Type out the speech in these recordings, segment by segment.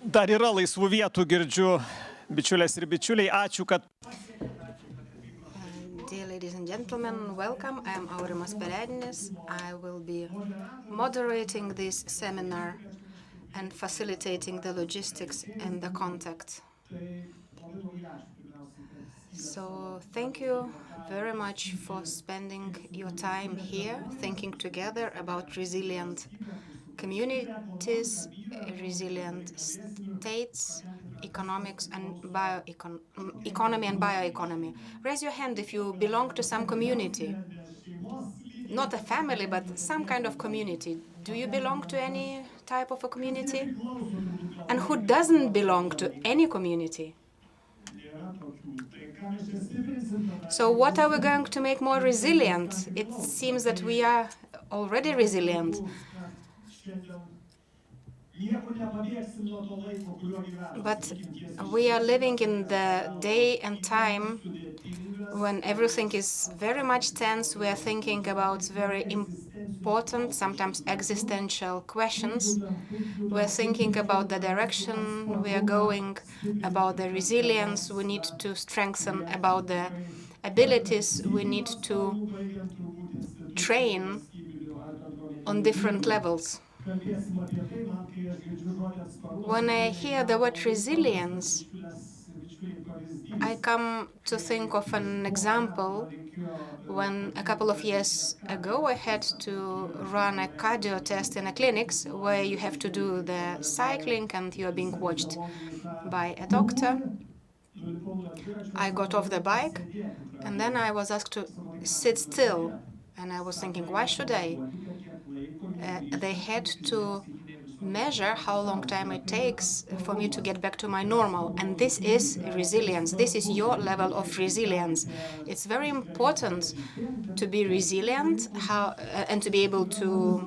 Dar yra laisvų vietų, girdžiu, bičiulės ir bičiuliai. Ačiū, kad... Dear ladies and gentlemen, welcome. I am Aurimas Perednis. I will be moderating this seminar and facilitating the logistics and the contact. So thank you very much for spending your time here, thinking together about resilient communities, resilient states, economics and economy and bioeconomy. Raise your hand if you belong to some community. Not a family, but some kind of community. Do you belong to any type of a community? And who doesn't belong to any community? So what are we going to make more resilient? It seems that we are already resilient. But we are living in the day and time when everything is very much tense. We are thinking about very important, sometimes existential questions. We're thinking about the direction we are going, about the resilience we need to strengthen, about the abilities we need to train on different levels. When I hear the word resilience, I come to think of an example when a couple of years ago I had to run a cardio test in a clinics where you have to do the cycling and you are being watched by a doctor. I got off the bike and then I was asked to sit still, and I was thinking, why should I? They had to measure how long time it takes for me to get back to my normal, and this is resilience. This is your level of resilience. It's very important to be resilient and to be able to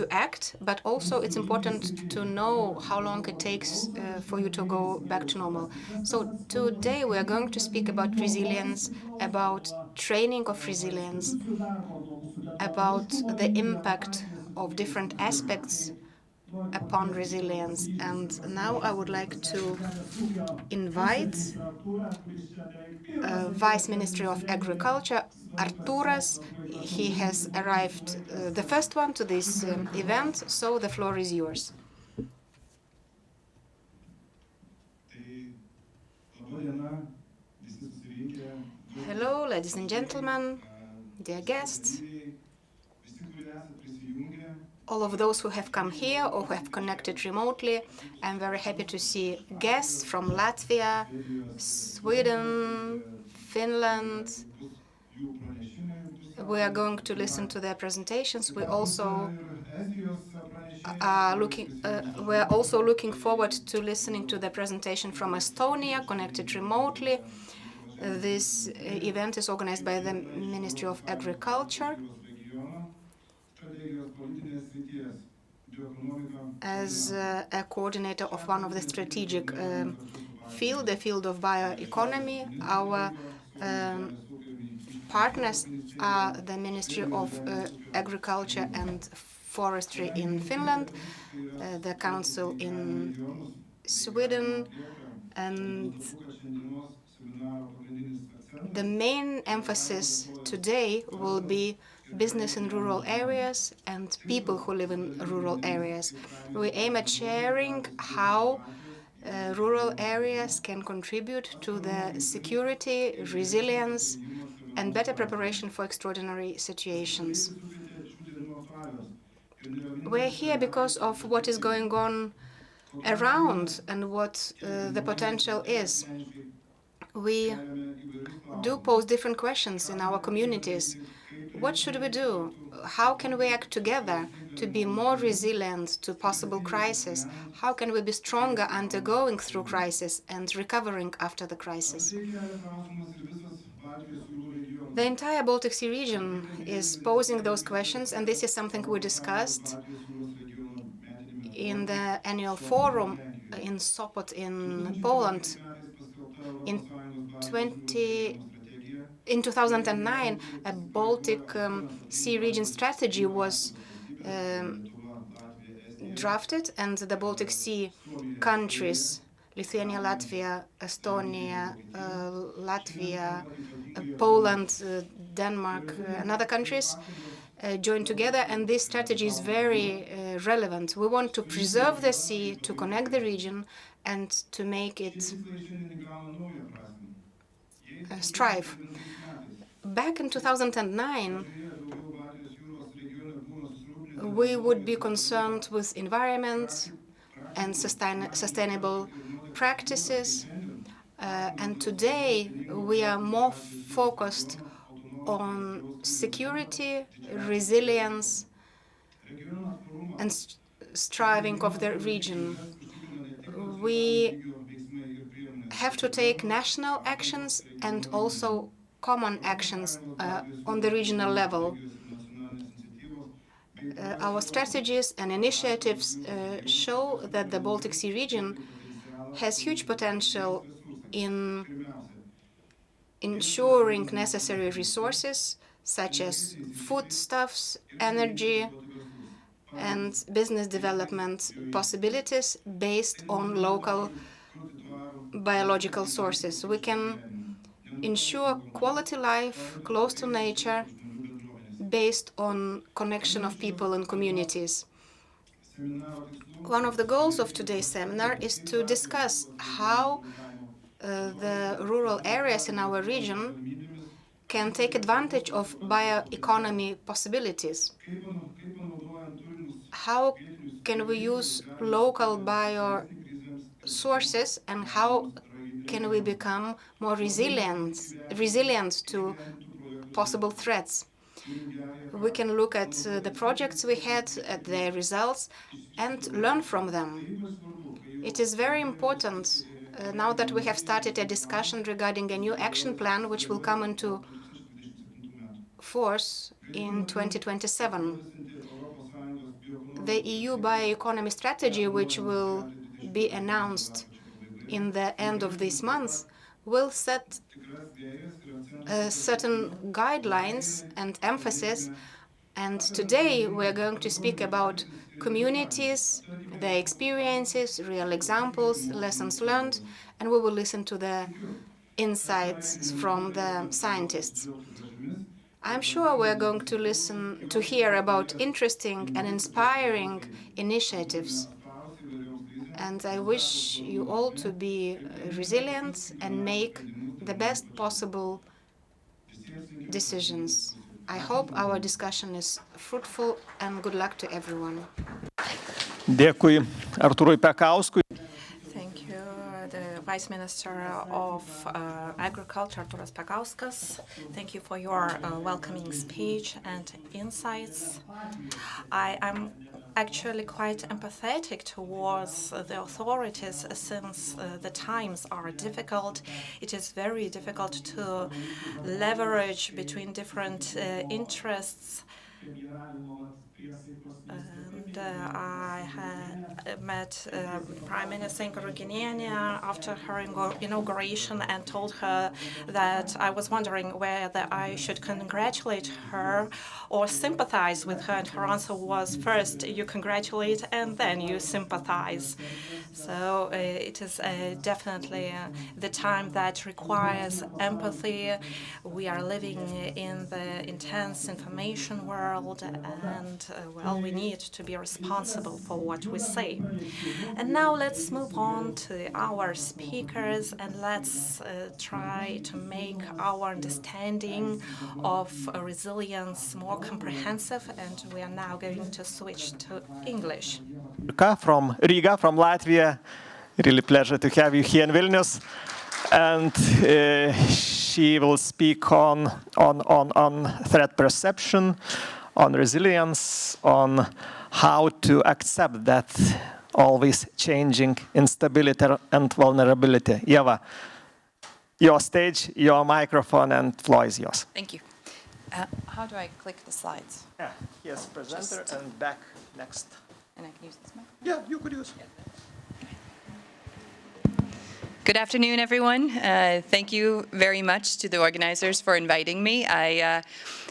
act, but also it's important to know how long it takes for you to go back to normal. So today we are going to speak about resilience, about training of resilience, about the impact of different aspects upon resilience. And now I would like to invite Vice Ministry of Agriculture, Artūras. He has arrived the first one to this event, so the floor is yours. Hello, ladies and gentlemen, dear guests, all of those who have come here or who have connected remotely. I'm very happy to see guests from Latvia, Sweden, Finland. We are going to listen to their presentations. We also are looking forward to listening to the presentation from Estonia, connected remotely. This event is organized by the Ministry of Agriculture. As a coordinator of one of the strategic field, the field of bioeconomy, our partners are the Ministry of Agriculture and Forestry in Finland, the Council in Sweden, and the main emphasis today will be business in rural areas and people who live in rural areas. We aim at sharing how rural areas can contribute to the security, resilience, and better preparation for extraordinary situations. We're here because of what is going on around and what the potential is. We do pose different questions in our communities. What should we do? How can we act together to be more resilient to possible crisis? How can we be stronger undergoing through crisis and recovering after the crisis? The entire Baltic Sea region is posing those questions, and this is something we discussed in the annual forum in Sopot in Poland. In 2009, a Baltic Sea region strategy was drafted, and the Baltic Sea countries, Lithuania, Latvia, Estonia, Latvia, Poland, Denmark, and other countries join together, and this strategy is very relevant. We want to preserve the sea, to connect the region, and to make it strive. Back in 2009, we would be concerned with environment and sustainable practices. And today, we are more focused on security, resilience, and striving of the region. We have to take national actions and also common actions on the regional level. Our strategies and initiatives show that the Baltic Sea region has huge potential in ensuring necessary resources such as foodstuffs, energy, and business development possibilities based on local biological sources. We can ensure quality life close to nature based on connection of people and communities. One of the goals of today's seminar is to discuss how the rural areas in our region can take advantage of bioeconomy possibilities. How can we use local bio sources, and how can we become more resilient to possible threats? We can look at the projects we had, at their results, and learn from them. It is very important now that we have started a discussion regarding a new action plan which will come into force in 2027. The EU bioeconomy strategy, which will be announced in the end of this month, will set certain guidelines and emphasis. And today we're going to speak about communities, their experiences, real examples, lessons learned, and we will listen to the insights from the scientists. I'm sure we're going to hear about interesting and inspiring initiatives. And I wish you all to be resilient and make the best possible decisions. I hope our discussion is fruitful, and good luck to everyone. Dėkui Artūrui Pekauskui. Thank you, the Vice Minister of Agriculture, Artūras Pekauskas. Thank you for your welcoming speech and insights. I am actually quite empathetic towards the authorities since the times are difficult. It is very difficult to leverage between different interests. And I had met Prime Minister Gruginiene after her inauguration and told her that I was wondering whether I should congratulate her or sympathize with her. And her answer was, first you congratulate and then you sympathize. So it is definitely the time that requires empathy. We are living in the intense information world, and well, we need to be responsible for what we say. And now let's move on to our speakers, and let's try to make our understanding of resilience more comprehensive. And we are now going to switch to English. From Riga, from Latvia. Really pleasure to have you here in Vilnius. And she will speak on threat perception, on resilience, on how to accept that always changing instability and vulnerability. Eva, your stage, your microphone, and floor is yours. Thank you. How do I click the slides? Yeah, yes, presenter and back next. And I can use this mic? Yeah, you could use it. Good afternoon, everyone. Thank you very much to the organizers for inviting me.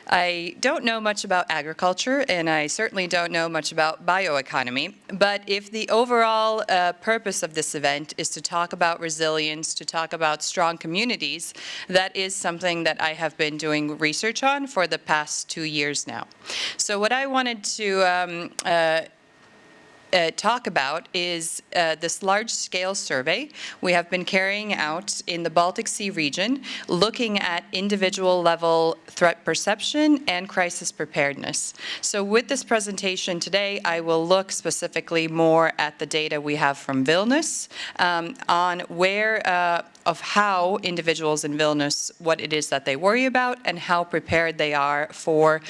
I don't know much about agriculture, and I certainly don't know much about bioeconomy, but if the overall purpose of this event is to talk about resilience, to talk about strong communities, that is something that I have been doing research on for the past 2 years now. So what I wanted to talk about is this large-scale survey we have been carrying out in the Baltic Sea region, looking at individual-level threat perception and crisis preparedness. So with this presentation today, I will look specifically more at the data we have from Vilnius on where of how individuals in Vilnius, what it is that they worry about and how prepared they are for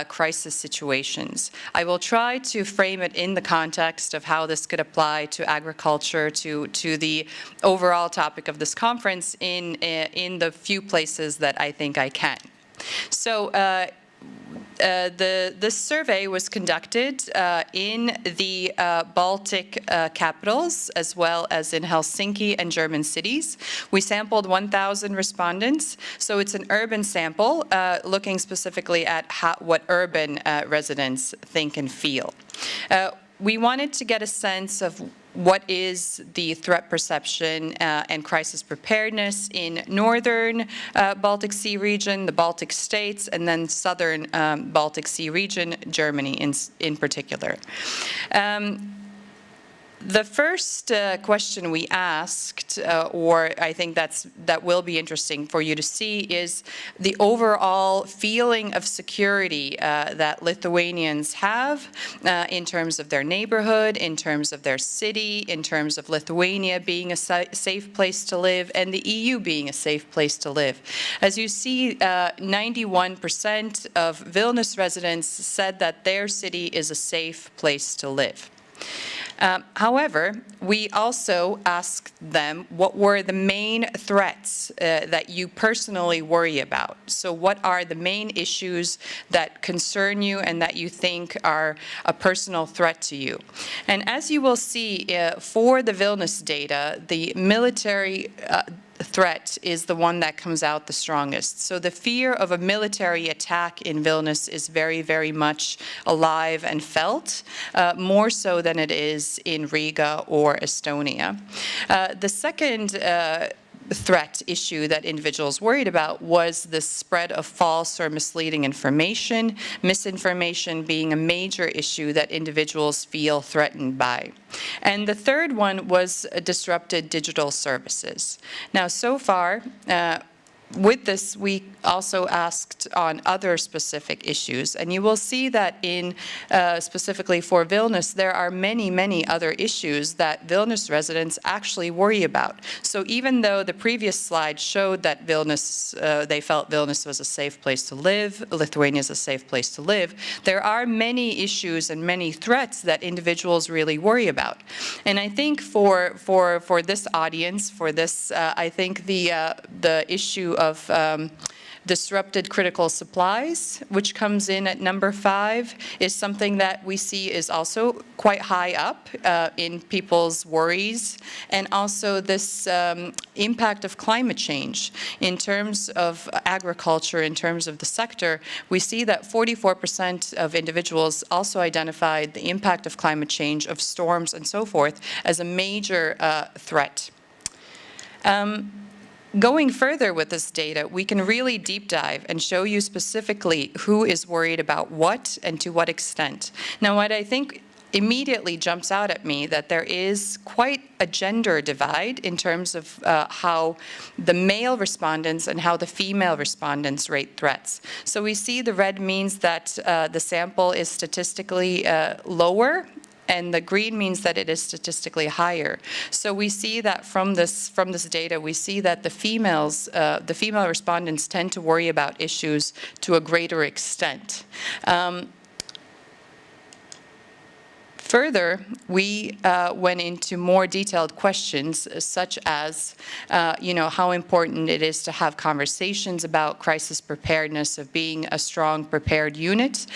crisis situations. I will try to frame it in the context of how this could apply to agriculture, to the overall topic of this conference in the few places that I think I can. So this survey was conducted in the Baltic capitals as well as in Helsinki and German cities. We sampled 1,000 respondents, so it's an urban sample looking specifically at what urban residents think and feel. We wanted to get a sense of what is the threat perception and crisis preparedness in northern Baltic Sea region, the Baltic states, and then southern Baltic Sea region, Germany in particular. The first question we asked, or I think that will be interesting for you to see, is the overall feeling of security that Lithuanians have in terms of their neighborhood, in terms of their city, in terms of Lithuania being a safe place to live, and the EU being a safe place to live. As you see, 91% of Vilnius residents said that their city is a safe place to live. However, we also asked them what were the main threats that you personally worry about. So what are the main issues that concern you and that you think are a personal threat to you? And as you will see, for the Vilnius data, the military threat is the one that comes out the strongest. So the fear of a military attack in Vilnius is very, very much alive and felt, more so than it is in Riga or Estonia. The second threat issue that individuals worried about was the spread of false or misleading information, misinformation being a major issue that individuals feel threatened by. And the third one was disrupted digital services. Now, so far, with this, we also asked on other specific issues, and you will see that in specifically for Vilnius, there are many, many other issues that Vilnius residents actually worry about. So even though the previous slide showed that Vilnius, they felt Vilnius was a safe place to live, Lithuania is a safe place to live, there are many issues and many threats that individuals really worry about. And I think for this audience, for this, I think the issue of disrupted critical supplies, which comes in at number 5, is something that we see is also quite high up in people's worries, and also this impact of climate change. In terms of agriculture, in terms of the sector, we see that 44% of individuals also identified the impact of climate change, of storms and so forth, as a major threat. Going further with this data, we can really deep dive and show you specifically who is worried about what and to what extent. Now, what I think immediately jumps out at me that there is quite a gender divide in terms of how the male respondents and how the female respondents rate threats. So we see the red means that the sample is statistically lower, and the green means that it is statistically higher. So we see that from this data, we see that the female respondents tend to worry about issues to a greater extent. Further, we went into more detailed questions, such as, how important it is to have conversations about crisis preparedness, of being a strong prepared unit.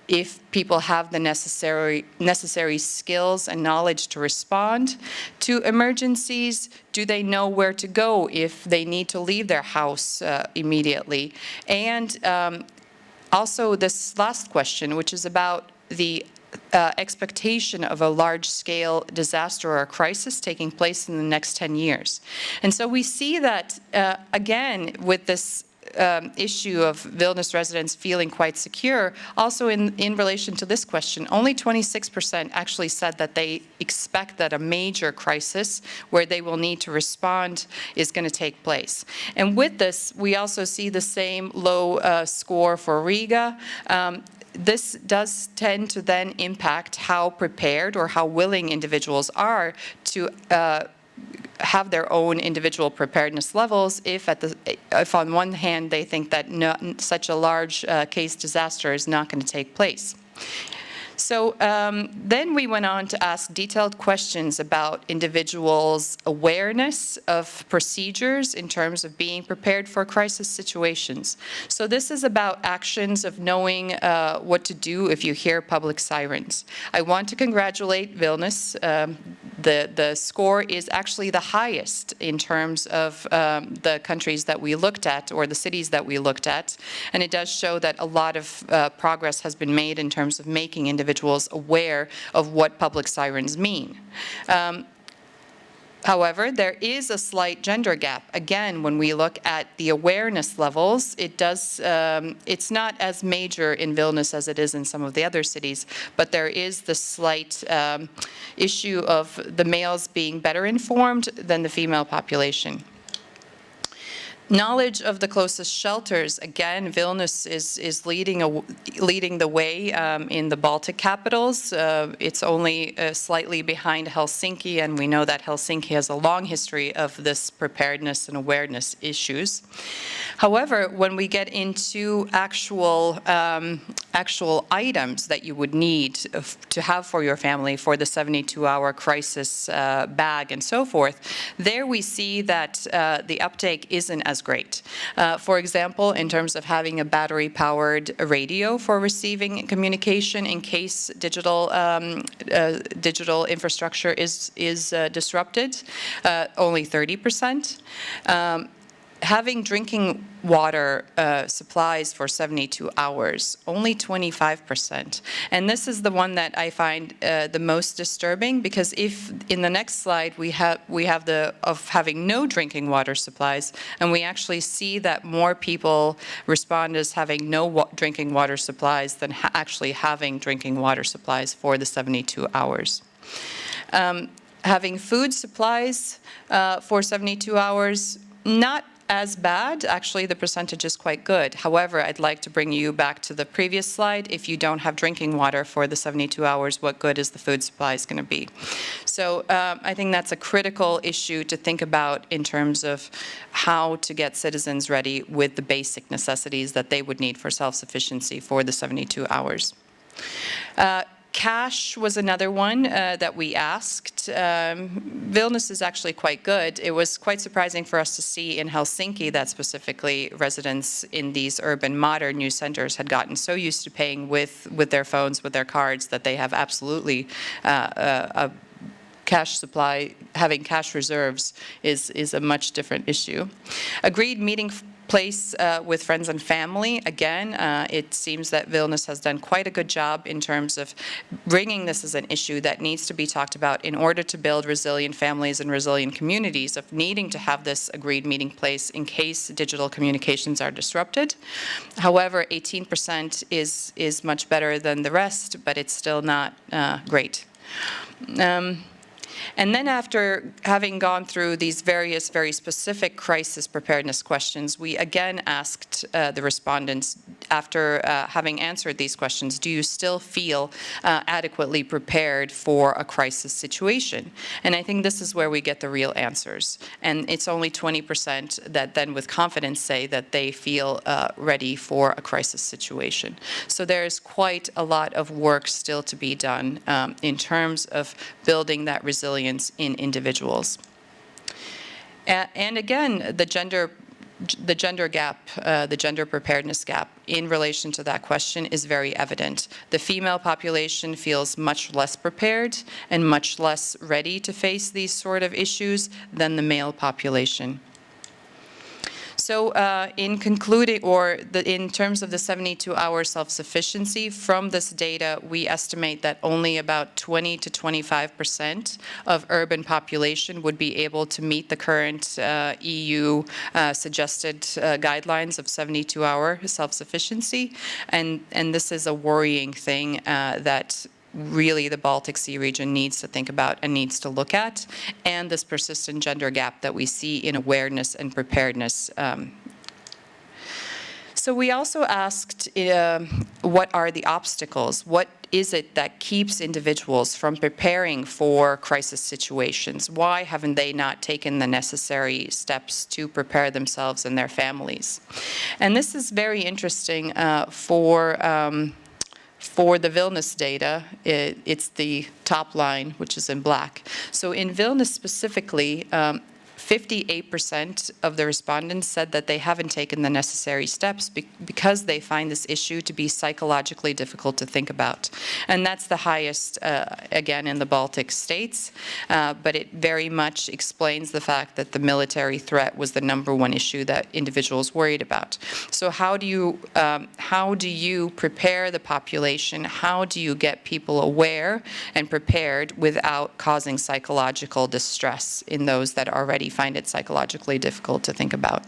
If people have the necessary skills and knowledge to respond to emergencies, do they know where to go if they need to leave their house immediately? And Also, this last question, which is about the expectation of a large-scale disaster or a crisis taking place in the next 10 years. And so we see that, again, with this issue of Vilnius residents feeling quite secure, also in relation to this question, only 26% actually said that they expect that a major crisis where they will need to respond is going to take place. And with this, we also see the same low score for Riga. This does tend to then impact how prepared or how willing individuals are to have their own individual preparedness levels if on one hand they think that such a large case disaster is not going to take place. So then we went on to ask detailed questions about individuals' awareness of procedures in terms of being prepared for crisis situations. So this is about actions of knowing what to do if you hear public sirens. I want to congratulate Vilnius. The score is actually the highest in terms of the countries that we looked at or the cities that we looked at. And it does show that a lot of progress has been made in terms of making individuals aware of what public sirens mean. However, there is a slight gender gap. Again, when we look at the awareness levels, it's not as major in Vilnius as it is in some of the other cities, but there is the slight issue of the males being better informed than the female population. Knowledge of the closest shelters. Again, Vilnius is leading the way in the Baltic capitals. It's only slightly behind Helsinki, and we know that Helsinki has a long history of this preparedness and awareness issues. However, when we get into actual items that you would need to have for your family for the 72-hour crisis bag and so forth, there we see that the uptake isn't as great. For example, in terms of having a battery-powered radio for receiving communication in case digital infrastructure is disrupted, only 30%. Having drinking water supplies for 72 hours, only 25%. And this is the one that I find the most disturbing, because if in the next slide we have the of having no drinking water supplies, and we actually see that more people respond as having no drinking water supplies than actually having drinking water supplies for the 72 hours. Having food supplies for 72 hours, not as bad. Actually, the percentage is quite good. However, I'd like to bring you back to the previous slide. If you don't have drinking water for the 72 hours, what good is the food supply going to be? So I think that's a critical issue to think about in terms of how to get citizens ready with the basic necessities that they would need for self-sufficiency for the 72 hours. Cash was another one that we asked. Vilnius is actually quite good. It was quite surprising for us to see in Helsinki that specifically residents in these urban modern new centers had gotten so used to paying with their phones, with their cards, that they have absolutely a cash supply. Having cash reserves is a much different issue. Agreed meeting place with friends and family. Again, it seems that Vilnius has done quite a good job in terms of bringing this as an issue that needs to be talked about in order to build resilient families and resilient communities, of needing to have this agreed meeting place in case digital communications are disrupted. However, 18% is much better than the rest, but it's still not great. And then after having gone through these various very specific crisis preparedness questions, we again asked the respondents, after having answered these questions, do you still feel adequately prepared for a crisis situation? And I think this is where we get the real answers. And it's only 20% that then with confidence say that they feel ready for a crisis situation. So there's quite a lot of work still to be done in terms of building that resilience in individuals. And again, the gender gap, the gender preparedness gap in relation to that question is very evident. The female population feels much less prepared and much less ready to face these sort of issues than the male population. So in concluding, or in terms of the 72-hour self-sufficiency, from this data, we estimate that only about 20 to 25% of urban population would be able to meet the current EU suggested guidelines of 72-hour self-sufficiency. And this is a worrying thing that really the Baltic Sea region needs to think about and needs to look at, and this persistent gender gap that we see in awareness and preparedness. So we also asked what are the obstacles? What is it that keeps individuals from preparing for crisis situations? Why haven't they not taken the necessary steps to prepare themselves and their families? And this is very interesting for the Vilnius data. It's the top line, which is in black. So in Vilnius specifically, 58% of the respondents said that they haven't taken the necessary steps because they find this issue to be psychologically difficult to think about. And that's the highest, again, in the Baltic states, but it very much explains the fact that the military threat was the #1 issue that individuals worried about. So how do you prepare the population? How do you get people aware and prepared without causing psychological distress in those that already find it psychologically difficult to think about?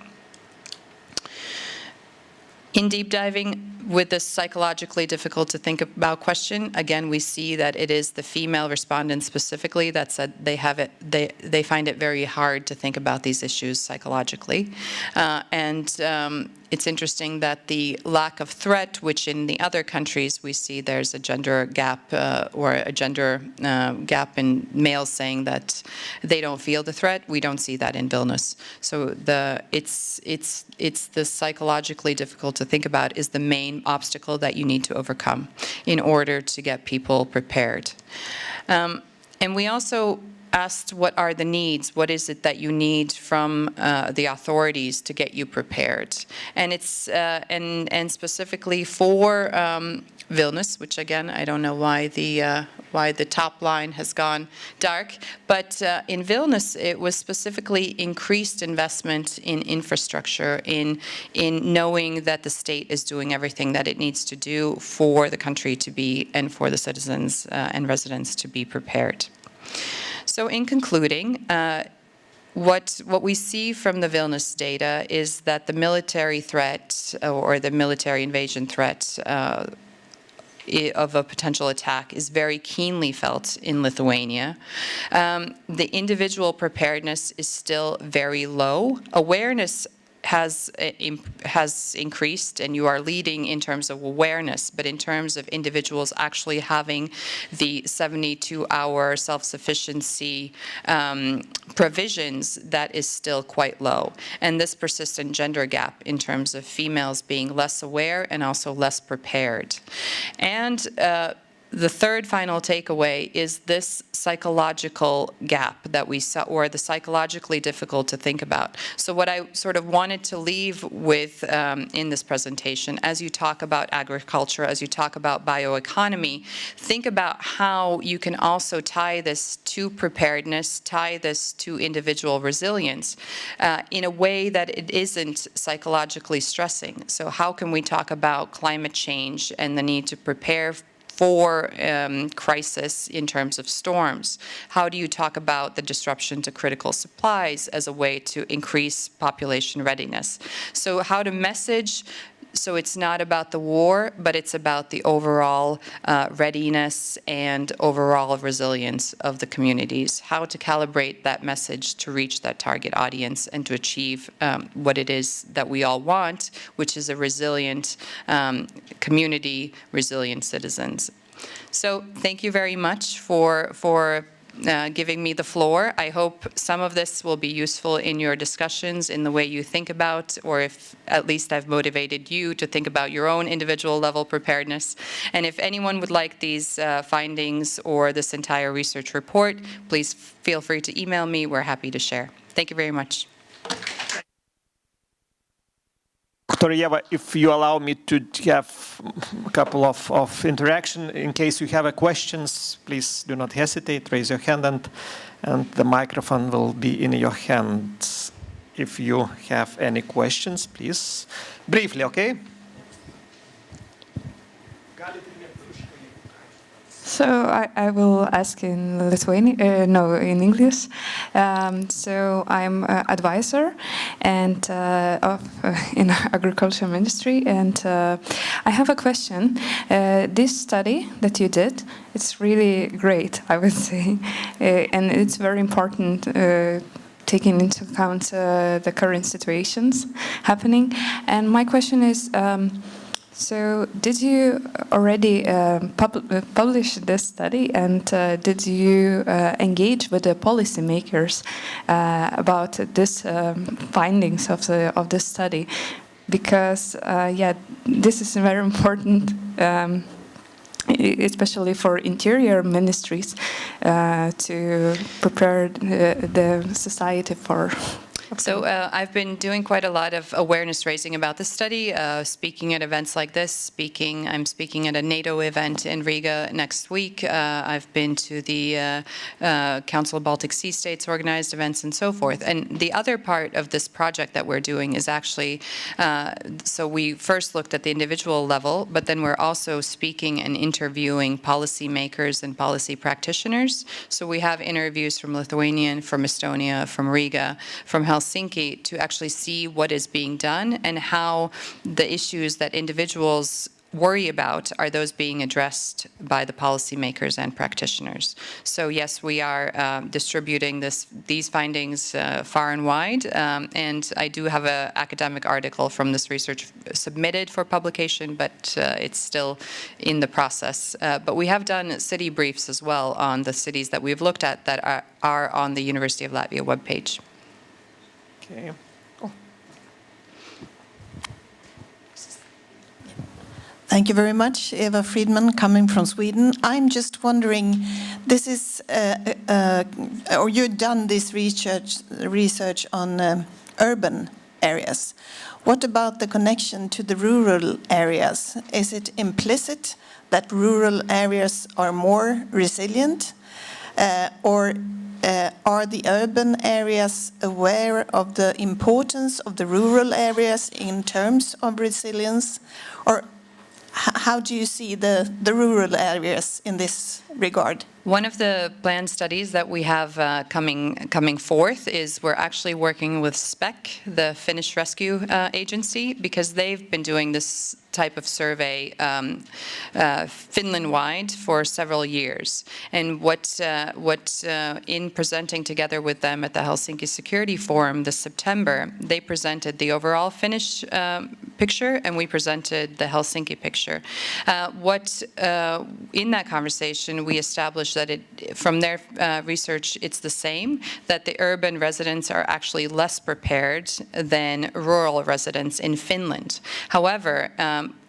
In deep diving with this psychologically difficult to think about question, again, we see that it is the female respondents specifically that said they find it very hard to think about these issues psychologically. It's interesting that the lack of threat, which in the other countries we see there's a gender gap or a gender gap in males saying that they don't feel the threat, we don't see that in Vilnius. So it's the psychologically difficult to think about is the main obstacle that you need to overcome in order to get people prepared. And we also asked what are the needs, what is it that you need from the authorities to get you prepared. And it's and specifically for Vilnius, which again, I don't know why the top line has gone dark, but in Vilnius it was specifically increased investment in infrastructure, in knowing that the state is doing everything that it needs to do for the country to be, and for the citizens and residents to be prepared. So in concluding, what we see from the Vilnius data is that the military threat or the military invasion threat of a potential attack is very keenly felt in Lithuania. The individual preparedness is still very low. Awareness has increased, and you are leading in terms of awareness, but in terms of individuals actually having the 72-hour self-sufficiency provisions, that is still quite low. And this persistent gender gap in terms of females being less aware and also less prepared. And the third final takeaway is this psychological gap that we saw, or the psychologically difficult to think about. So what I sort of wanted to leave with in this presentation, as you talk about agriculture, as you talk about bioeconomy, think about how you can also tie this to preparedness, tie this to individual resilience in a way that it isn't psychologically stressing. So how can we talk about climate change and the need to prepare for crisis in terms of storms? How do you talk about the disruption to critical supplies as a way to increase population readiness? So how to message, so it's not about the war, but it's about the overall readiness and overall resilience of the communities. How to calibrate that message to reach that target audience and to achieve what it is that we all want, which is a resilient community, resilient citizens. So thank you very much for giving me the floor. I hope some of this will be useful in your discussions, in the way you think about, or if at least I've motivated you to think about your own individual level preparedness. And if anyone would like these findings or this entire research report, please feel free to email me. We're happy to share. Thank you very much. Dr. Eva, if you allow me to have a couple of interaction, in case you have questions, please do not hesitate, raise your hand, and the microphone will be in your hands. if you have any questions, please. Briefly, okay? So I will ask in Lithuanian, no, in English. So I'm an advisor and in agriculture ministry, and I have a question. This study that you did, it's really great, I would say, and it's very important. Taking into account the current situations happening. And my question is, so did you already publish this study, and did you engage with the policymakers about this findings of this study? Because, yeah, this is very important, especially for interior ministries, to prepare the society for. So I've been doing quite a lot of awareness raising about this study, speaking at events like this. I'm speaking at a NATO event in Riga next week. I've been to the Council of Baltic Sea States organized events and so forth. And the other part of this project that we're doing is actually, so we first looked at the individual level, but then we're also speaking and interviewing policymakers and policy practitioners. So we have interviews from Lithuania, from Estonia, from Riga, from Helsinki, to actually see what is being done and how the issues that individuals worry about are those being addressed by the policymakers and practitioners. So yes, we are distributing these findings far and wide, and I do have an academic article from this research submitted for publication, but it's still in the process. But we have done city briefs as well on the cities that we've looked at that are on the University of Latvia webpage. Okay. Thank you very much, Eva Friedman, coming from Sweden. I'm just wondering, this is, or you've done this research on urban areas. What about the connection to the rural areas? Is it implicit that rural areas are more resilient, or are the urban areas aware of the importance of the rural areas in terms of resilience? Or how do you see the rural areas in this regard? One of the planned studies that we have coming forth is we're actually working with SPEC, the Finnish Rescue Agency, because they've been doing this type of survey Finland-wide for several years. And what in presenting together with them at the Helsinki Security Forum this September, they presented the overall Finnish picture, and we presented the Helsinki picture. In that conversation, we established that from their research, it's the same, that the urban residents are actually less prepared than rural residents in Finland. However,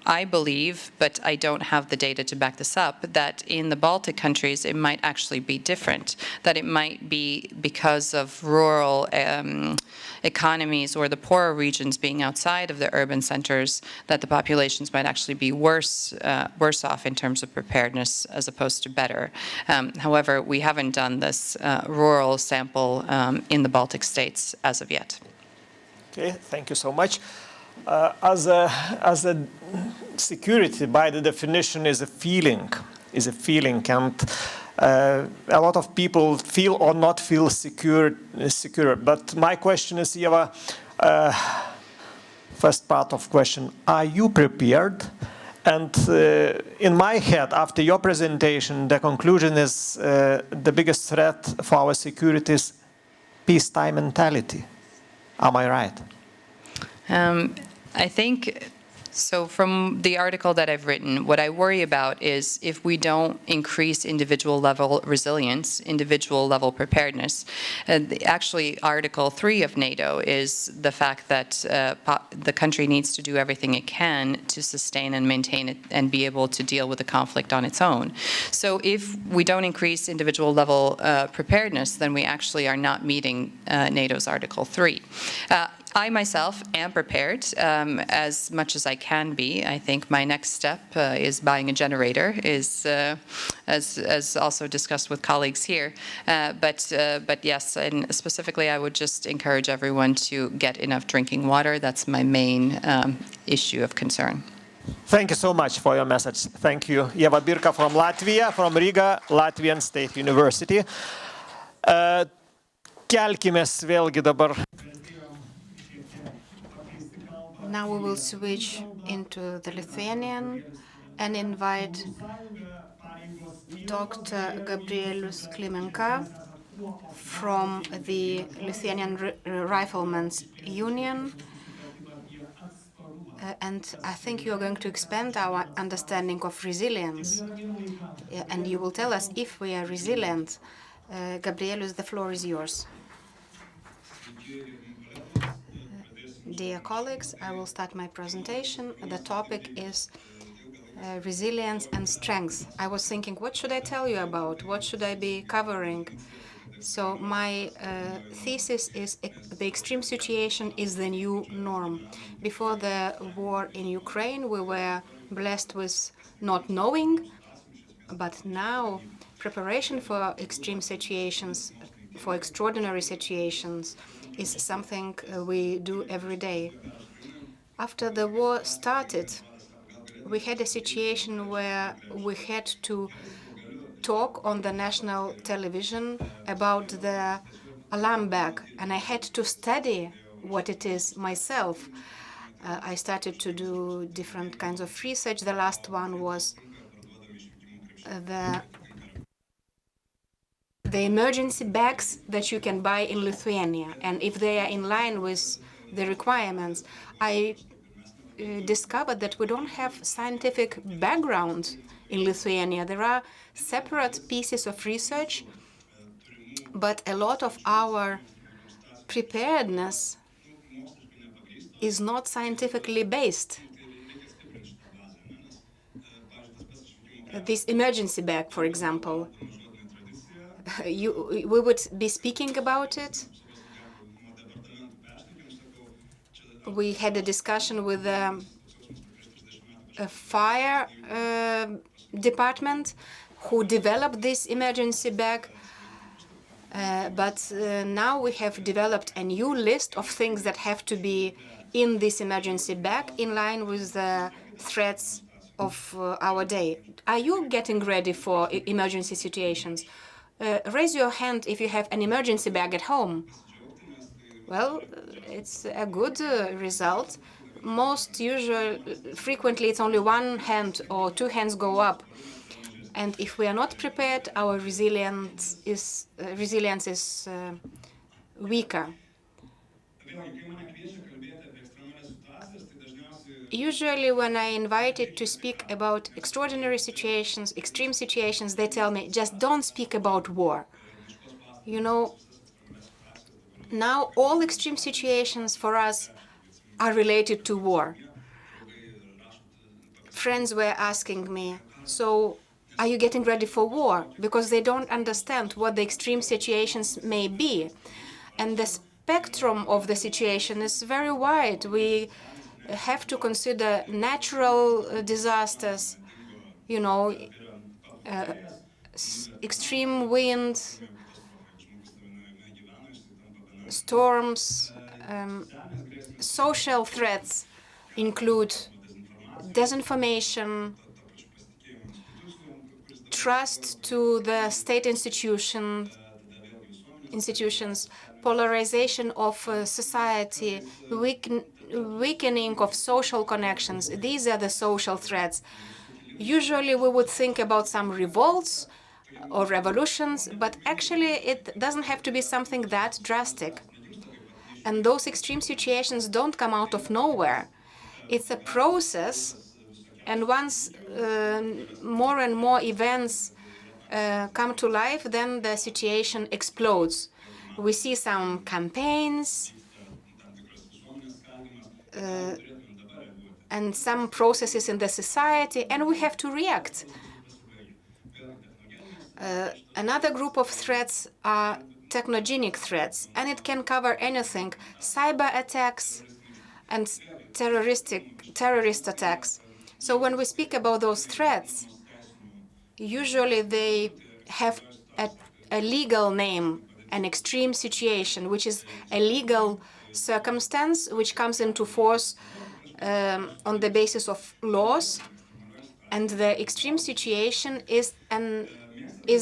I believe, but I don't have the data to back this up, that in the Baltic countries it might actually be different, that it might be because of rural economies or the poorer regions being outside of the urban centers, that the populations might actually be worse off in terms of preparedness as opposed to better. However, we haven't done this rural sample in the Baltic states as of yet. Okay, thank you so much. As a security, by the definition, is a feeling, and a lot of people feel or not feel secure. But my question is, Eva, first part of question: are you prepared? And in my head, after your presentation, the conclusion is the biggest threat for our security is peacetime mentality. Am I right? I think, so from the article that I've written, what I worry about is if we don't increase individual level resilience, individual level preparedness. Actually, Article 3 of NATO is the fact that the country needs to do everything it can to sustain and maintain it and be able to deal with the conflict on its own. So if we don't increase individual level preparedness, then we actually are not meeting NATO's Article 3. I myself am prepared as much as I can be. I think my next step is buying a generator, as also discussed with colleagues here. But yes, and specifically, I would just encourage everyone to get enough drinking water. That's my main issue of concern. Thank you so much for your message. Thank you. Ieva Birka from Latvia, from Riga, Latvian State University. Kelkimės vėlgi dabar. Now we will switch into the Lithuanian and invite Dr. Gabrielius Klimenka from the Lithuanian Riflemen's Union. And I think you are going to expand our understanding of resilience. And you will tell us if we are resilient. Gabrielius, the floor is yours. Dear colleagues, I will start my presentation. The topic is resilience and strength. I was thinking, what should I tell you about? What should I be covering? So my thesis is the extreme situation is the new norm. Before the war in Ukraine, we were blessed with not knowing, but now preparation for extreme situations, for extraordinary situations, is something we do every day. After the war started, we had a situation where we had to talk on the national television about the alarm bag, and I had to study what it is myself. I started to do different kinds of research. The last one was the emergency bags that you can buy in Lithuania, and if they are in line with the requirements. I discovered that we don't have scientific background in Lithuania. There are separate pieces of research, but a lot of our preparedness is not scientifically based. This emergency bag, for example, we would be speaking about it. We had a discussion with the fire department who developed this emergency bag. But now we have developed a new list of things that have to be in this emergency bag in line with the threats of our day. Are you getting ready for emergency situations? Raise your hand if you have an emergency bag at home. Well, it's a good result. Frequently, it's only one hand or two hands go up. And if we are not prepared, our resilience is weaker. Usually, when I invited to speak about extraordinary situations, extreme situations, they tell me, just don't speak about war. You know, now all extreme situations for us are related to war. Friends were asking me, so are you getting ready for war? Because they don't understand what the extreme situations may be. And the spectrum of the situation is very wide. We have to consider natural disasters, you know, extreme wind, storms. Social threats include disinformation, trust to the state institutions, polarization of society, weakening of social connections. These are the social threats. Usually we would think about some revolts or revolutions, but actually it doesn't have to be something that drastic. And those extreme situations don't come out of nowhere. It's a process, and once more and more events come to life, then the situation explodes. We see some campaigns and some processes in the society, and we have to react. Another group of threats are technogenic threats, and it can cover anything: cyber attacks and terrorist attacks. So when we speak about those threats, usually they have a legal name, an extreme situation, which is a legal circumstance which comes into force on the basis of laws. And the extreme situation is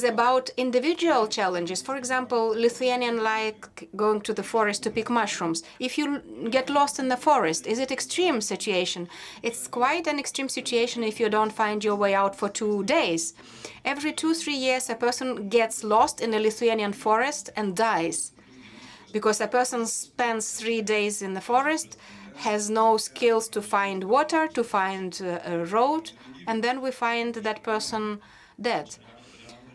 about individual challenges. For example, Lithuanian like going to the forest to pick mushrooms. If you get lost in the forest, is it extreme situation? It's quite an extreme situation if you don't find your way out for 2 days. Every 2-3 years, a person gets lost in a Lithuanian forest and dies, because a person spends 3 days in the forest, has no skills to find water, to find a road, and then we find that person dead.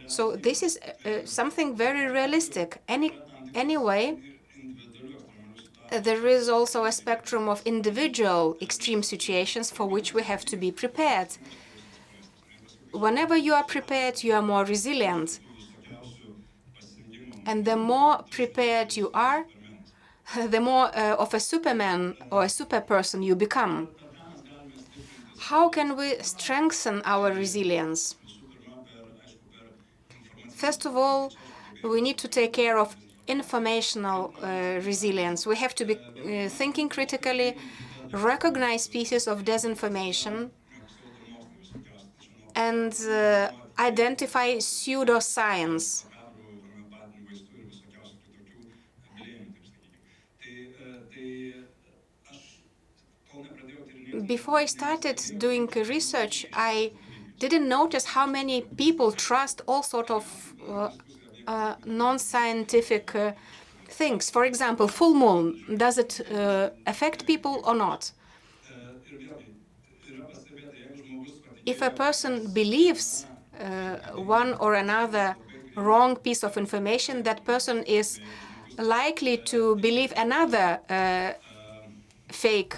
So this is something very realistic. Anyway, there is also a spectrum of individual extreme situations for which we have to be prepared. Whenever you are prepared, you are more resilient. And the more prepared you are, the more of a superman or a super person you become. How can we strengthen our resilience? First of all, we need to take care of informational resilience. We have to be thinking critically, recognize pieces of disinformation, and identify pseudoscience. Before I started doing research, I didn't notice how many people trust all sort of non-scientific things. For example, full moon, does it affect people or not? If a person believes one or another wrong piece of information, that person is likely to believe another fake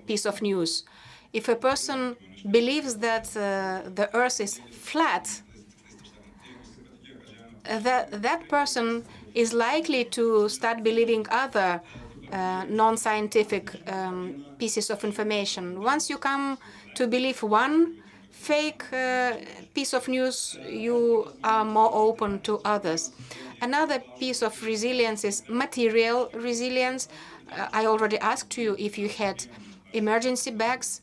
piece of news. If a person believes that the earth is flat, that person is likely to start believing other non-scientific pieces of information. Once you come to believe one fake piece of news, you are more open to others. Another piece of resilience is material resilience. I already asked you if you had emergency bags.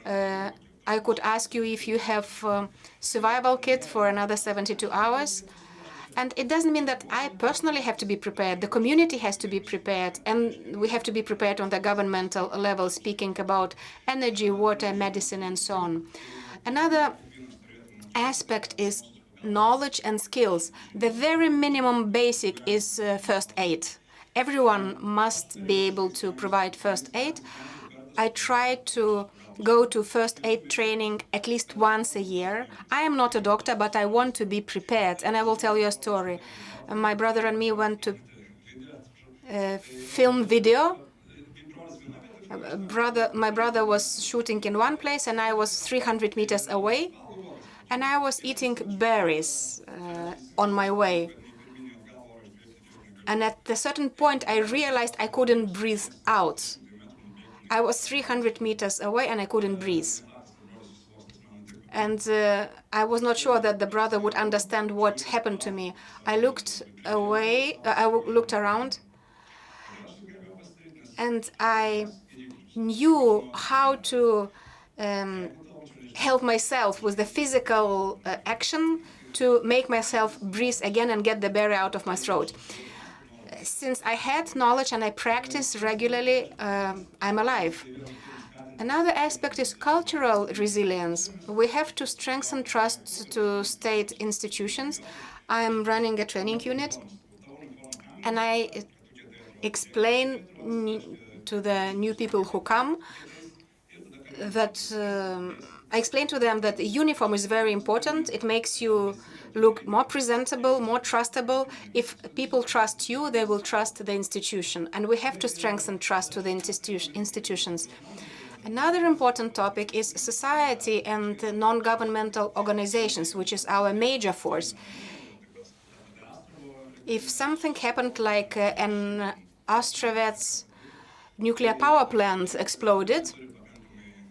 I could ask you if you have survival kit for another 72 hours. And it doesn't mean that I personally have to be prepared. The community has to be prepared, and we have to be prepared on the governmental level, speaking about energy, water, medicine, and so on. Another aspect is knowledge and skills. The very minimum basic is first aid. Everyone must be able to provide first aid. I try to go to first aid training at least once a year. I am not a doctor, but I want to be prepared, and I will tell you a story. My brother and me went to film video. My brother was shooting in one place, and I was 300 meters away, and I was eating berries on my way. And at a certain point, I realized I couldn't breathe out. I was 300 meters away, and I couldn't breathe. And I was not sure that the brother would understand what happened to me. I looked away, I looked around, and I knew how to help myself with the physical action to make myself breathe again and get the berry out of my throat. Since I had knowledge and I practice regularly, I'm alive. Another aspect is cultural resilience. We have to strengthen trust to state institutions. I'm running a training unit, and I explain to the new people who come that I explain to them that the uniform is very important. It makes you look more presentable, more trustable. If people trust you, they will trust the institution, and we have to strengthen trust to the institutions. Another important topic is society and non-governmental organizations, which is our major force. If something happened like an Ostrovets nuclear power plant exploded,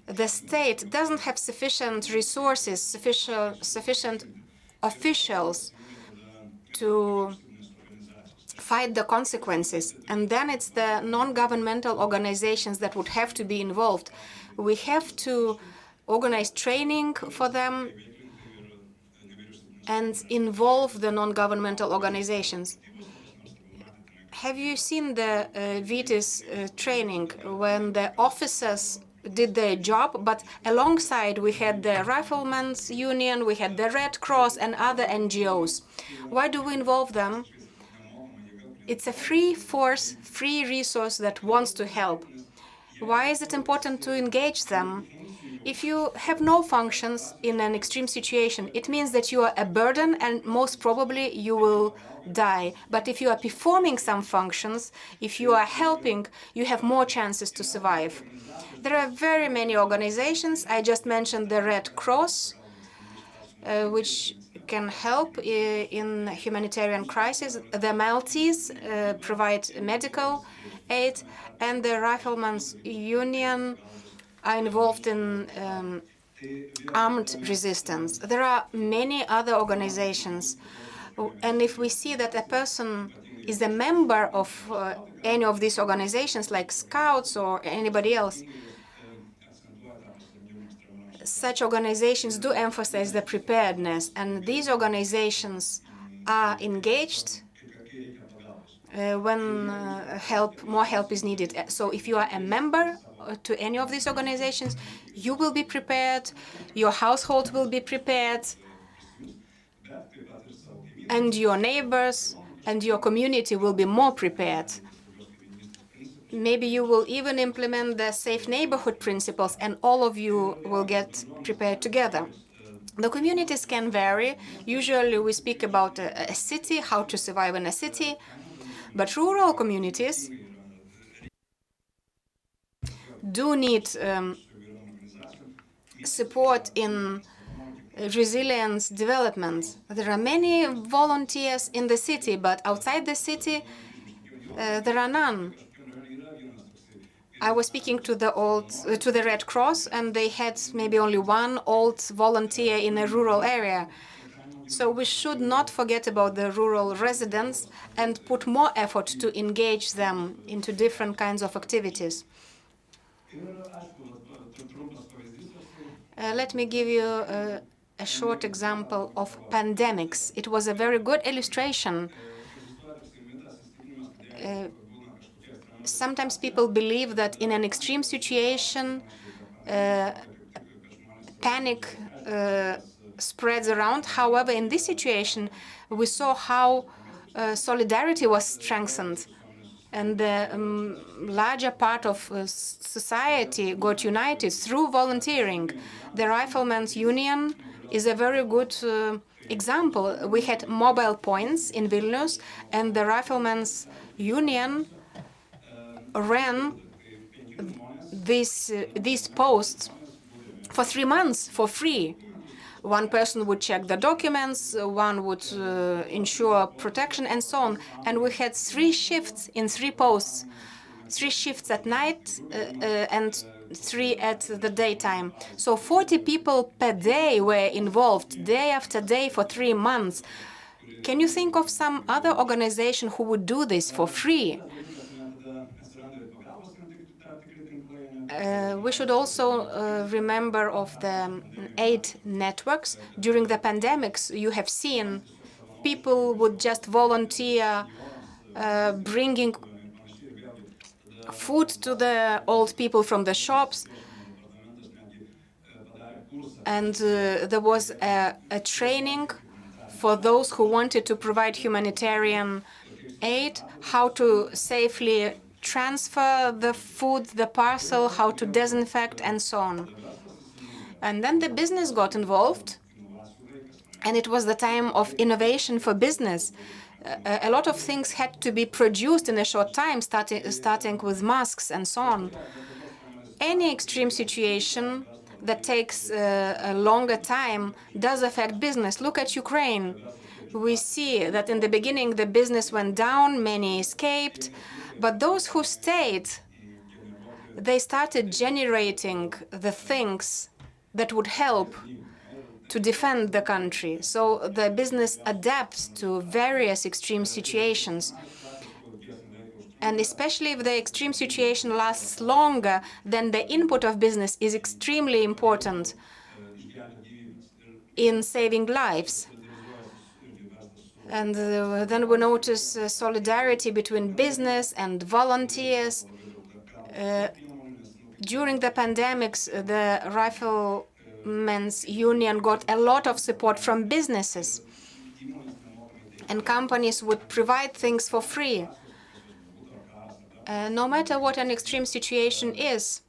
the state doesn't have sufficient resources, sufficient officials to fight the consequences. And then it's the non-governmental organizations that would have to be involved. We have to organize training for them and involve the non-governmental organizations. Have you seen the VITIS training when the officers did their job, but alongside we had the Riflemen's Union, we had the Red Cross and other NGOs? Why do we involve them? It's a free force, free resource that wants to help. Why is it important to engage them? If you have no functions in an extreme situation, it means that you are a burden and most probably you will die. But if you are performing some functions, if you are helping, you have more chances to survive. There are very many organizations. I just mentioned the Red Cross, which can help in humanitarian crisis. The Maltese provide medical aid, and the Riflemen's Union are involved in armed resistance. There are many other organizations, and if we see that a person is a member of any of these organizations, like Scouts or anybody else, such organizations do emphasize the preparedness, and these organizations are engaged when more help is needed. So if you are a member to any of these organizations, you will be prepared, your household will be prepared, and your neighbors and your community will be more prepared. Maybe you will even implement the safe neighborhood principles, and all of you will get prepared together. The communities can vary. Usually we speak about a city, how to survive in a city, but rural communities do need support in resilience development. There are many volunteers in the city, but outside the city, there are none. I was speaking to the Red Cross, and they had maybe only one old volunteer in a rural area. So we should not forget about the rural residents and put more effort to engage them into different kinds of activities. Let me give you a short example of pandemics. It was a very good illustration. Sometimes people believe that in an extreme situation, panic spreads around. However, in this situation, we saw how solidarity was strengthened, and the larger part of society got united through volunteering. The Riflemen's Union is a very good example. We had mobile points in Vilnius, and the Riflemen's Union ran these posts for 3 months for free. One person would check the documents, one would ensure protection, and so on. And we had 3 shifts in 3 posts, 3 shifts at night and 3 at the daytime. So 40 people per day were involved, day after day for 3 months. Can you think of some other organization who would do this for free? We should also remember of the aid networks. During the pandemics, you have seen people would just volunteer bringing food to the old people from the shops. And there was a training for those who wanted to provide humanitarian aid, how to safely transfer the food, the parcel, how to disinfect, and so on. And then the business got involved, and it was the time of innovation for business. A lot of things had to be produced in a short time, starting with masks and so on. Any extreme situation that takes a longer time does affect business. Look at Ukraine. We see that in the beginning the business went down, many escaped, but those who stayed, they started generating the things that would help to defend the country. So the business adapts to various extreme situations. And especially if the extreme situation lasts longer, then the input of business is extremely important in saving lives. And then we notice solidarity between business and volunteers. During the pandemics, the Riflemen's Union got a lot of support from businesses, and companies would provide things for free. No matter what an extreme situation is,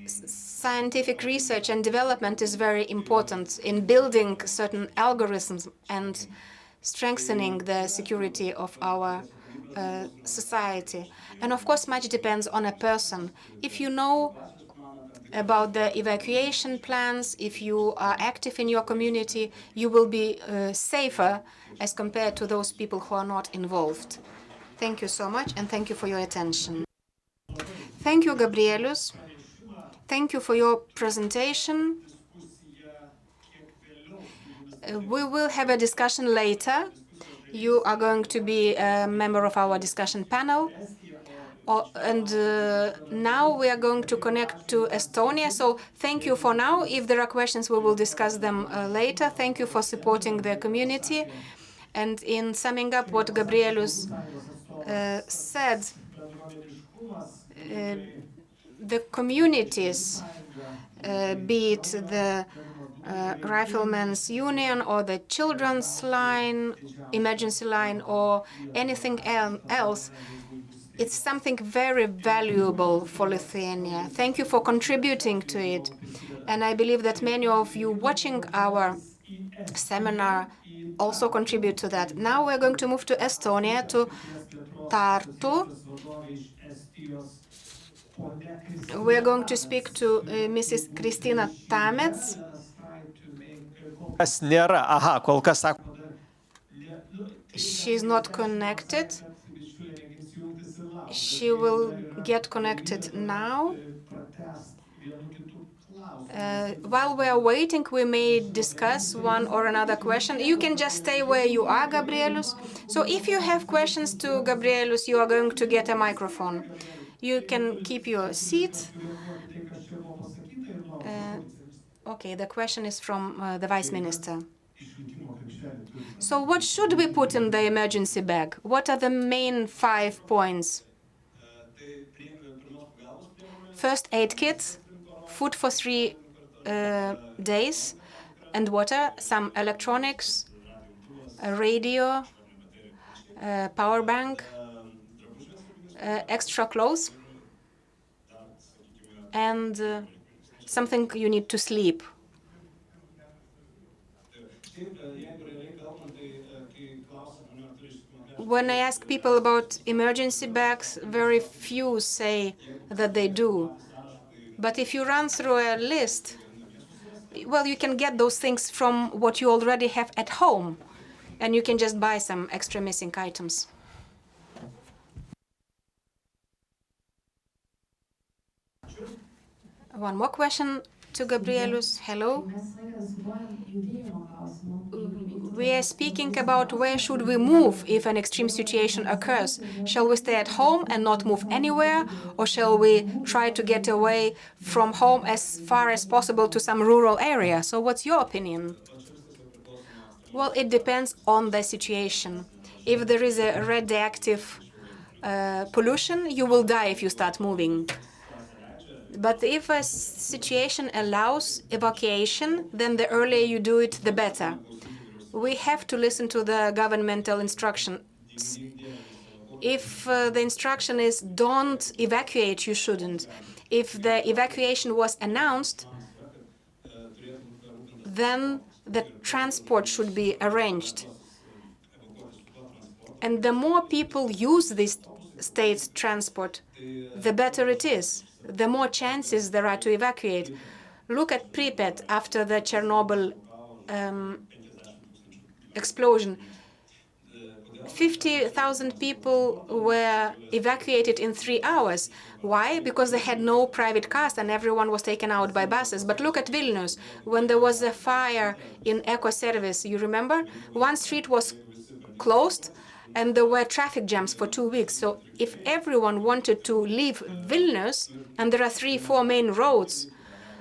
scientific research and development is very important in building certain algorithms and strengthening the security of our society. And of course, much depends on a person. If you know about the evacuation plans, if you are active in your community, you will be safer as compared to those people who are not involved. Thank you so much, and thank you for your attention. Thank you, Gabrielius. Thank you for your presentation. We will have a discussion later. You are going to be a member of our discussion panel. Now we are going to connect to Estonia. So thank you for now. If there are questions, we will discuss them later. Thank you for supporting the community. And in summing up what Gabrielius said, the communities, be it the Riflemen's Union or the Children's Line, Emergency Line, or anything else, it's something very valuable for Lithuania. Thank you for contributing to it. And I believe that many of you watching our seminar also contribute to that. Now we're going to move to Estonia, to Tartu. We're going to speak to Mrs. Kristina Tamets. Kol kas sako. She's not connected. She will get connected now. While we are waiting, we may discuss one or another question. You can just stay where you are, Gabrielius. So if you have questions to Gabrielius, you are going to get a microphone. You can keep your seat. Okay, the question is from the Vice Minister. So what should we put in the emergency bag? What are the main 5 points? First aid kits, food for 3 days, and water, some electronics, a radio, a power bank, extra clothes, and something you need to sleep. When I ask people about emergency bags, very few say that they do. But if you run through a list, well, you can get those things from what you already have at home, and you can just buy some extra missing items. One more question to Gabrielius. Hello. We are speaking about where should we move if an extreme situation occurs. Shall we stay at home and not move anywhere, or shall we try to get away from home as far as possible to some rural area? So what's your opinion? Well, it depends on the situation. If there is a radioactive pollution, you will die if you start moving. But if a situation allows evacuation, then the earlier you do it, the better. We have to listen to the governmental instructions. If the instruction is don't evacuate, you shouldn't. If the evacuation was announced, then the transport should be arranged. And the more people use this state transport, the better it is. The more chances there are to evacuate. Look at Pripyat after the Chernobyl explosion. 50,000 people were evacuated in 3 hours. Why? Because they had no private cars and everyone was taken out by buses. But look at Vilnius. When there was a fire in Eco Service, you remember? One street was closed and there were traffic jams for 2 weeks. So if everyone wanted to leave Vilnius, and there are 3-4 main roads,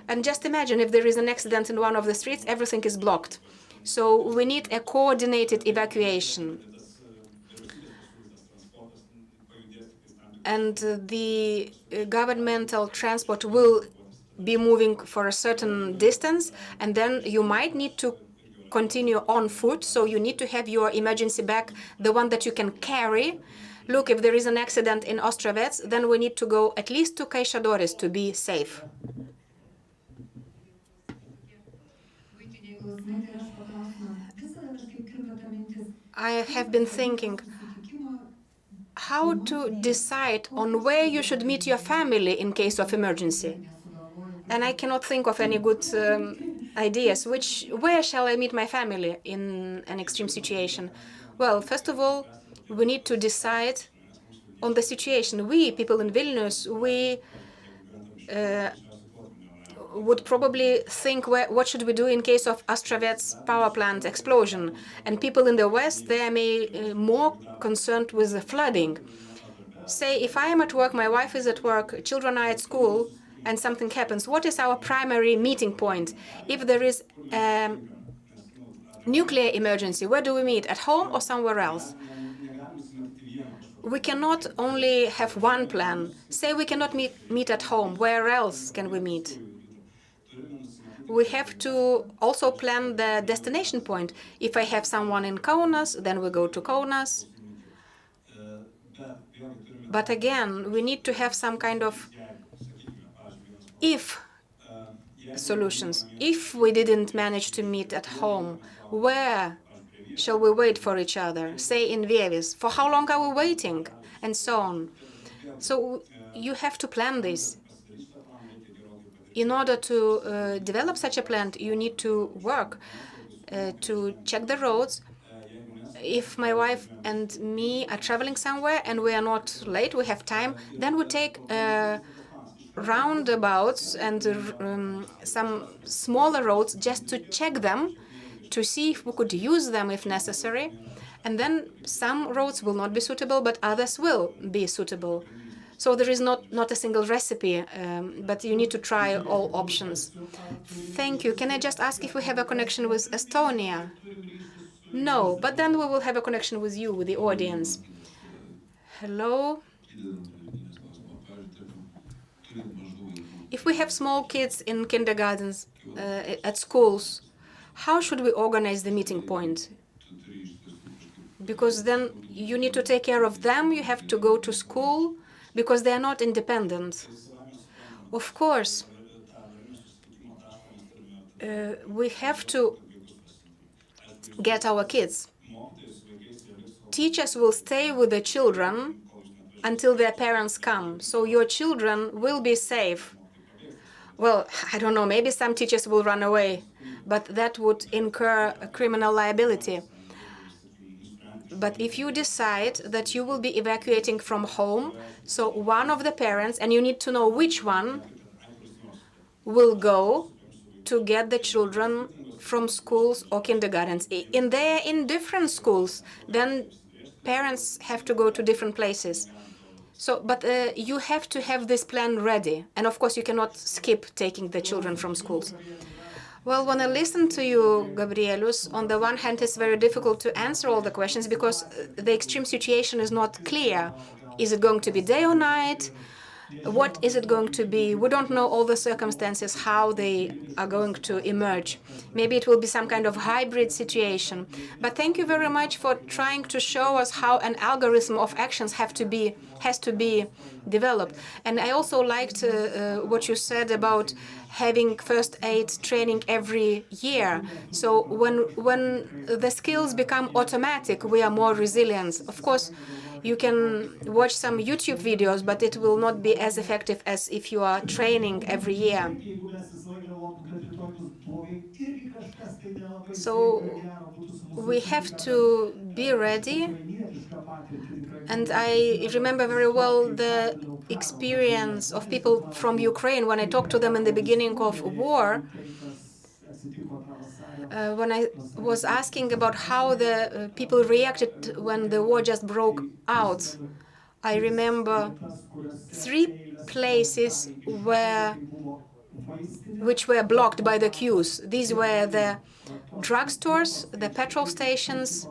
and just imagine if there is an accident in one of the streets, everything is blocked. So we need a coordinated evacuation. And the governmental transport will be moving for a certain distance, and then you might need to continue on foot. So you need to have your emergency bag, the one that you can carry. Look, if there is an accident in Ostrovets, then we need to go at least to Kaišiadorys to be safe. I have been thinking how to decide on where you should meet your family in case of emergency. And I cannot think of any good ideas. Where shall I meet my family in an extreme situation? Well, first of all, we need to decide on the situation. We, people in Vilnius, we would probably think, what should we do in case of Ostrovets power plant explosion? And people in the West, they are more concerned with the flooding. Say, if I am at work, my wife is at work, children are at school, and something happens, what is our primary meeting point? If there is a nuclear emergency, where do we meet? At home or somewhere else? We cannot only have one plan. Say we cannot meet at home. Where else can we meet? We have to also plan the destination point. If I have someone in Kaunas, then we go to Kaunas. But again, we need to have some kind of if solutions. If we didn't manage to meet at home, where shall we wait for each other? Say in Vievis, for how long are we waiting? And so on. So you have to plan this. In order to develop such a plan, you need to work to check the roads. If my wife and me are traveling somewhere and we are not late, we have time, then we take roundabouts and some smaller roads just to check them, to see if we could use them if necessary. And then some roads will not be suitable, but others will be suitable. So there is not a single recipe, but you need to try all options. Thank you. Can I just ask if we have a connection with Estonia? No, but then we will have a connection with you, with the audience. Hello? If we have small kids in kindergartens, at schools, how should we organize the meeting point? Because then you need to take care of them, you have to go to school, because they are not independent. Of course, we have to get our kids. Teachers will stay with the children until their parents come, so your children will be safe. Well, I don't know, maybe some teachers will run away, but that would incur a criminal liability. But if you decide that you will be evacuating from home, so one of the parents, and you need to know which one, will go to get the children from schools or kindergartens. And they're in different schools, then parents have to go to different places. So, but you have to have this plan ready. And of course, you cannot skip taking the children from schools. Well, when I listen to you, Gabrielius, on the one hand, it's very difficult to answer all the questions because the extreme situation is not clear. Is it going to be day or night? What is it going to be? We don't know all the circumstances, how they are going to emerge. Maybe it will be some kind of hybrid situation. But thank you very much for trying to show us how an algorithm of actions has to be developed. And I also liked what you said about having first aid training every year. So when the skills become automatic, we are more resilient. Of course, you can watch some YouTube videos, but it will not be as effective as if you are training every year. So we have to be ready. And I remember very well the experience of people from Ukraine when I talked to them in the beginning of war. When I was asking about how the people reacted when the war just broke out, I remember 3 places which were blocked by the queues. These were the drugstores, the petrol stations,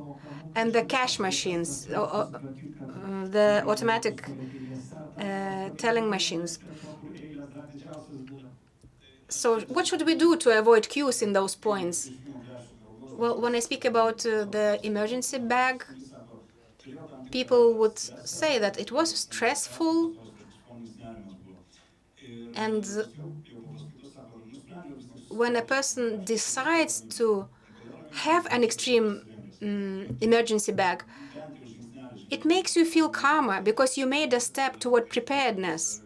and the cash machines, the automatic telling machines. So what should we do to avoid queues in those points? Well, when I speak about the emergency bag, people would say that it was stressful, and when a person decides to have an extreme emergency bag, it makes you feel calmer because you made a step toward preparedness.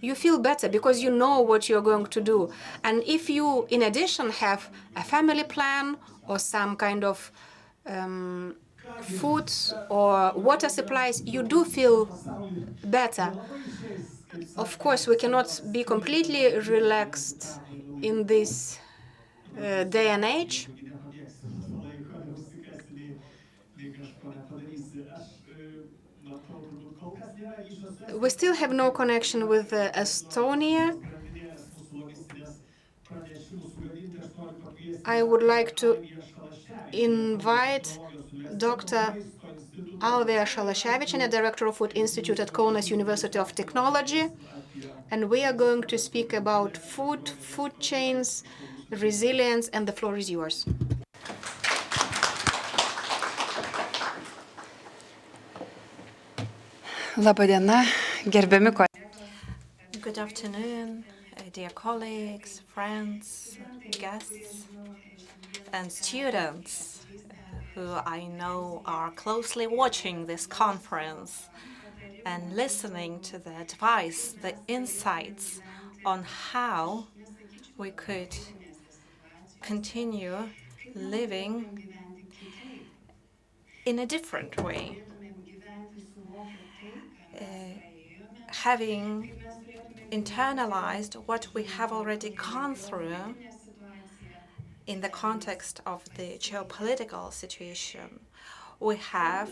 You feel better because you know what you're going to do. And if you, in addition, have a family plan or some kind of food or water supplies, you do feel better. Of course, we cannot be completely relaxed in this day and age. We still have no connection with Estonia. I would like to invite Dr. Alvija Šalaševičienė, Director of Food Institute at Kaunas University of Technology. And we are going to speak about food, food chains, resilience, and the floor is yours. Labadiena, gerbiami kolegos. Good afternoon, dear colleagues, friends, guests, and students who I know are closely watching this conference and listening to the advice, the insights on how we could continue living in a different way. Having internalized what we have already gone through in the context of the geopolitical situation, we have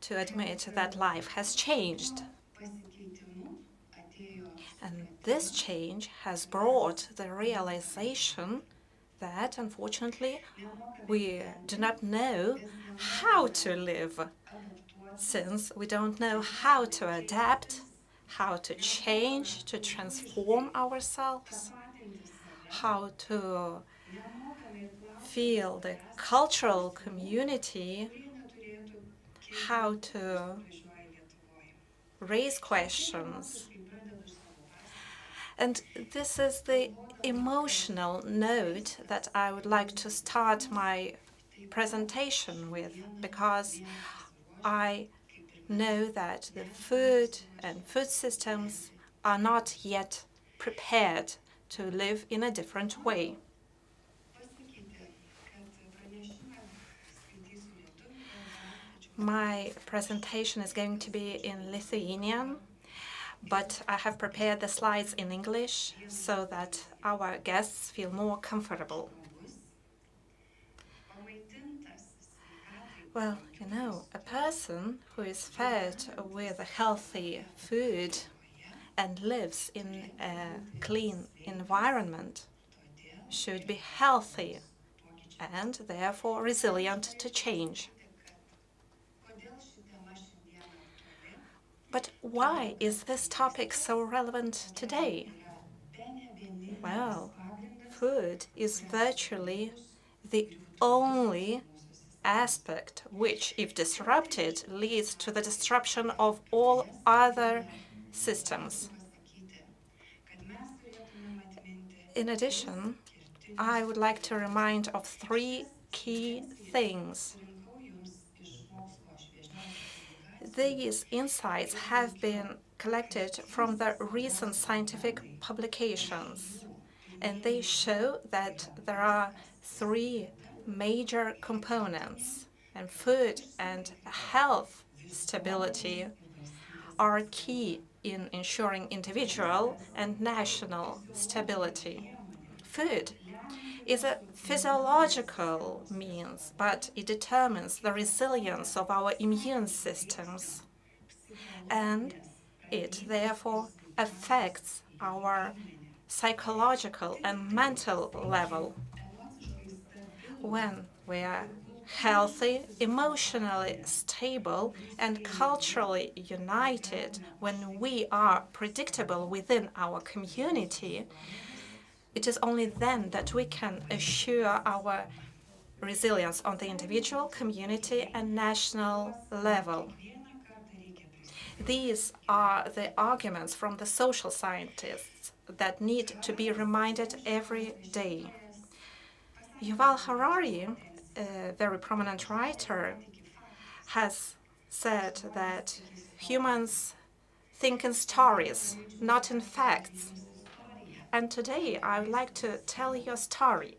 to admit that life has changed. And this change has brought the realization that, unfortunately, we do not know how to live, since we don't know how to adapt, how to change, to transform ourselves, how to feel the cultural community, how to raise questions. And this is the emotional note that I would like to start my presentation with, because I know that the food and food systems are not yet prepared to live in a different way. My presentation is going to be in Lithuanian, but I have prepared the slides in English so that our guests feel more comfortable. Well, you know, a person who is fed with a healthy food and lives in a clean environment should be healthy and therefore resilient to change. But why is this topic so relevant today? Well, food is virtually the only aspect which, if disrupted, leads to the disruption of all other systems. In addition, I would like to remind of 3 key things. These insights have been collected from the recent scientific publications, and they show that there are 3 major components, and food and health stability are key in ensuring individual and national stability. Food is a physiological means, but it determines the resilience of our immune systems, and it therefore affects our psychological and mental level. When we are healthy, emotionally stable, and culturally united, when we are predictable within our community, it is only then that we can assure our resilience on the individual, community, and national level. These are the arguments from the social scientists that need to be reminded every day. Yuval Harari, a very prominent writer, has said that humans think in stories, not in facts. And today I would like to tell you a story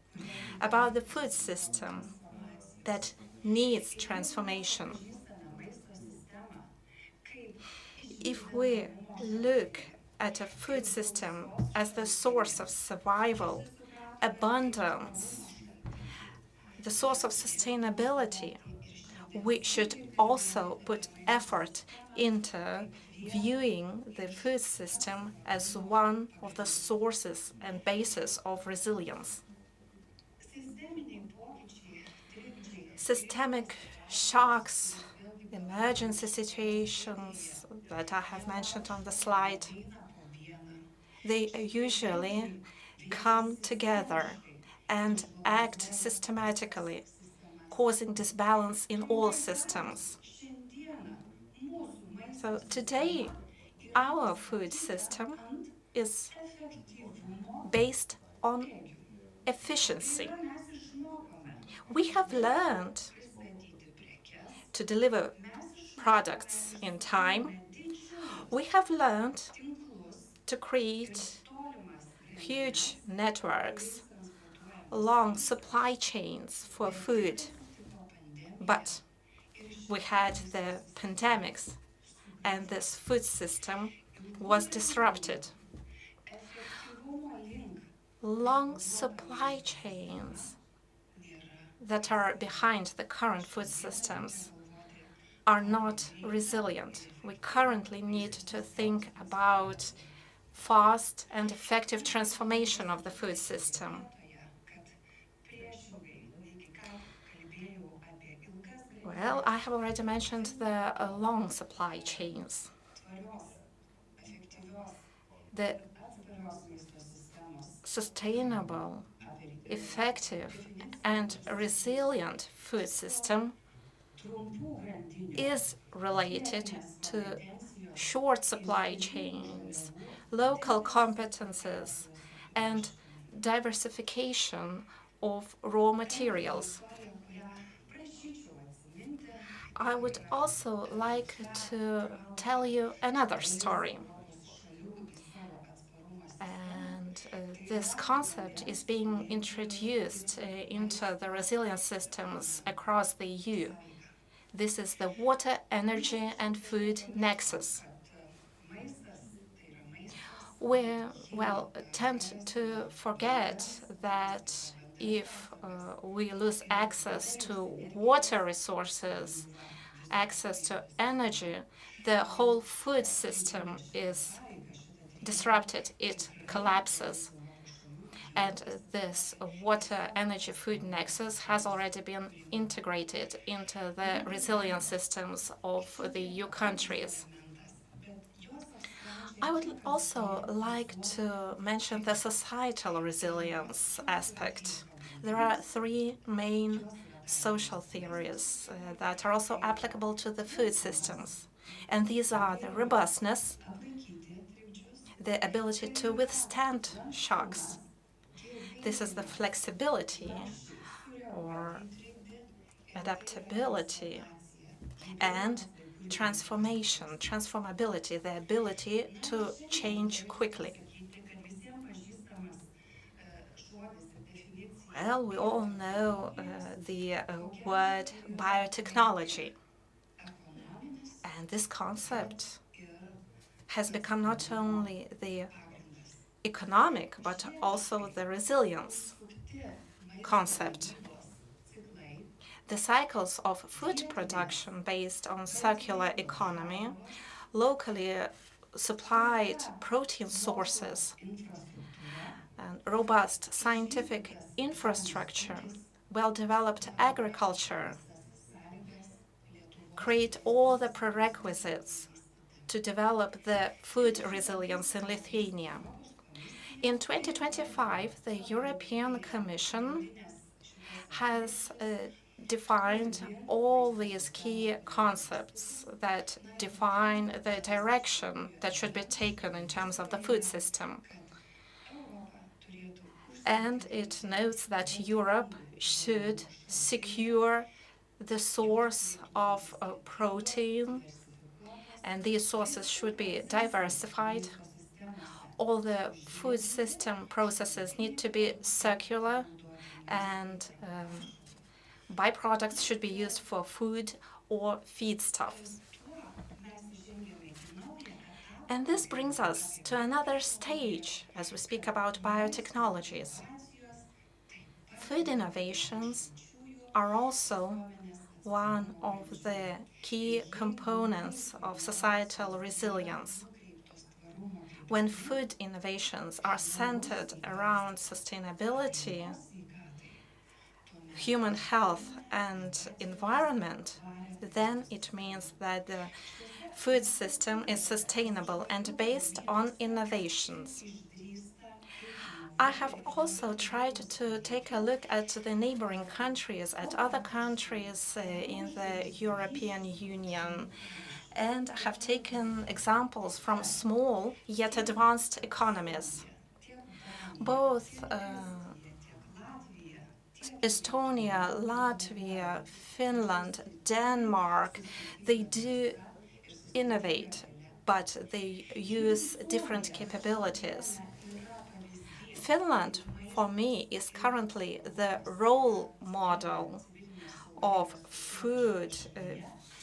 about the food system that needs transformation. If we look at a food system as the source of survival, abundance, the source of sustainability, we should also put effort into viewing the food system as one of the sources and bases of resilience. Systemic shocks, emergency situations that I have mentioned on the slide, they usually come together and act systematically, causing disbalance in all systems. So today, our food system is based on efficiency. We have learned to deliver products in time. We have learned to create huge networks, long supply chains for food. But we had the pandemics, and this food system was disrupted. Long supply chains that are behind the current food systems are not resilient. We currently need to think about fast and effective transformation of the food system. Well, I have already mentioned the long supply chains. The sustainable, effective, and resilient food system is related to short supply chains, local competences, and diversification of raw materials. I would also like to tell you another story. And this concept is being introduced into the resilience systems across the EU. This is the water, energy, and food nexus. We, tend to forget that if we lose access to water resources, access to energy, the whole food system is disrupted, it collapses. And this water, energy, food nexus has already been integrated into the resilience systems of the EU countries. I would also like to mention the societal resilience aspect. There are three main social theories that are also applicable to the food systems. And these are the robustness, the ability to withstand shocks. This is the flexibility or adaptability, and transformability, the ability to change quickly. Well, we all know the word biotechnology. And this concept has become not only the economic, but also the resilience concept. The cycles of food production based on circular economy, locally supplied protein sources, and robust scientific infrastructure, well-developed agriculture, create all the prerequisites to develop the food resilience in Lithuania. In 2025, the European Commission has defined all these key concepts that define the direction that should be taken in terms of the food system. And it notes that Europe should secure the source of protein, and these sources should be diversified. All the food system processes need to be circular, and byproducts should be used for food or feedstuffs. And this brings us to another stage as we speak about biotechnologies. Food innovations are also one of the key components of societal resilience. When food innovations are centered around sustainability, human health and environment, then it means that the food system is sustainable and based on innovations. I have also tried to take a look at the neighboring countries, at other countries in the European Union, and have taken examples from small yet advanced economies. Both Estonia, Latvia, Finland, Denmark, they do innovate, but they use different capabilities. Finland, for me, is currently the role model of food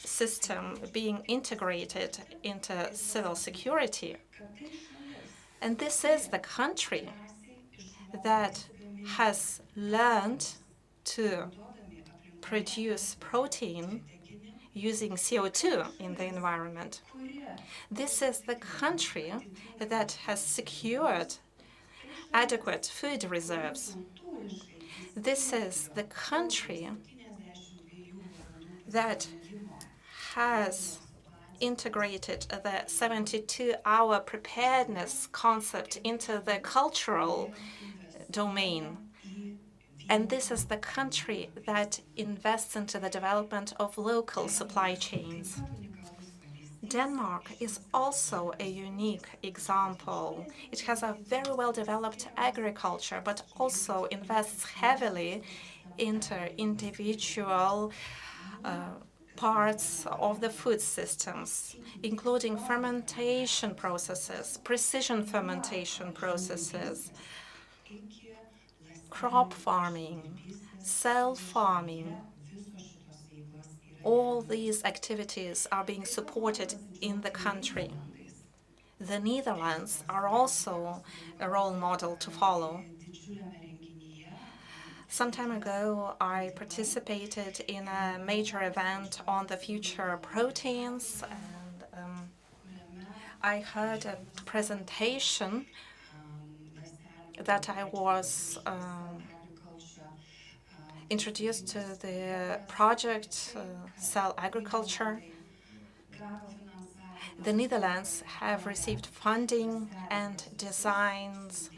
system being integrated into civil security. And this is the country that has learned to produce protein using CO2 in the environment. This is the country that has secured adequate food reserves. This is the country that has integrated the 72-hour preparedness concept into the cultural domain. And this is the country that invests into the development of local supply chains. Denmark is also a unique example. It has a very well-developed agriculture, but also invests heavily into individual parts of the food systems, including fermentation processes, precision fermentation processes, crop farming, cell farming. All these activities are being supported in the country. The Netherlands are also a role model to follow. Some time ago, I participated in a major event on the future proteins, and I heard a presentation that I was introduced to the project Cell Agriculture. The Netherlands have received funding and designs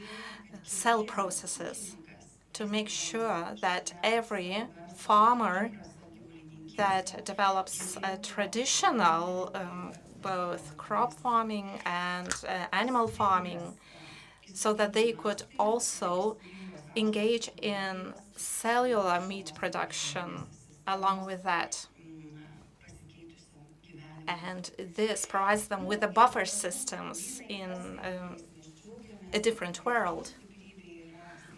cell processes to make sure that every farmer that develops a traditional both crop farming and animal farming, so that they could also engage in cellular meat production along with that. And this provides them with the buffer systems in a different world.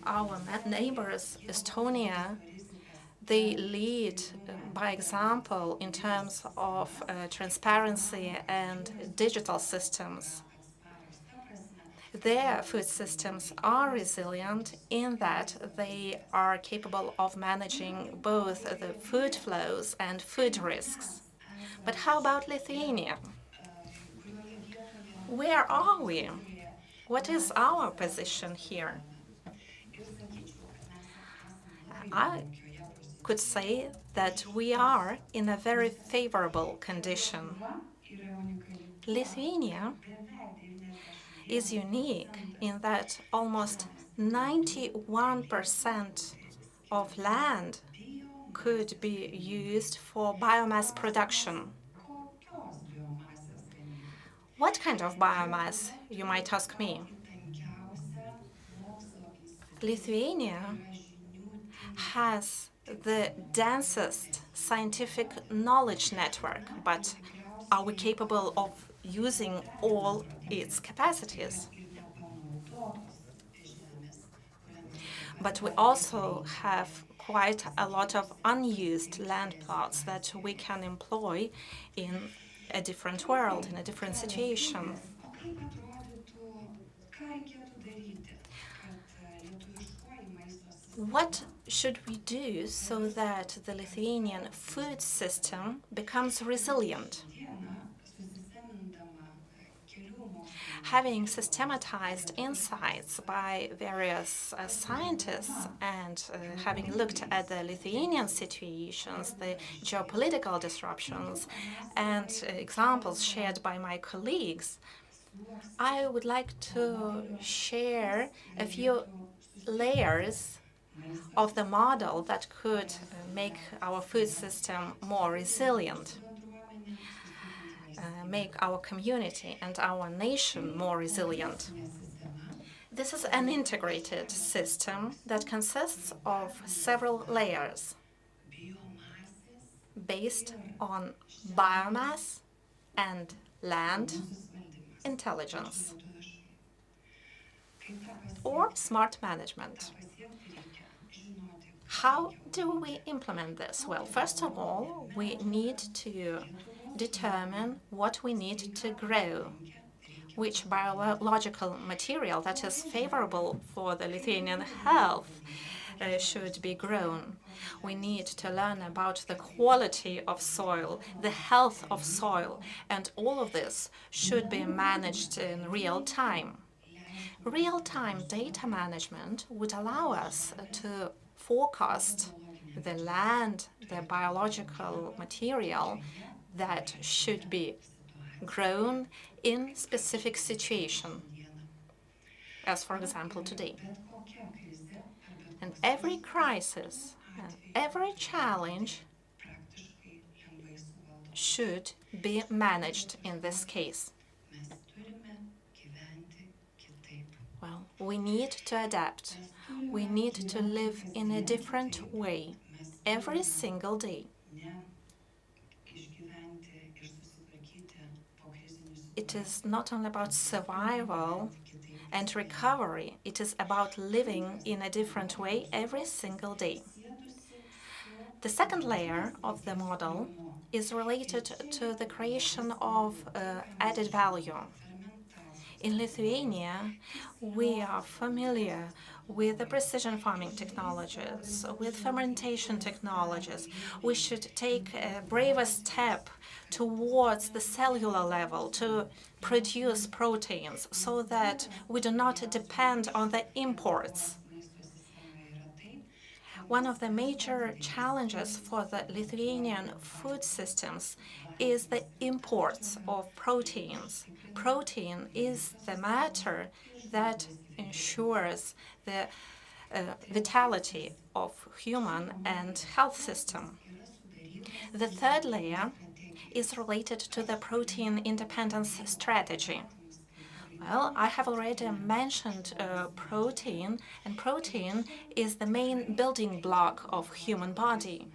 Our neighbors, Estonia, they lead by example in terms of transparency and digital systems. Their food systems are resilient in that they are capable of managing both the food flows and food risks. But how about Lithuania? Where are we? What is our position here? I could say that we are in a very favorable condition. Lithuania is unique in that almost 91% of land could be used for biomass production. What kind of biomass, you might ask me? Lithuania has the densest scientific knowledge network, but are we capable of using all its capacities? But we also have quite a lot of unused land plots that we can employ in a different world, in a different situation. What should we do so that the Lithuanian food system becomes resilient? Having systematized insights by various scientists and having looked at the Lithuanian situations, the geopolitical disruptions, and examples shared by my colleagues, I would like to share a few layers of the model that could make our food system more resilient, make our community and our nation more resilient. This is an integrated system that consists of several layers based on biomass and land intelligence or smart management. How do we implement this? Well, first of all, we need to determine what we need to grow, which biological material that is favorable for the Lithuanian health should be grown. We need to learn about the quality of soil, the health of soil, and all of this should be managed in real time. Real-time data management would allow us to forecast the land, the biological material that should be grown in specific situation, as for example today. And every crisis and every challenge should be managed in this case. Well, we need to adapt. We need to live in a different way every single day. It is not only about survival and recovery, it is about living in a different way every single day. The second layer of the model is related to the creation of added value. In Lithuania, we are familiar with the precision farming technologies, with fermentation technologies. We should take a braver step towards the cellular level to produce proteins so that we do not depend on the imports. One of the major challenges for the Lithuanian food systems is the imports of proteins. Protein is the matter that ensures the vitality of human and health system. The third layer is related to the protein independence strategy. Well, I have already mentioned protein, and protein is the main building block of human body.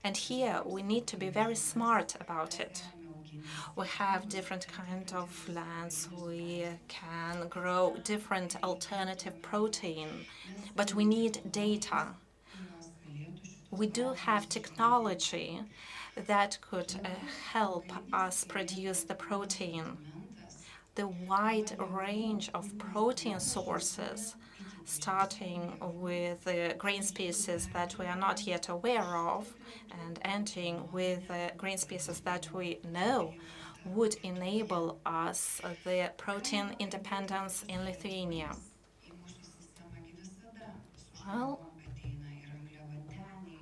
And here we need to be very smart about it. We have different kind of lands. We can grow different alternative protein, but we need data. We do have technology that could help us produce the protein. The wide range of protein sources, starting with the grain species that we are not yet aware of and ending with the grain species that we know, would enable us the protein independence in Lithuania. Well,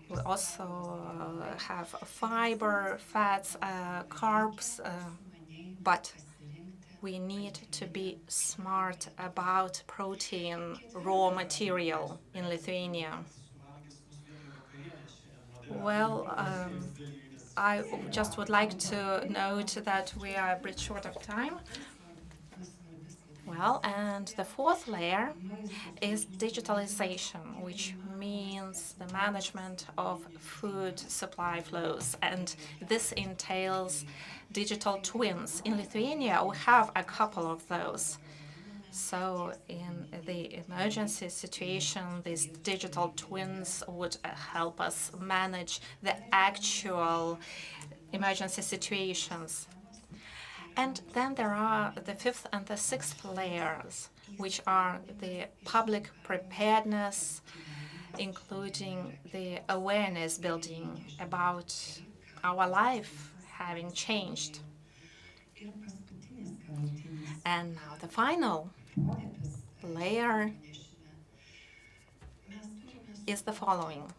we also have fiber, fats, carbs, but we need to be smart about protein raw material in Lithuania. Well, I just would like to note that we are a bit short of time. Well, and the fourth layer is digitalization, which means the management of food supply flows. And this entails digital twins. In Lithuania, we have a couple of those. So in the emergency situation, these digital twins would help us manage the actual emergency situations. And then there are the fifth and the sixth layers, which are the public preparedness, including the awareness building about our life having changed. And now the final layer is the following.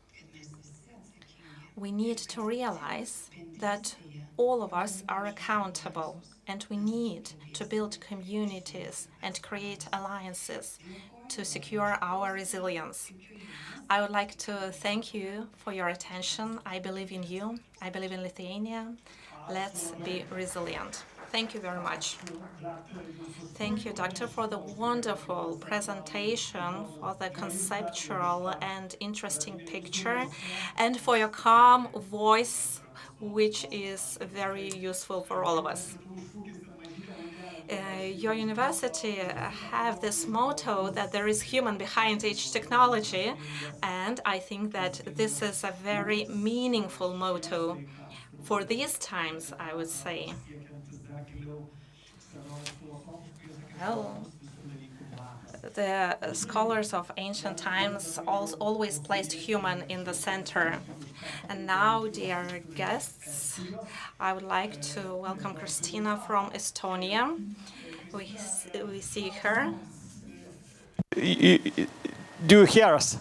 We need to realize that all of us are accountable, and we need to build communities and create alliances to secure our resilience. I would like to thank you for your attention. I believe in you. I believe in Lithuania. Let's be resilient. Thank you very much. Thank you, Doctor, for the wonderful presentation, for the conceptual and interesting picture, and for your calm voice, which is very useful for all of us. Your university have this motto that there is human behind each technology, and I think that this is a very meaningful motto for these times, I would say. Well, the scholars of ancient times always placed human in the center. And now, dear guests, I would like to welcome Christina from Estonia. We see her. Do you hear us?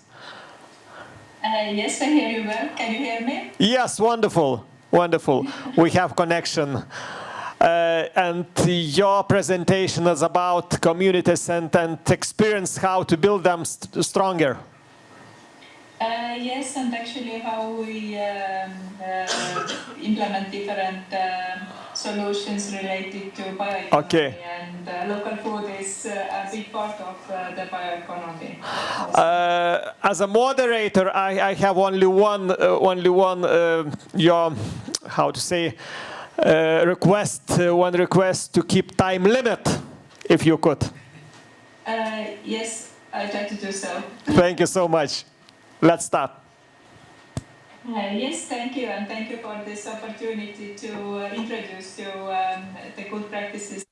Yes, I hear you well. Can you hear me? Yes, wonderful, wonderful. We have connection. And your presentation is about communities and experience how to build them stronger. Yes, and actually how we implement different solutions related to bioeconomy. Okay. And local food is a big part of the bioeconomy. As a moderator, I have only one your, how to say, one request to keep time limit, if you could. Yes, I try to do so. Thank you so much. Let's start. Yes, thank you, and thank you for this opportunity to introduce you the good practices.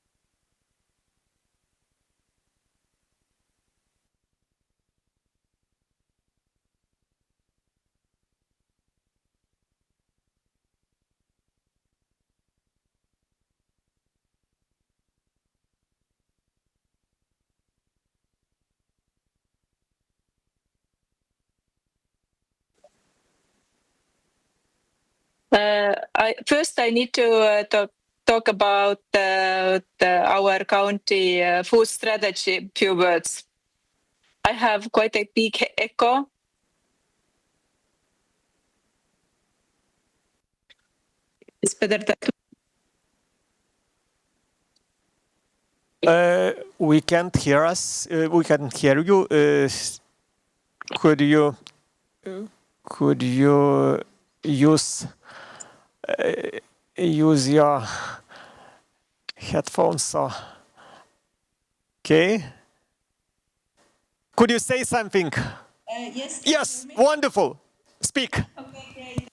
First, I need to talk about our county food strategy. Few words. I have quite a big echo. It's better that. We can't hear us. We can't hear you. Could you use your headphones. So, okay. Could you say something? Yes. Yes, wonderful. Speak. Okay, great.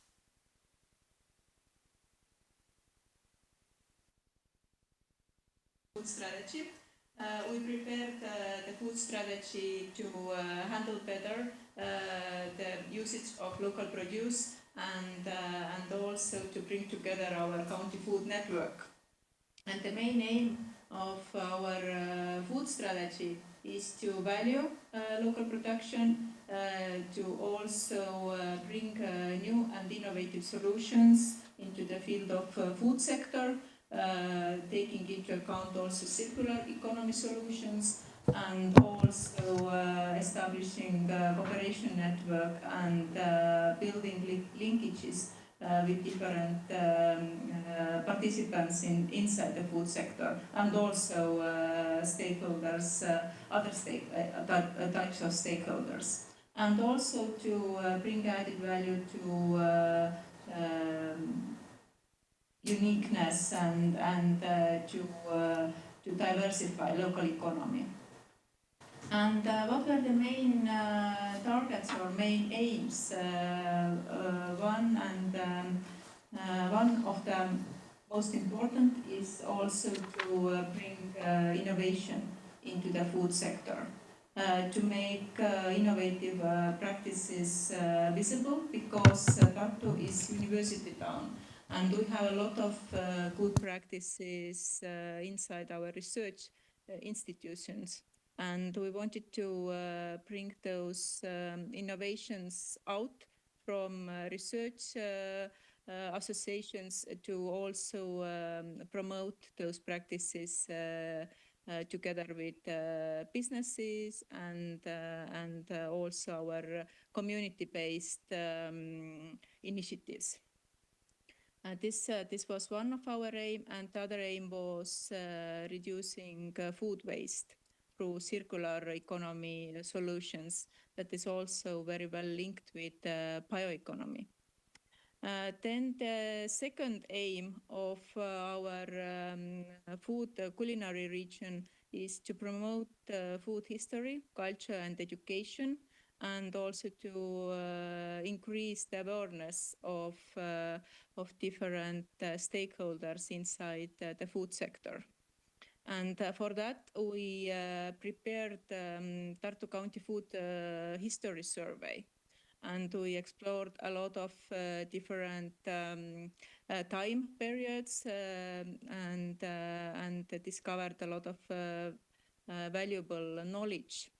Food strategy. We prepared the food strategy to handle better the usage of local produce and also to bring together our county food network. And the main aim of our food strategy is to value local production, to also bring new and innovative solutions into the field of food sector, taking into account also circular economy solutions, and also establishing cooperation network and building linkages with different participants inside the food sector, and also stakeholders, other types of stakeholders, and also to bring added value to uniqueness and to diversify local economy. And what were the main targets or main aims? One of the most important is also to bring innovation into the food sector, to make innovative practices visible, because Tartu is university town. And we have a lot of good practices inside our research institutions. And we wanted to bring those innovations out from research associations to also promote those practices together with businesses and also our community-based initiatives. This was one of our aim, and the other aim was reducing food waste through circular economy solutions. That is also very well linked with bioeconomy. Then the second aim of our food culinary region is to promote food history, culture and education, and also to increase the awareness of different stakeholders inside the food sector. And for that, we prepared Tartu County Food History Survey. And we explored a lot of different time periods and discovered a lot of valuable knowledge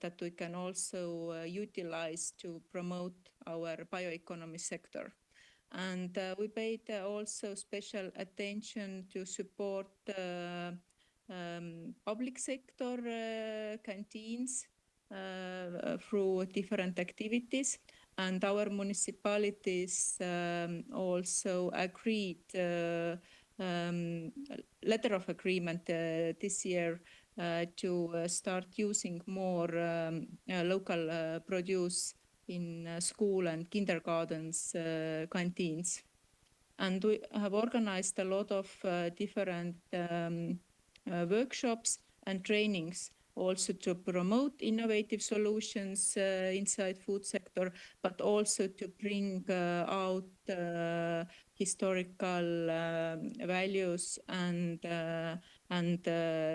that we can also utilize to promote our bioeconomy sector. And we paid also special attention to support public sector canteens through different activities, and our municipalities also agreed letter of agreement this year to start using more local produce in school and kindergartens canteens. And we have organized a lot of different workshops and trainings also to promote innovative solutions inside food sector, but also to bring out historical values and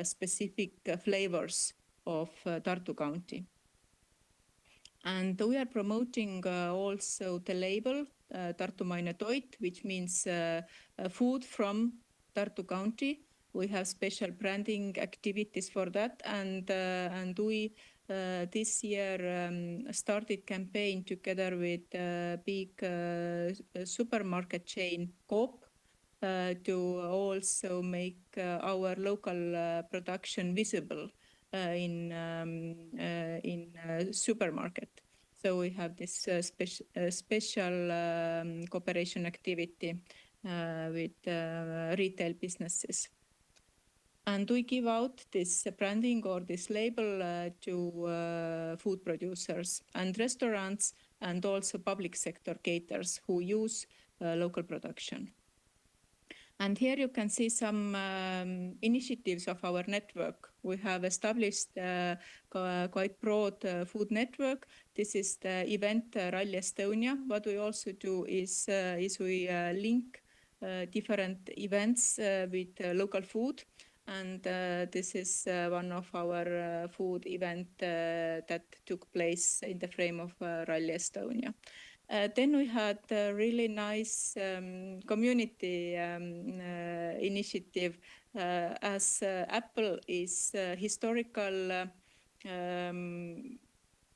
specific flavors of Tartu County. And we are promoting also the label Tartumaine Toit, which means food from Tartu County. We have special branding activities for that, and we this year started campaign together with big supermarket chain Coop to also make our local production visible in supermarket. So we have this special cooperation activity with retail businesses. And we give out this branding or this label to food producers and restaurants, and also public sector caterers who use local production. And here you can see some initiatives of our network. We have established quite broad food network. This is the event Rally Estonia. What we also do is we link different events with local food. And this is one of our food event that took place in the frame of Rally Estonia. Then we had a really nice community initiative as Apple is historical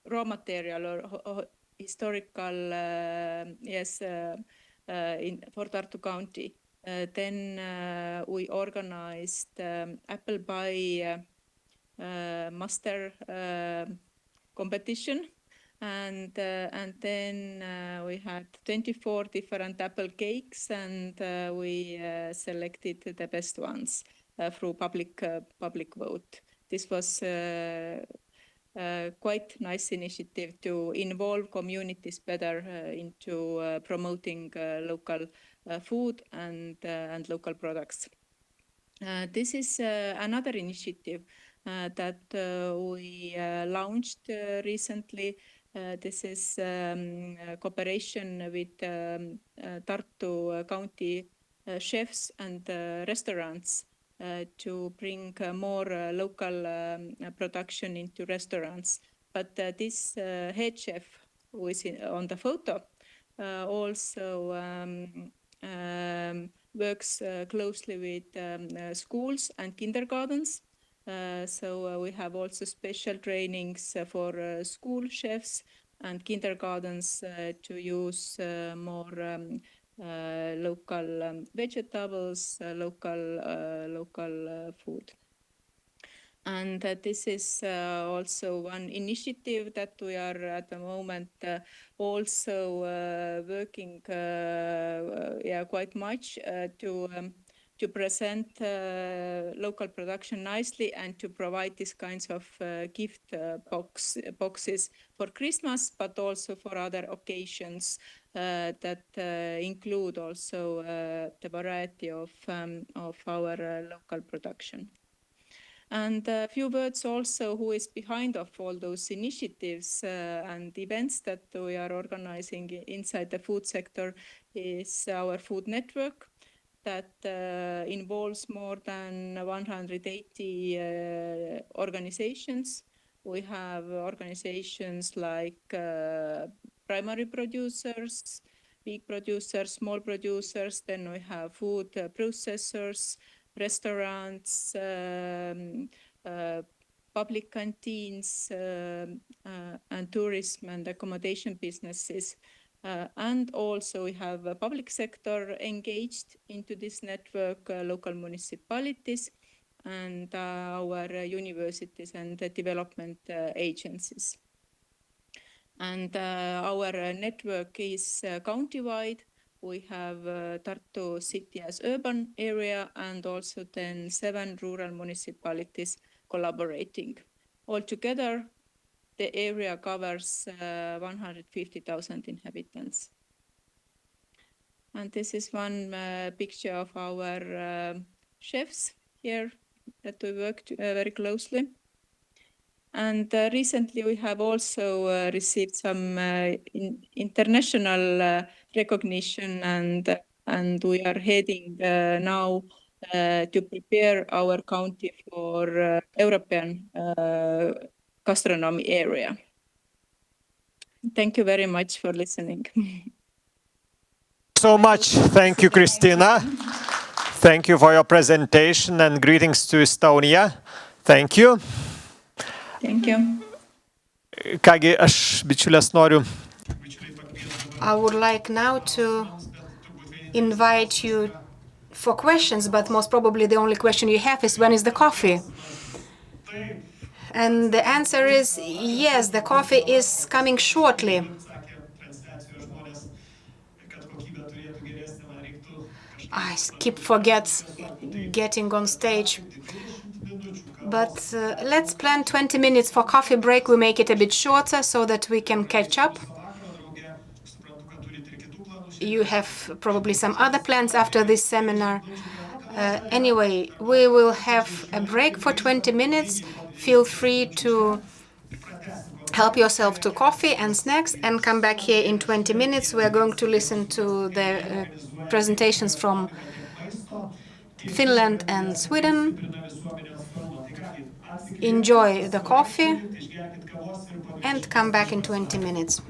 raw material or historical, for Tartu County. Then we organized apple pie master competition. And then we had 24 different apple cakes, and we selected the best ones through public vote. This was quite nice initiative to involve communities better into promoting local food and local products. This is another initiative that we launched recently. This is cooperation with Tartu County chefs and restaurants to bring more local production into restaurants. But this head chef who is on the photo also works closely with schools and kindergartens. So we have also special trainings for school chefs and kindergartens to use more local vegetables, local food. And this is also one initiative that we are at the moment also working quite much to present local production nicely and to provide these kinds of gift boxes for Christmas, but also for other occasions that include also the variety of our local production. And a few words also who is behind of all those initiatives and events that we are organizing inside the food sector is our food network that involves more than 180 organizations. We have organizations like primary producers, big producers, small producers. Then we have food processors, restaurants, public canteens, and tourism and accommodation businesses. And also we have a public sector engaged into this network, local municipalities, and our universities and development agencies. And our network is county-wide. We have Tartu city as urban area and also then 7 rural municipalities collaborating. Altogether, the area covers 150,000 inhabitants. And this is one picture of our chefs here that we worked very closely. And recently we have also received some international recognition, and we are heading now to prepare our county for European gastronomy area. Thank you very much for listening. So much. Thank you, Christina. Thank you for your presentation and greetings to Estonia. Thank you. Thank you. Kągi, aš bičiulės noriu. I would like now to invite you for questions, but most probably the only question you have is when is the coffee? And the answer is yes, the coffee is coming shortly. I keep getting on stage. But let's plan 20 minutes for coffee break. We make it a bit shorter so that we can catch up. You have probably some other plans after this seminar. Anyway, we will have a break for 20 minutes. Feel free to help yourself to coffee and snacks and come back here in 20 minutes. We are going to listen to the presentations from Finland and Sweden. Enjoy the coffee and come back in 20 minutes.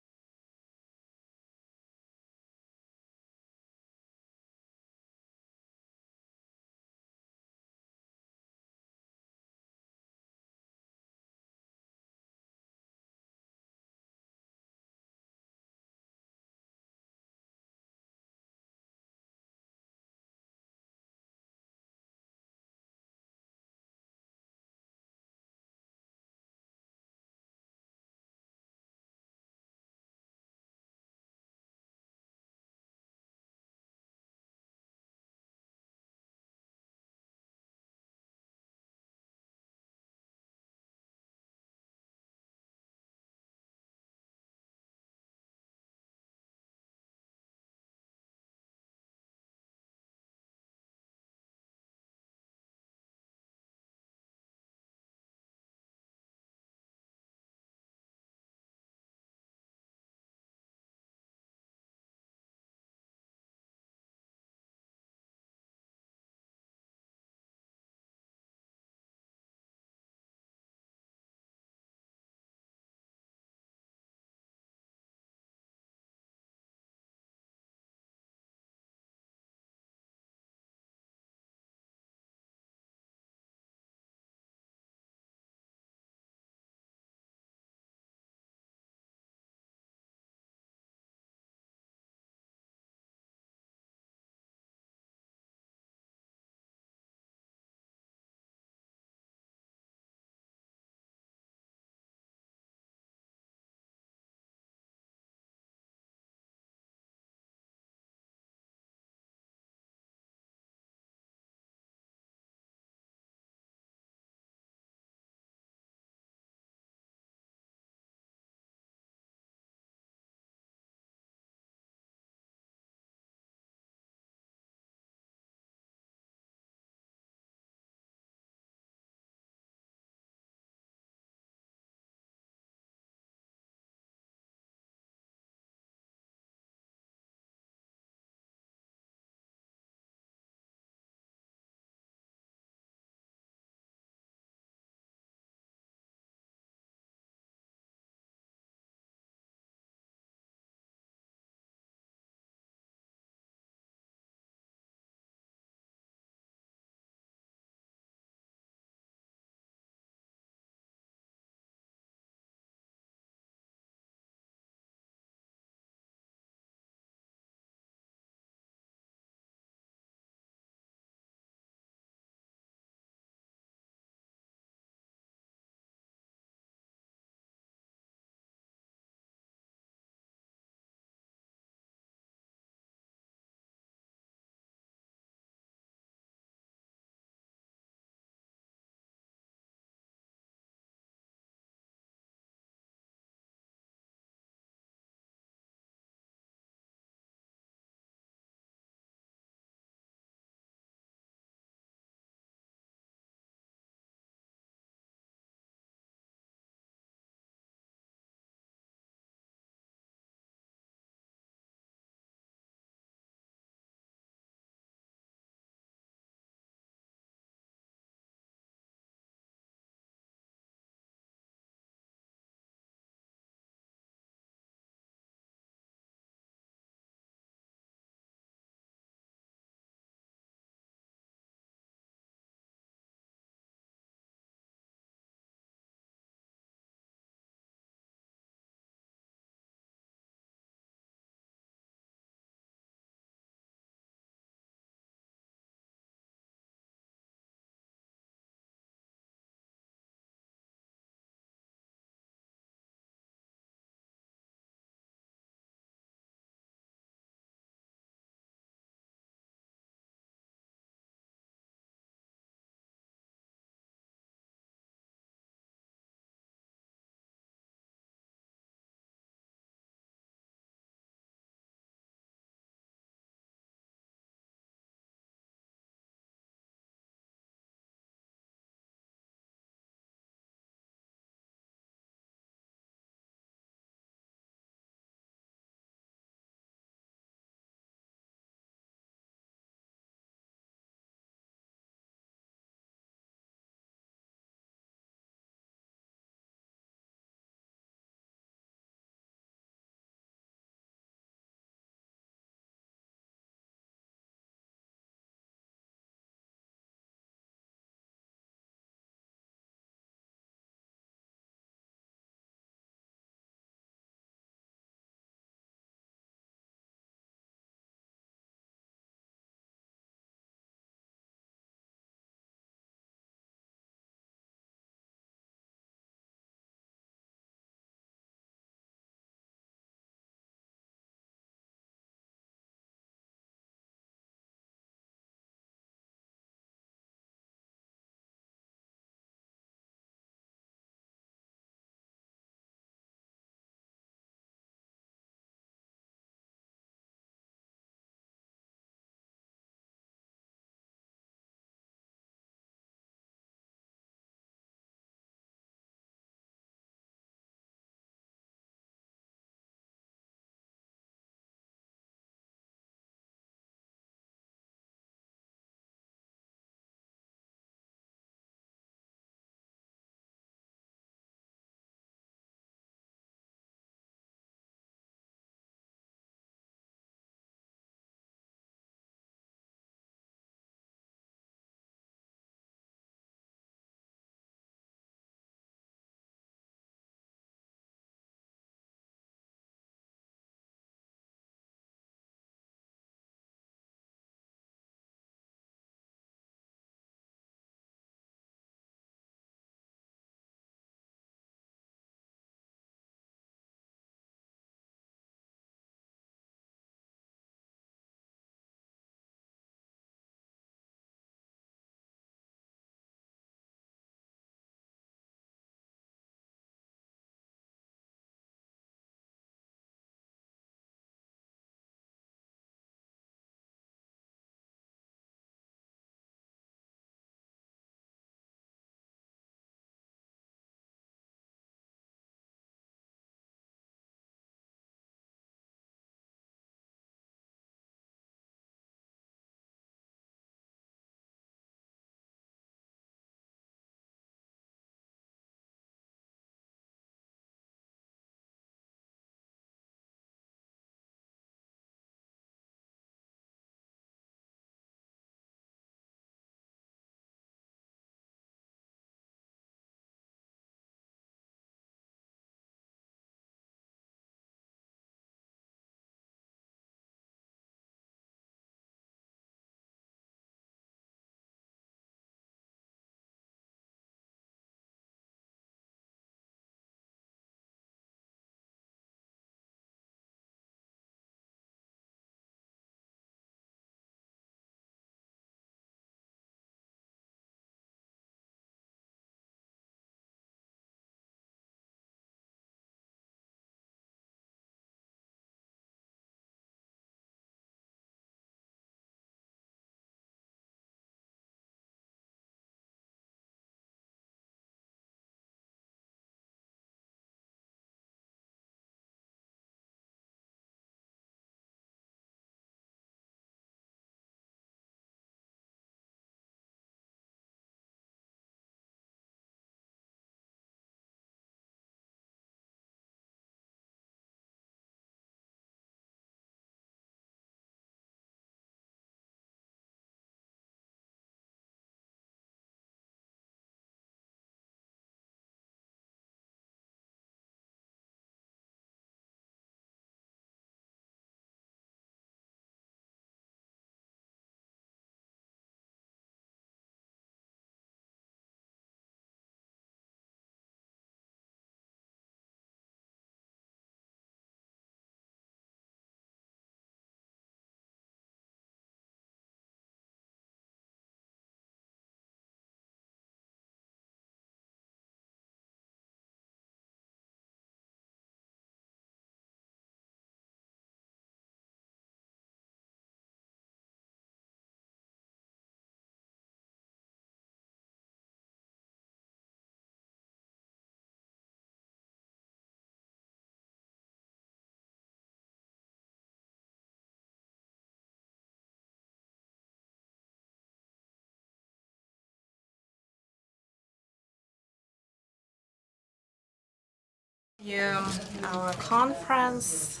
Our conference.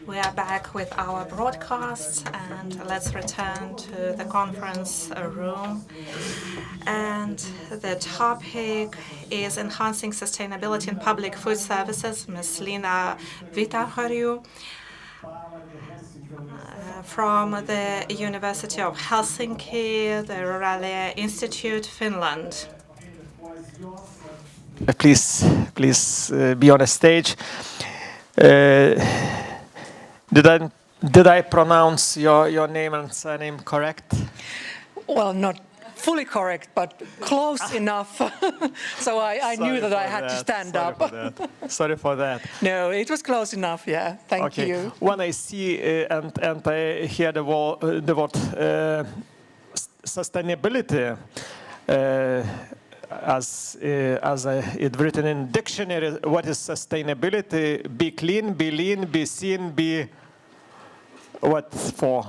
We are back with our broadcast, and let's return to the conference room. And the topic is enhancing sustainability in public food services. Ms. Liina Vitaharju from the University of Helsinki, the Ruralia Institute, Finland. Please be on a stage. Did I pronounce your name and surname correct? Well, not fully correct, but close enough. So I knew that I had to stand up. Sorry for that. No, it was close enough. Yeah, thank you. When I see and I hear the word sustainability, as it's written in dictionary, what is sustainability? Be clean, be lean, be seen, be what for?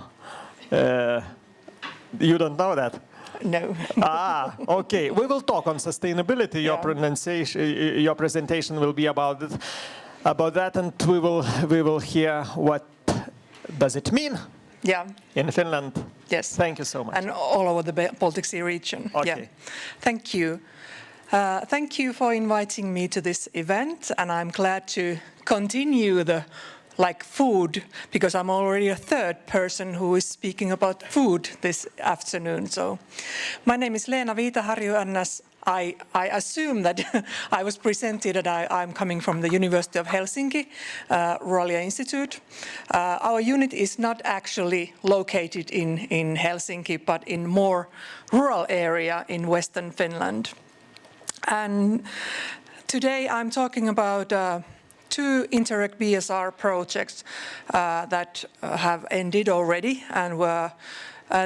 You don't know that? No. Okay. We will talk on sustainability. Yeah. Your presentation will be about that, and we will hear what does it mean. Yeah. In Finland. Yes. Thank you so much. And all over the Baltic Sea region. Okay. Yeah. Thank you. Thank you for inviting me to this event, and I'm glad to continue the food, because I'm already a third person who is speaking about food this afternoon. So my name is Leena Viitaharju, and as I assume that I was presented that I'm coming from the University of Helsinki, Ruralia Institute. Our unit is not actually located in Helsinki, but in more rural area in Western Finland. And today I'm talking about two Interreg BSR projects that have ended already and were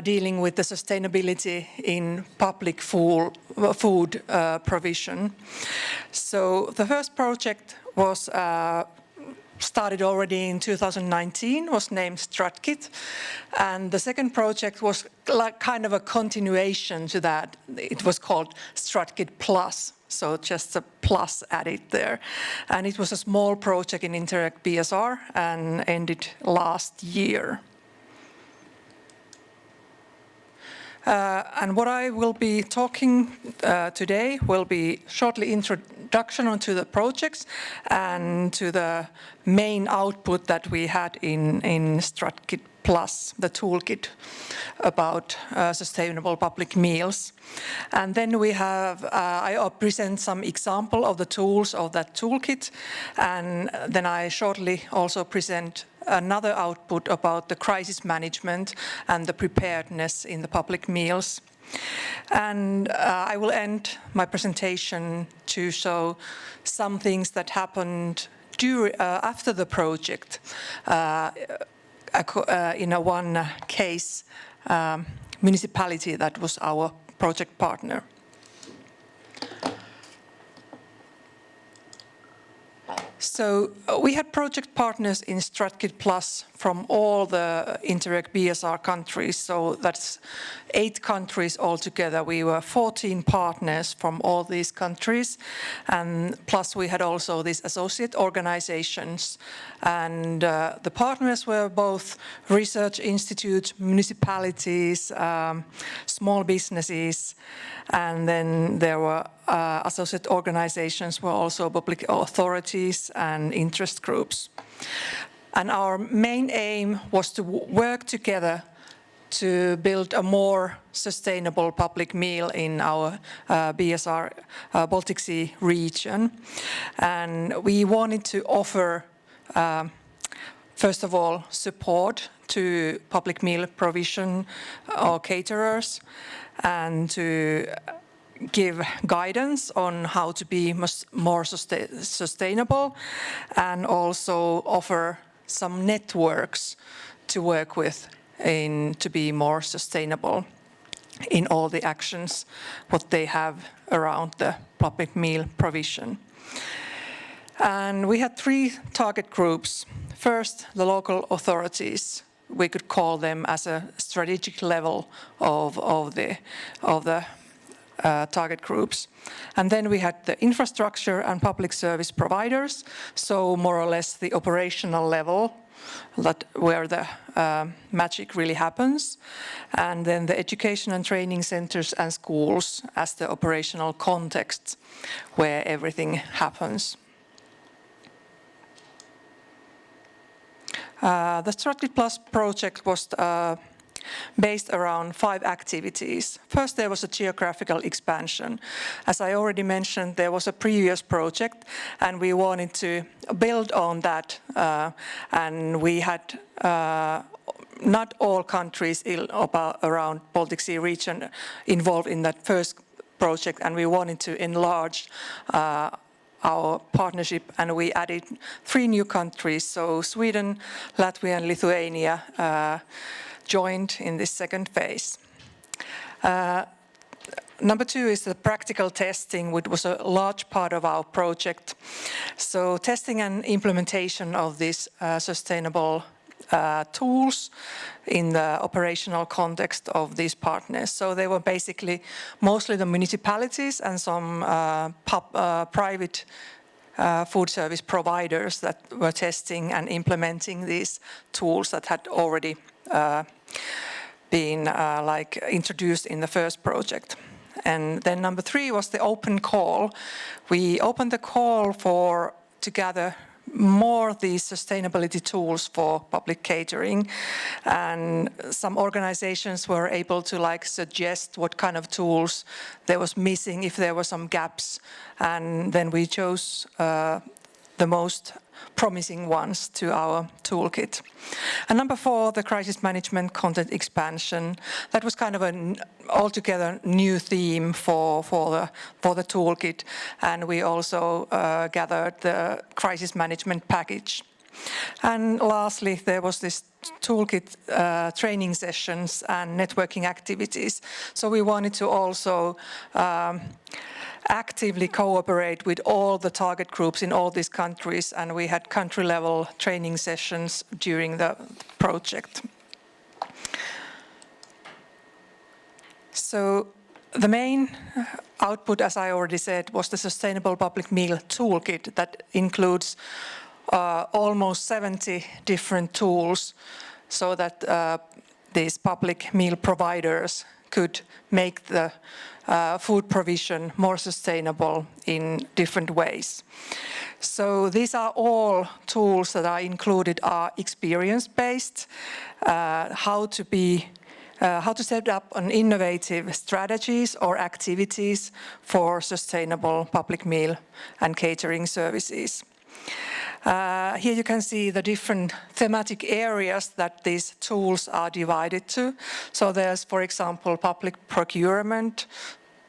dealing with the sustainability in public food provision. So the first project was started already in 2019, was named StratKit, and the second project was kind of a continuation to that. It was called StratKit Plus, so just a plus added there. And it was a small project in Interreg BSR and ended last year. And what I will be talking today will be shortly introduction onto the projects and to the main output that we had in StratKit Plus, the toolkit about sustainable public meals. And then we have, I present some example of the tools of that toolkit, and then I shortly also present another output about the crisis management and the preparedness in the public meals. And I will end my presentation to show some things that happened after the project. In one case, municipality that was our project partner. So we had project partners in StratKit Plus from all the Interreg BSR countries, so that's 8 countries altogether. We were 14 partners from all these countries, and plus we had also these associate organizations. And the partners were both research institutes, municipalities, small businesses, and then there were associate organizations were also public authorities and interest groups. And our main aim was to work together to build a more sustainable public meal in our BSR Baltic Sea region. And we wanted to offer, first of all, support to public meal provision or caterers, and to give guidance on how to be more sustainable, and also offer some networks to work with to be more sustainable in all the actions what they have around the public meal provision. And we had 3 target groups. First, the local authorities. We could call them as a strategic level of the target groups. And then we had the infrastructure and public service providers, so more or less the operational level, where the magic really happens. And then the education and training centers and schools as the operational context where everything happens. The Strategy Plus project was based around 5 activities. First, there was a geographical expansion. As I already mentioned, there was a previous project, and we wanted to build on that. And we had not all countries around Baltic Sea region involved in that first project, and we wanted to enlarge our partnership, and we added 3 new countries. So Sweden, Latvia, and Lithuania joined in this second phase. Number 2 is the practical testing, which was a large part of our project. So testing and implementation of these sustainable tools in the operational context of these partners. So they were basically mostly the municipalities and some private food service providers that were testing and implementing these tools that had already been introduced in the first project. And then number 3 was the open call. We opened the call to gather more of these sustainability tools for public catering, and some organizations were able to suggest what kind of tools there was missing, if there were some gaps, and then we chose the most promising ones to our toolkit. And number 4, the crisis management content expansion. That was kind of an altogether new theme for the toolkit, and we also gathered the crisis management package. And lastly, there was this toolkit training sessions and networking activities. So we wanted to also actively cooperate with all the target groups in all these countries, and we had country-level training sessions during the project. So the main output, as I already said, was the Sustainable Public Meal Toolkit that includes almost 70 different tools so that these public meal providers could make the food provision more sustainable in different ways. So these are all tools that are included are experience-based, how to set up an innovative strategies or activities for sustainable public meal and catering services. Here you can see the different thematic areas that these tools are divided to. So there's, for example, public procurement.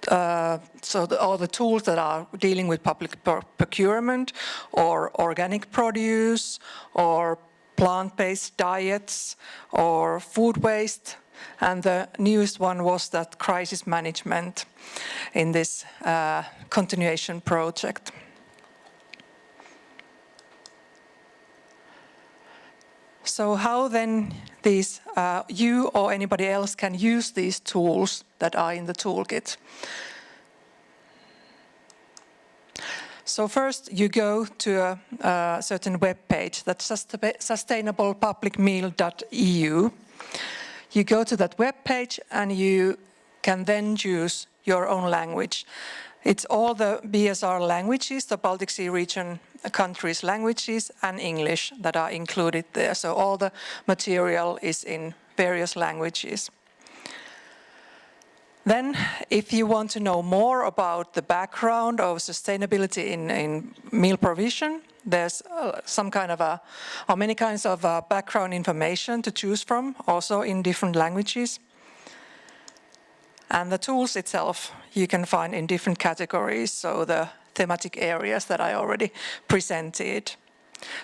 All the tools that are dealing with public procurement, or organic produce, or plant-based diets, or food waste. And the newest one was that crisis management in this continuation project. So how then you or anybody else can use these tools that are in the toolkit? So first you go to a certain web page, that's sustainablepublicmeal.eu. You go to that web page and you can then choose your own language. It's all the BSR languages, the Baltic Sea region countries' languages, and English that are included there. So all the material is in various languages. Then, if you want to know more about the background of sustainability in meal provision, there's many kinds of background information to choose from, also in different languages. And the tools itself you can find in different categories, so the thematic areas that I already presented.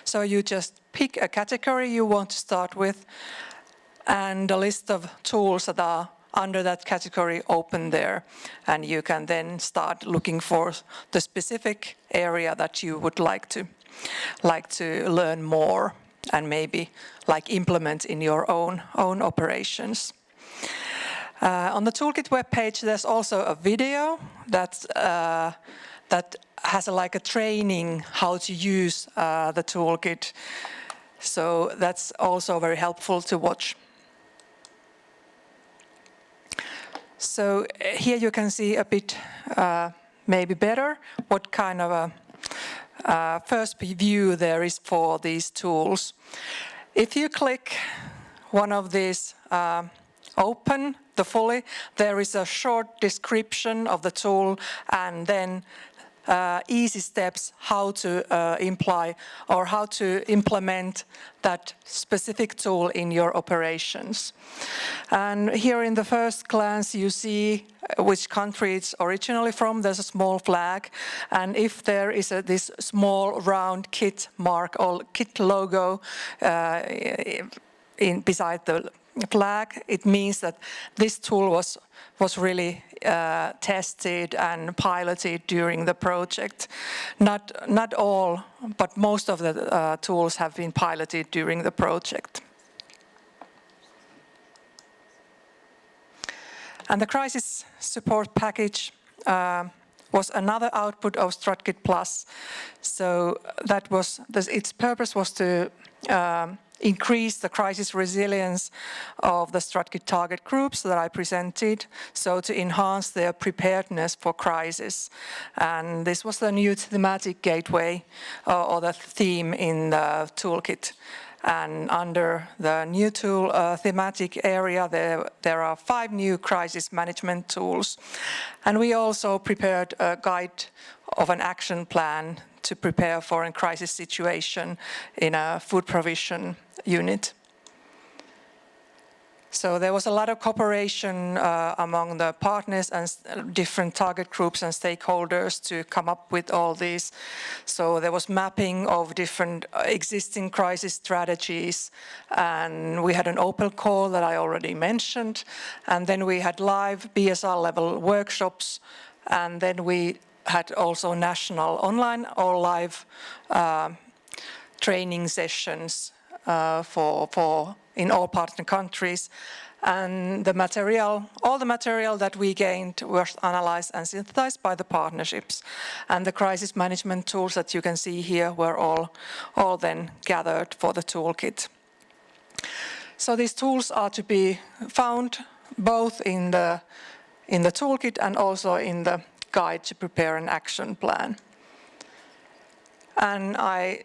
So you just pick a category you want to start with, and a list of tools that are under that category open there, and you can then start looking for the specific area that you would like to learn more and maybe implement in your own operations. On the toolkit webpage, there's also a video that has like a training how to use the toolkit. So that's also very helpful to watch. So here you can see a bit maybe better what kind of a first view there is for these tools. If you click one of these open the fully, there is a short description of the tool and then easy steps how to how to implement that specific tool in your operations. And here in the first glance you see which country it's originally from. There's a small flag, and if there is this small round kit mark or kit logo beside the flag, it means that this tool was really tested and piloted during the project. Not all, but most of the tools have been piloted during the project. And the crisis support package was another output of StratKit Plus. So that was its purpose was to increase the crisis resilience of the StratKit target groups that I presented, so to enhance their preparedness for crisis. And this was the new thematic gateway or the theme in the toolkit. And under the new tool thematic area, there are 5 new crisis management tools. And we also prepared a guide of an action plan to prepare for a crisis situation in a food provision unit. So there was a lot of cooperation among the partners and different target groups and stakeholders to come up with all these. So there was mapping of different existing crisis strategies, and we had an open call that I already mentioned, and then we had live BSR level workshops, and then we had also national online or live training sessions for in all partner countries. And all the material that we gained was analyzed and synthesized by the partnerships. And the crisis management tools that you can see here were all then gathered for the toolkit. So these tools are to be found both in the toolkit and also in the guide to prepare an action plan. And I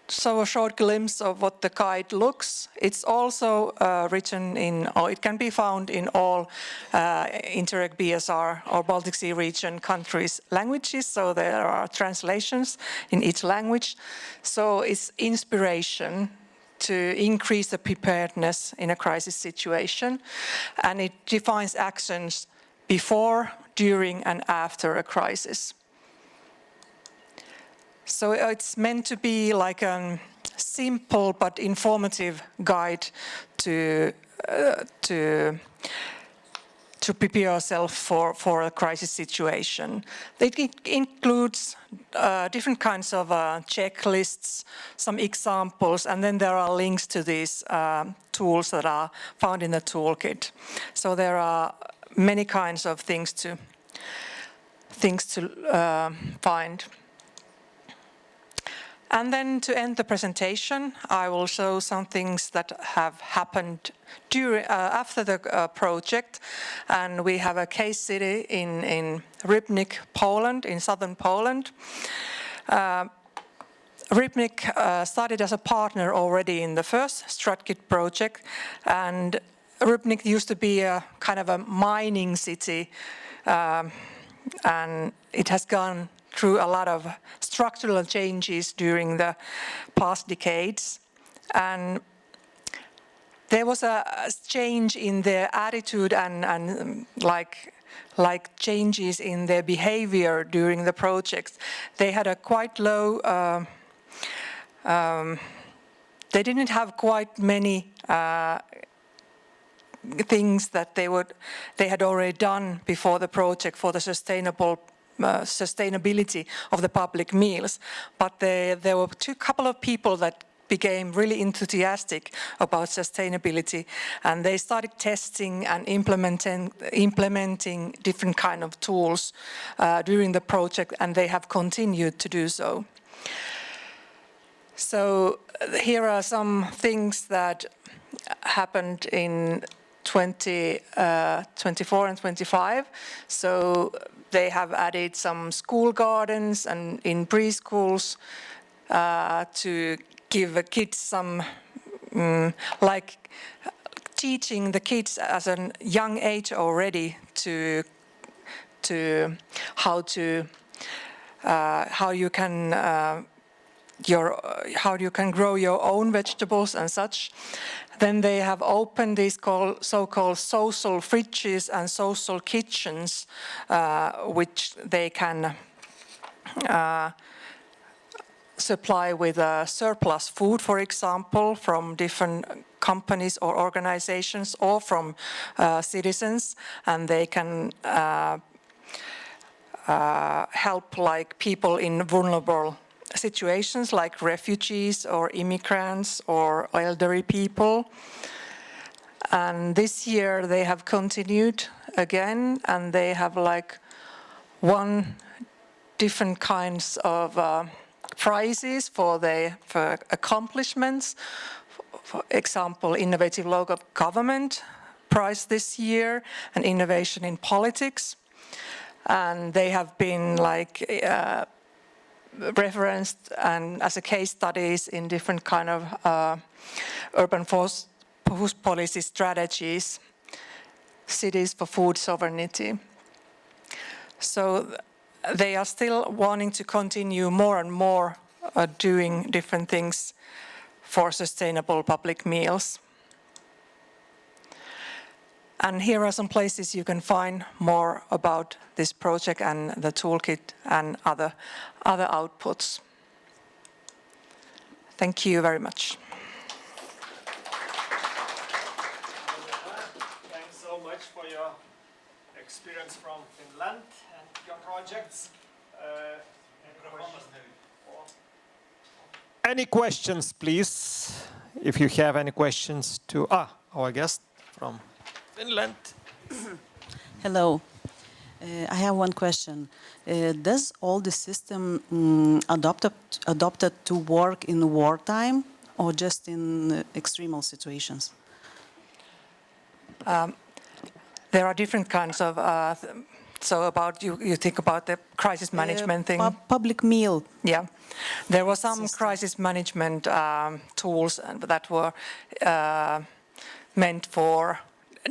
saw a short glimpse of what the guide looks. It's also written or it can be found in all Interreg BSR or Baltic Sea region countries' languages, so there are translations in each language. So it's inspiration to increase the preparedness in a crisis situation, and it defines actions before, during, and after a crisis. So it's meant to be like a simple but informative guide to prepare yourself for a crisis situation. It includes different kinds of checklists, some examples, and then there are links to these tools that are found in the toolkit. So there are many kinds of things to find. And then to end the presentation, I will show some things that have happened after the project. And we have a case study in Rybnik, Poland, in southern Poland. Rybnik started as a partner already in the first StratKit project. And Rybnik used to be a kind of a mining city. And it has gone through a lot of structural changes during the past decades. And there was a change in their attitude and like changes in their behavior during the project. They had a quite low, they didn't have quite many things that they had already done before the project for the sustainability of the public meals, but there were couple of people that became really enthusiastic about sustainability, and they started testing and implementing different kind of tools during the project, and they have continued to do so. So here are some things that happened in 2024 and 25. So they have added some school gardens and in preschools to give the kids some, like teaching the kids as a young age already to how you can how you can grow your own vegetables and such. Then they have opened these so-called social fridges and social kitchens, which they can supply with surplus food, for example, from different companies or organizations or from citizens, and they can help like people in vulnerable situations like refugees or immigrants or elderly people. And this year they have continued again, and they have like won different kinds of prizes for accomplishments. For example, Innovative Local Government Prize this year and Innovation in Politics. And they have been like referenced and as a case studies in different kind of urban food policy strategies, cities for food sovereignty. So they are still wanting to continue more and more doing different things for sustainable public meals. And here are some places you can find more about this project and the toolkit and other outputs. Thank you very much. Thanks so much for your experience from Finland and your projects. Any questions, please? If you have any questions to our guest from Finland. Hello. I have one question. Does all the system adopted to work in wartime or just in extremal situations? There are different kinds of, so about you think about the crisis management thing? Public meal. Yeah. There were some crisis management tools that were meant for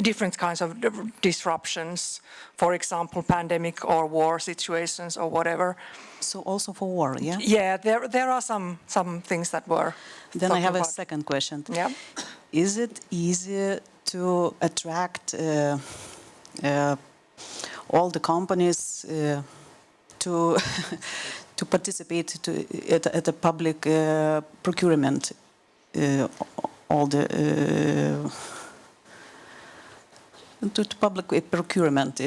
different kinds of disruptions, for example, pandemic or war situations or whatever. So also for war, yeah? Yeah, there are some things that were. Then I have a second question. Yeah. Is it easier to attract all the companies to to participate at the public procurement, all the to public procurement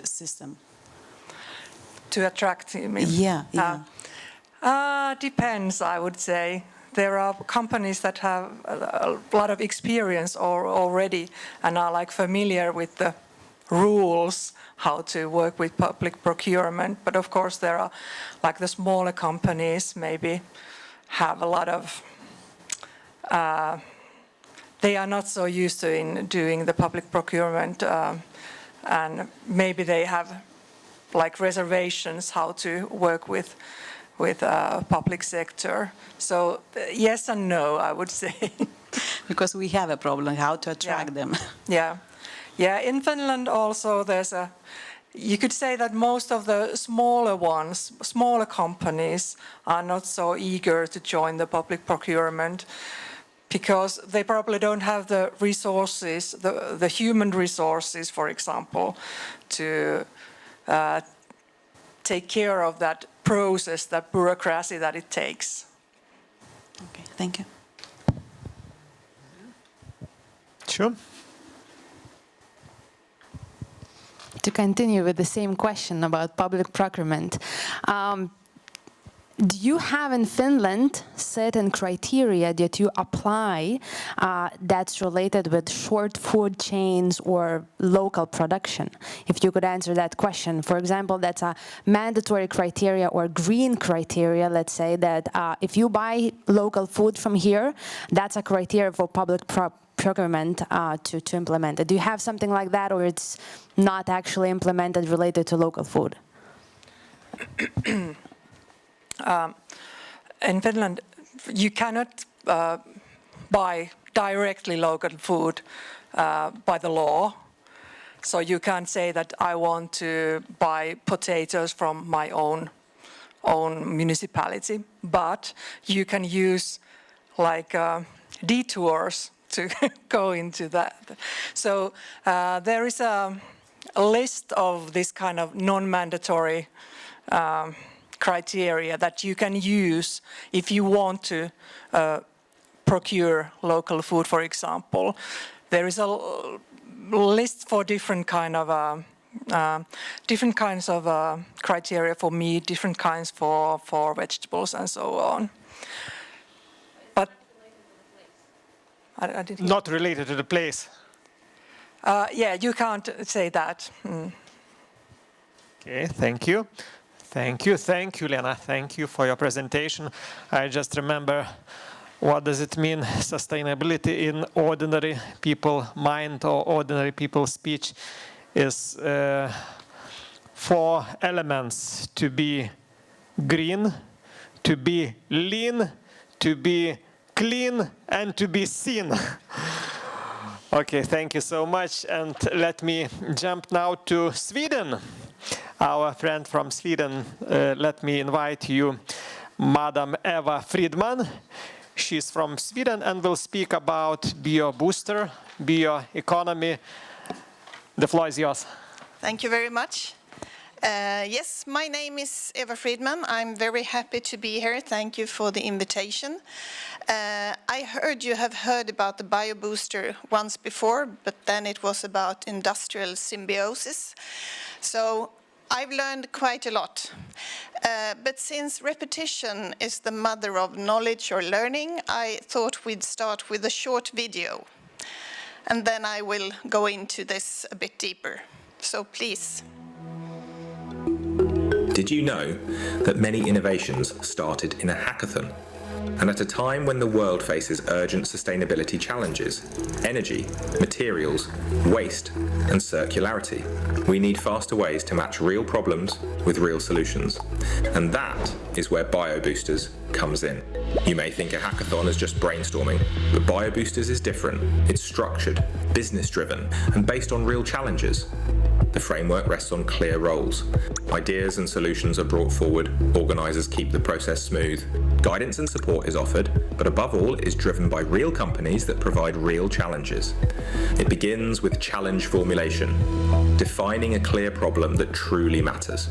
system? To attract, you mean? Yeah. Depends, I would say. There are companies that have a lot of experience already and are like familiar with the rules, how to work with public procurement. But of course there are like the smaller companies maybe have a lot of, they are not so used to in doing the public procurement and maybe they have like reservations how to work with public sector. So yes and no, I would say. Because we have a problem how to attract them. Yeah. Yeah, in Finland also there's you could say that most of the smaller companies are not so eager to join the public procurement because they probably don't have the resources, the human resources, for example, to take care of that process, that bureaucracy that it takes. Okay, thank you. Sure. To continue with the same question about public procurement, do you have in Finland certain criteria that you apply that's related with short food chains or local production? If you could answer that question. For example, that's a mandatory criteria or green criteria, let's say, that if you buy local food from here, that's a criteria for public procurement to implement it. Do you have something like that, or it's not actually implemented related to local food? In Finland, you cannot buy directly local food by the law. So you can't say that I want to buy potatoes from my own municipality, but you can use like detours to go into that. So there is a list of this kind of non-mandatory criteria that you can use if you want to procure local food, for example. There is a list for different kinds of criteria for meat, different kinds for vegetables, and so on. But I didn't. Not related to the place. Yeah, you can't say that. Okay, thank you. Thank you, Lena. Thank you for your presentation. I just remember, what does it mean, sustainability in ordinary people's mind or ordinary people's speech is 4 elements: to be green, to be lean, to be clean, and to be seen. Okay, thank you so much. And let me jump now to Sweden. Our friend from Sweden, let me invite you, Madam Eva Fridman. She's from Sweden and will speak about BioBooster, bioeconomy. The floor is yours. Thank you very much. Yes, my name is Eva Fridman. I'm very happy to be here. Thank you for the invitation. I heard you have heard about the BioBooster once before, but then it was about industrial symbiosis. So I've learned quite a lot. But since repetition is the mother of knowledge or learning, I thought we'd start with a short video. And then I will go into this a bit deeper. So please. Did you know that many innovations started in a hackathon? And at a time when the world faces urgent sustainability challenges, energy, materials, waste, and circularity, we need faster ways to match real problems with real solutions. And that is where BioBoosters comes in. You may think a hackathon is just brainstorming, but BioBoosters is different. It's structured, business-driven, and based on real challenges. The framework rests on clear roles. Ideas and solutions are brought forward, organisers keep the process smooth, guidance and support is offered, but above all it is driven by real companies that provide real challenges. It begins with challenge formulation, defining a clear problem that truly matters.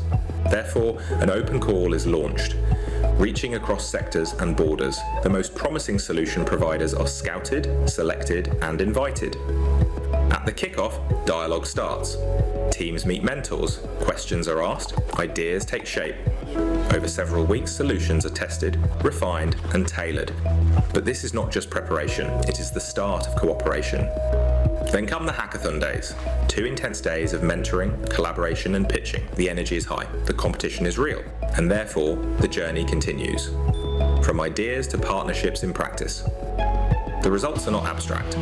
Therefore, an open call is launched. Reaching across sectors and borders, the most promising solution providers are scouted, selected and invited. At the kickoff, dialogue starts. Teams meet mentors, questions are asked, ideas take shape. Over several weeks, solutions are tested, refined and tailored. But this is not just preparation, it is the start of cooperation. Then come the hackathon days. 2 intense days of mentoring, collaboration and pitching. The energy is high, the competition is real, and therefore the journey continues. From ideas to partnerships in practice. The results are not abstract.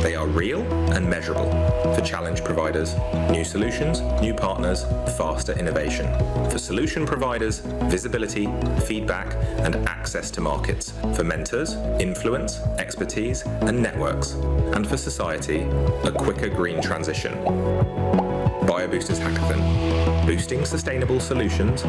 They are real and measurable. For challenge providers, new solutions, new partners, faster innovation. For solution providers, visibility, feedback, and access to markets. For mentors, influence, expertise, and networks. And for society, a quicker green transition. BioBoosters Hackathon. Boosting sustainable solutions,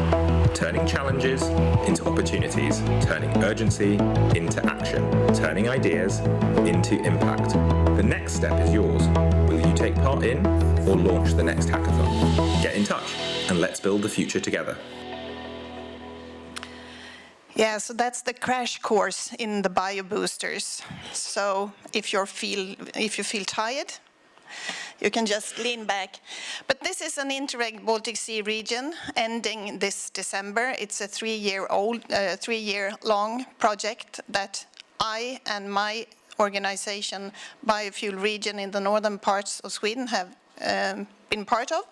turning challenges into opportunities, turning urgency into action, turning ideas into impact. The next step is yours. Will you take part in or launch the next hackathon? Get in touch and let's build the future together. Yeah, so that's the crash course in the BioBoosters. So if you feel tired, You can just lean back. But this is an Interreg Baltic Sea region ending this December. It's a 3-year-long project that I and my organization, Biofuel Region in the northern parts of Sweden, have been part of.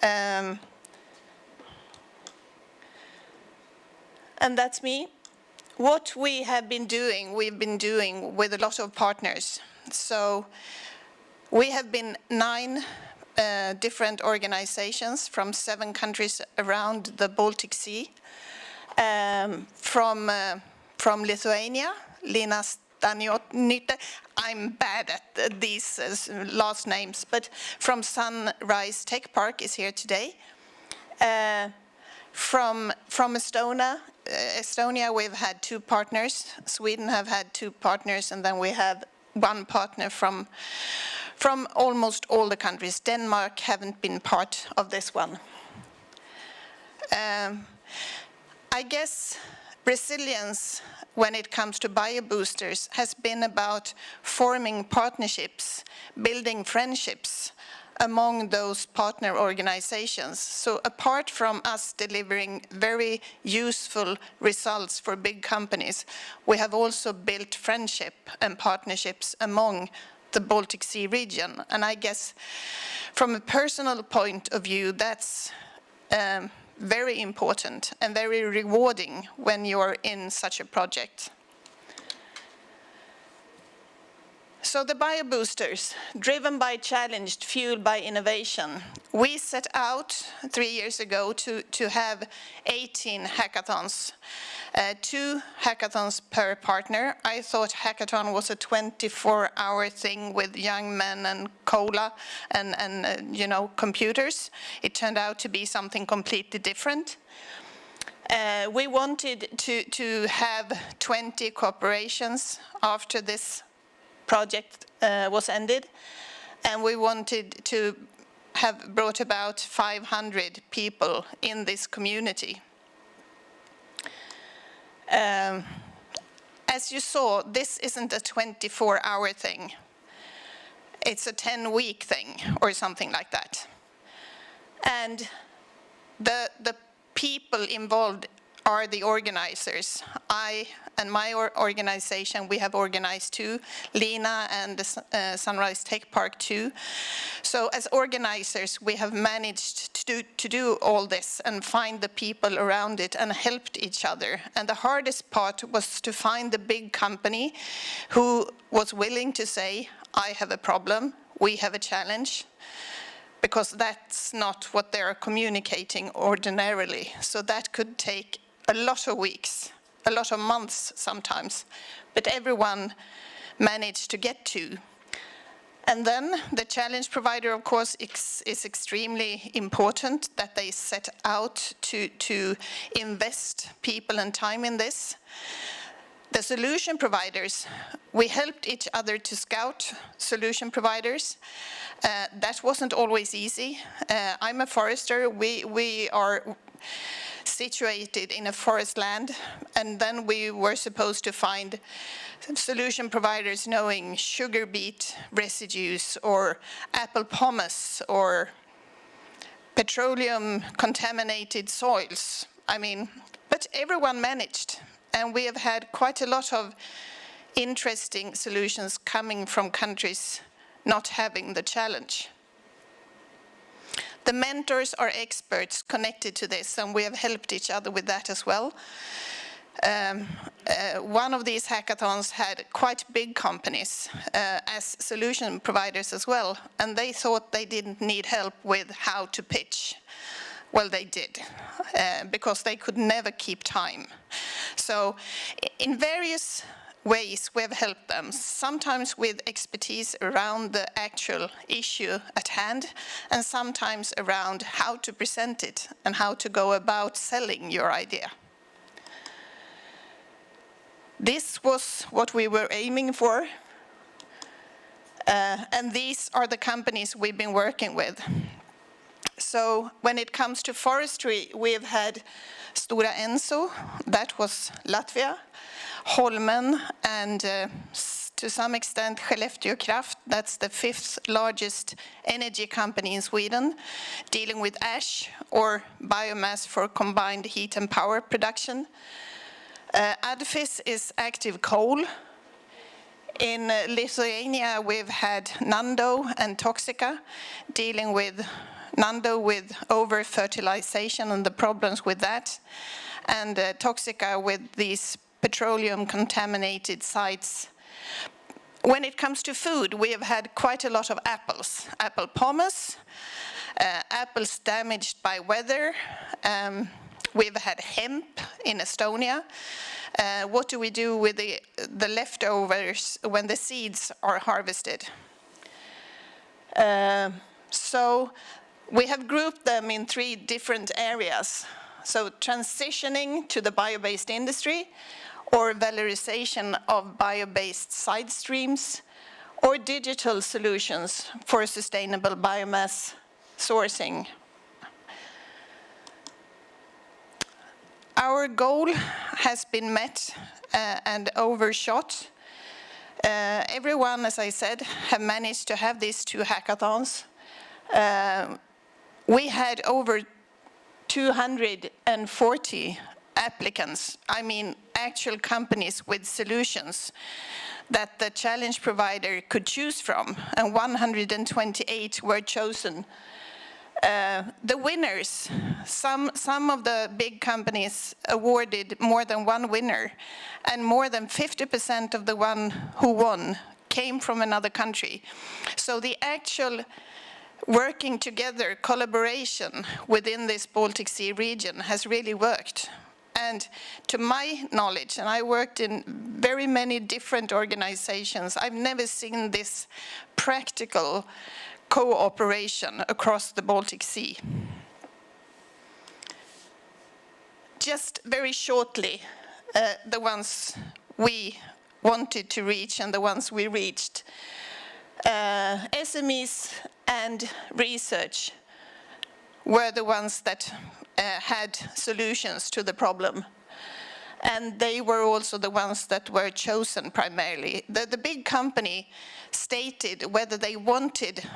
And that's me. What we have been doing, we've been doing with a lot of partners. So we have been 9 different organizations from 7 countries around the Baltic Sea. From Lithuania, Lina Staniotnyte. I'm bad at these last names, but from Sunrise Tech Park is here today. From Estonia, we've had 2 partners. Sweden have had 2 partners, and then we have 1 partner from almost all the countries. Denmark haven't been part of this one. I guess resilience when it comes to bioboosters has been about forming partnerships, building friendships among those partner organizations. So apart from us delivering very useful results for big companies, we have also built friendship and partnerships among the Baltic Sea region. And I guess from a personal point of view, that's very important and very rewarding when you're in such a project. So the bioboosters, driven by challenge, fueled by innovation. We set out 3 years ago to have 18 hackathons, 2 hackathons per partner. I thought hackathon was a 24-hour thing with young men and cola and you know, computers. It turned out to be something completely different. We wanted to have 20 cooperations after this project was ended, and we wanted to have brought about 500 people in this community. As you saw, this isn't a 24-hour thing. It's a 10-week thing or something like that. And the people involved are the organizers. I and my organization, we have organized 2, Lina and the Sunrise Tech Park 2. So as organizers, we have managed to do all this and find the people around it and helped each other. And the hardest part was to find the big company who was willing to say, I have a problem, we have a challenge, because that's not what they're communicating ordinarily. So that could take a lot of weeks, a lot of months sometimes, but everyone managed to get to. And then the challenge provider, of course, is extremely important that they set out to invest people and time in this. The solution providers, we helped each other to scout solution providers. That wasn't always easy. I'm a forester. We are situated in a forest land, and then we were supposed to find solution providers knowing sugar beet residues or apple pomace or petroleum contaminated soils. I mean, but everyone managed, and we have had quite a lot of interesting solutions coming from countries not having the challenge. The mentors are experts connected to this, and we have helped each other with that as well. One of these hackathons had quite big companies as solution providers as well, and they thought they didn't need help with how to pitch. Well, they did, because they could never keep time. So in various ways we have helped them, sometimes with expertise around the actual issue at hand, and sometimes around how to present it and how to go about selling your idea. This was what we were aiming for, and these are the companies we've been working with. So when it comes to forestry, we've had Stora Enso, that was Latvia, Holmen and to some extent Skellefteå Kraft, that's the 5th largest energy company in Sweden, dealing with ash or biomass for combined heat and power production. Adfis is active coal. In Lithuania, we've had Nando and Toxica, dealing with Nando with over-fertilization and the problems with that, and Toxica with these petroleum-contaminated sites. When it comes to food, we have had quite a lot of apples. Apple pommes, apples damaged by weather. We've had hemp in Estonia. What do we do with the leftovers when the seeds are harvested? So we have grouped them in 3 different areas. So transitioning to the bio-based industry, or valorization of bio-based side streams, or digital solutions for sustainable biomass sourcing. Our goal has been met and overshot. Everyone, as I said, have managed to have these 2 hackathons. We had over 240 applicants, I mean actual companies with solutions that the challenge provider could choose from, and 128 were chosen. The winners, some of the big companies awarded more than 1 winner, and more than 50% of the one who won came from another country. So the actual working together, collaboration within this Baltic Sea region has really worked. And to my knowledge, and I worked in very many different organizations, I've never seen this practical cooperation across the Baltic Sea. Just very shortly, the ones we wanted to reach and the ones we reached. SMEs and research were the ones that had solutions to the problem. And they were also the ones that were chosen primarily. The big company stated whether they wanted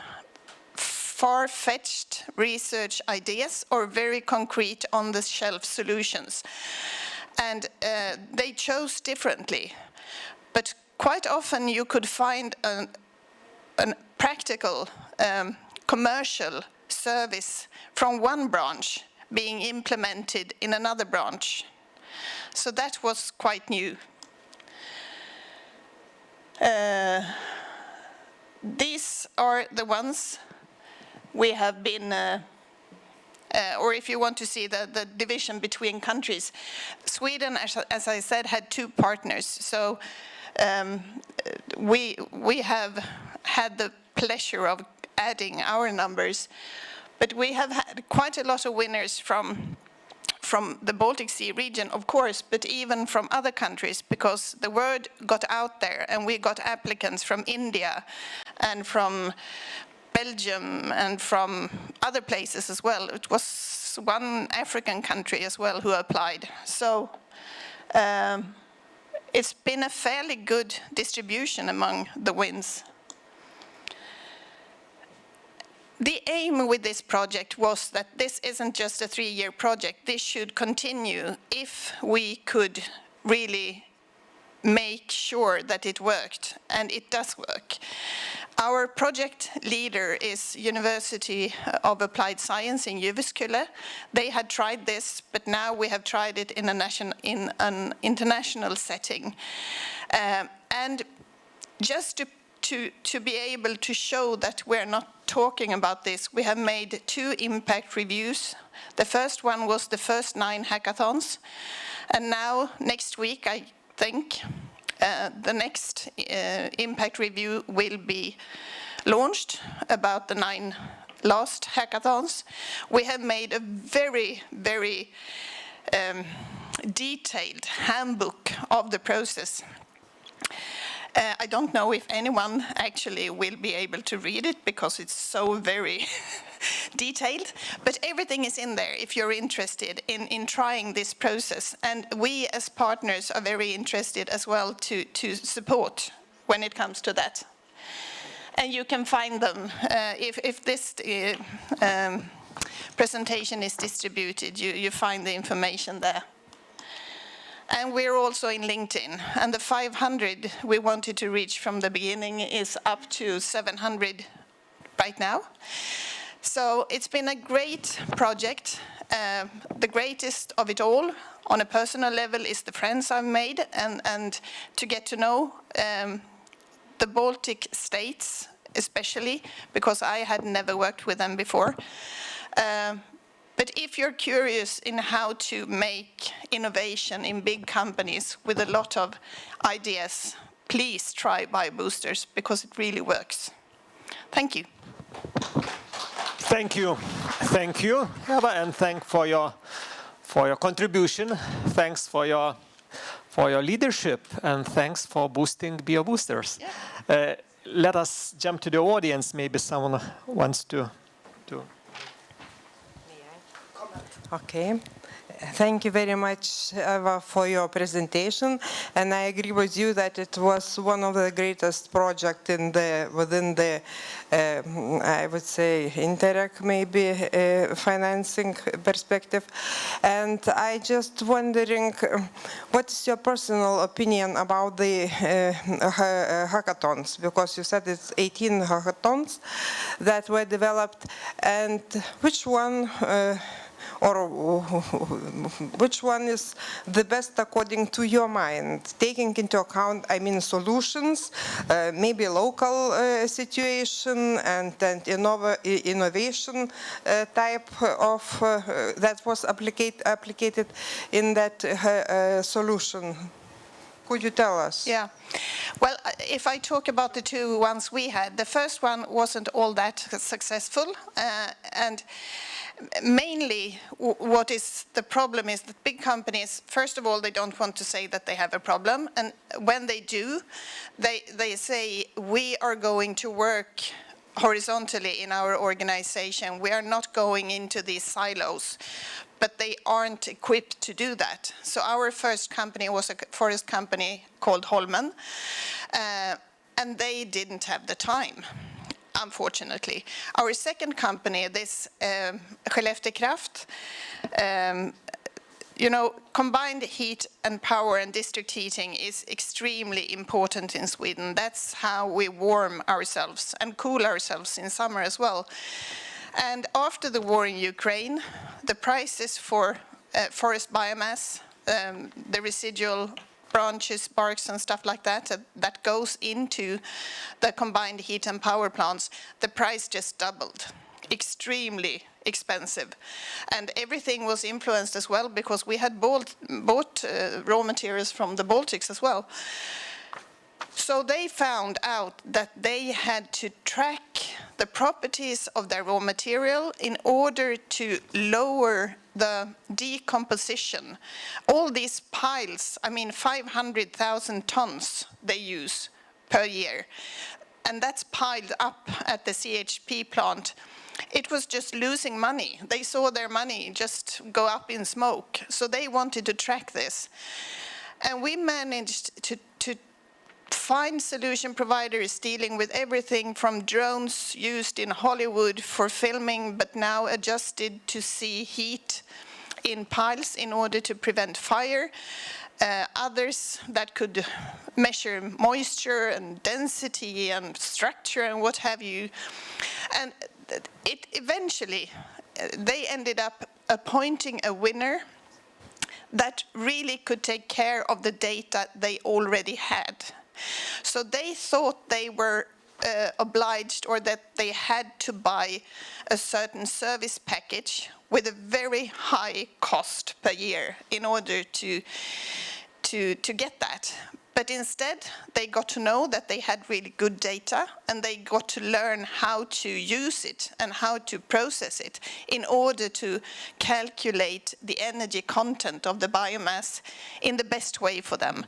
far-fetched research ideas or very concrete on-the-shelf solutions. And they chose differently. But quite often you could find a practical commercial service from one branch being implemented in another branch. So that was quite new. These are the ones we have been, or if you want to see the division between countries. Sweden, as I said, had 2 partners. So we have had the pleasure of adding our numbers. But we have had quite a lot of winners from the Baltic Sea region, of course, but even from other countries, because the word got out there, and we got applicants from India and from Belgium and from other places as well. It was 1 African country as well who applied. So it's been a fairly good distribution among the wins. The aim with this project was that this isn't just a 3-year project. This should continue if we could really make sure that it worked, and it does work. Our project leader is University of Applied Science in Jyväskylä. They had tried this, but now we have tried it in an international setting. And just to be able to show that we're not talking about this, we have made 2 impact reviews. The first one was the first 9 hackathons. And now, next week, I think, the next impact review will be launched about the 9 last hackathons. We have made a very, very detailed handbook of the process. I don't know if anyone actually will be able to read it because it's so very detailed, but everything is in there if you're interested in trying this process. And we as partners are very interested as well to support when it comes to that. And you can find them if this presentation is distributed. You find the information there. And we're also in LinkedIn. And the 500 we wanted to reach from the beginning is up to 700 right now. So it's been a great project. The greatest of it all, on a personal level, is the friends I've made and to get to know the Baltic states, especially, because I had never worked with them before. But if you're curious in how to make innovation in big companies with a lot of ideas, please try BioBoosters, because it really works. Thank you. Thank you, Eva, and thank for your contribution. Thanks for your leadership, and thanks for boosting BioBoosters. Yeah. Let us jump to the audience. Maybe someone wants to. Okay. Thank you very much, Eva, for your presentation, and I agree with you that it was one of the greatest projects within the, I would say, Interreg maybe financing perspective. And I just wondering, what is your personal opinion about the hackathons? Because you said it's 18 hackathons that were developed, and which one or which one is the best according to your mind, taking into account, I mean, solutions, maybe local situation, and innovation type of that was applied in that solution? Could you tell us? Yeah. Well, if I talk about the two ones we had, the first one wasn't all that successful, and mainly what is the problem is that big companies, first of all, they don't want to say that they have a problem, and when they do, they say, we are going to work horizontally in our organization. We are not going into these silos, but they aren't equipped to do that. So our first company was a forest company called Holmen, and they didn't have the time, unfortunately. Our second company, this Skellefteå Kraft, combined heat and power and district heating is extremely important in Sweden. That's how we warm ourselves and cool ourselves in summer as well. And after the war in Ukraine, the prices for forest biomass, the residual branches, barks and stuff like that, that goes into the combined heat and power plants, the price just doubled. Extremely expensive. And everything was influenced as well because we had bought raw materials from the Baltics as well. So they found out that they had to track the properties of their raw material in order to lower the decomposition. All these piles, I mean 500,000 tons they use per year. And that's piled up at the CHP plant. It was just losing money. They saw their money just go up in smoke. So they wanted to track this. And we managed to find solution providers dealing with everything from drones used in Hollywood for filming, but now adjusted to see heat in piles in order to prevent fire. Others that could measure moisture and density and structure and what have you. And it eventually, they ended up appointing a winner that really could take care of the data they already had. So they thought they were obliged or that they had to buy a certain service package with a very high cost per year in order to get that. But instead, they got to know that they had really good data and they got to learn how to use it and how to process it in order to calculate the energy content of the biomass in the best way for them.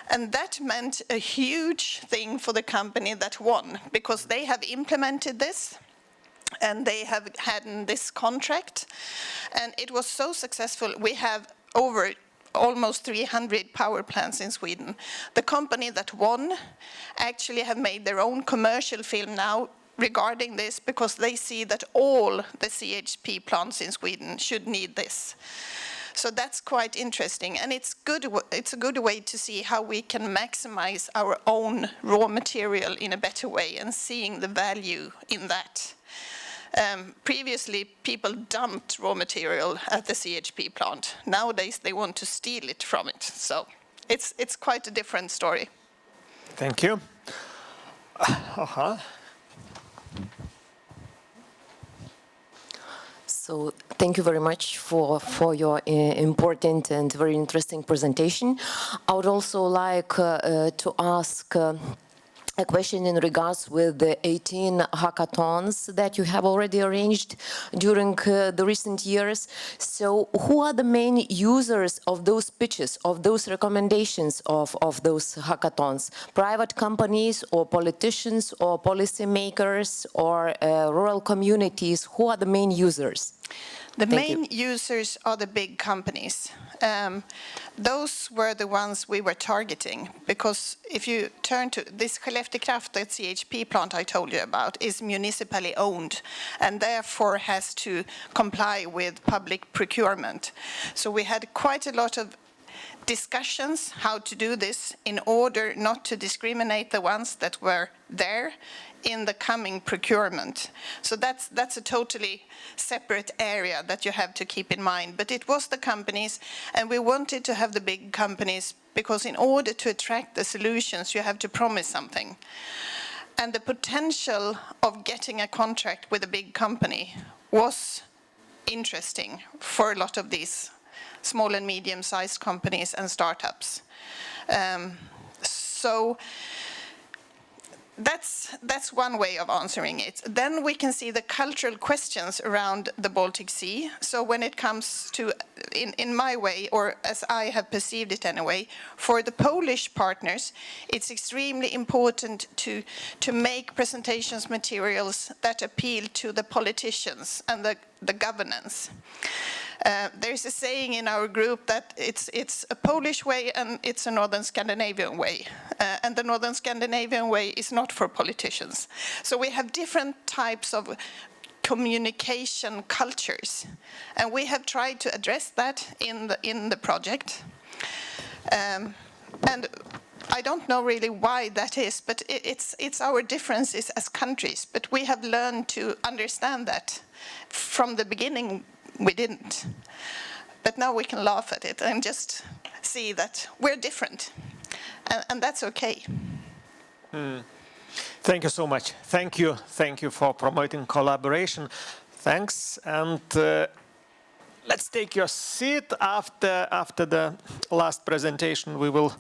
And that meant a huge thing for the company that won, because they have implemented this and they have had this contract, and it was so successful. We have over almost 300 power plants in Sweden. The company that won actually have made their own commercial film now regarding this, because they see that all the CHP plants in Sweden should need this. So that's quite interesting, and it's a good way to see how we can maximize our own raw material in a better way and seeing the value in that. Previously, people dumped raw material at the CHP plant. Nowadays, they want to steal it from it. So it's quite a different story. Thank you. So thank you very much for your important and very interesting presentation. I would also like to ask a question in regards with the 18 hackathons that you have already arranged during the recent years. So who are the main users of those pitches, of those recommendations of those hackathons? Private companies or politicians or policymakers or rural communities? Who are the main users? The main users are the big companies. Those were the ones we were targeting, because if you turn to this Skellefteå Kraft, that CHP plant I told you about, is municipally owned and therefore has to comply with public procurement. So we had quite a lot of discussions how to do this in order not to discriminate the ones that were there in the coming procurement. So that's a totally separate area that you have to keep in mind. But it was the companies, and we wanted to have the big companies because in order to attract the solutions, you have to promise something. And the potential of getting a contract with a big company was interesting for a lot of these small and medium-sized companies and startups. So that's one way of answering it. Then we can see the cultural questions around the Baltic Sea. So when it comes to, in my way, or as I have perceived it anyway, for the Polish partners, it's extremely important to make presentations materials that appeal to the politicians and the governance. There's a saying in our group that it's a Polish way and it's a Northern Scandinavian way. And the Northern Scandinavian way is not for politicians. So we have different types of communication cultures. And we have tried to address that in the project. And I don't know really why that is, but it's our differences as countries. But we have learned to understand that. From the beginning, we didn't. But now we can laugh at it and just see that we're different. And that's okay. Thank you so much. Thank you for promoting collaboration. Thanks. And let's take your seat. After the last presentation, we will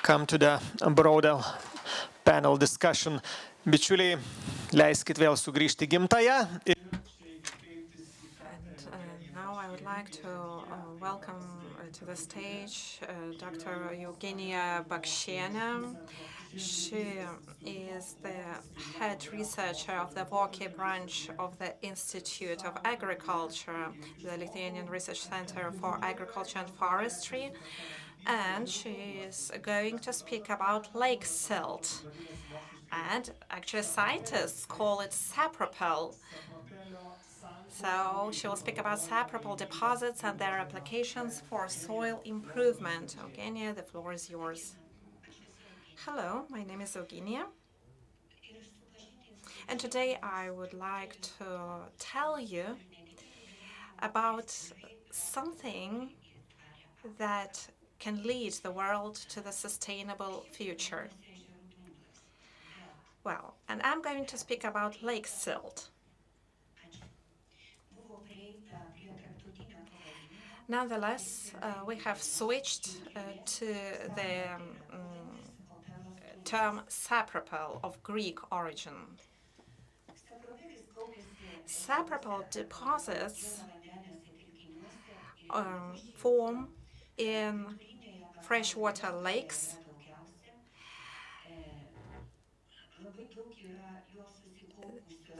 come to the broader panel discussion. Bičiuliai, leiskit vėl sugrįžti į gimtąją. Now I would like to welcome to the stage Dr. Eugenia Bakšienė. She is the head researcher of the Voki branch of the Institute of Agriculture, the Lithuanian Research Center for Agriculture and Forestry. And she is going to speak about lake silt. And actually scientists call it sapropel. So she will speak about sapropel deposits and their applications for soil improvement. Eugenia, the floor is yours. Hello, my name is Eugenia. And today I would like to tell you about something that can lead the world to the sustainable future. Well, and I'm going to speak about lake silt. Nonetheless, we have switched to the term sapropel of Greek origin. Sapropel deposits form in freshwater lakes.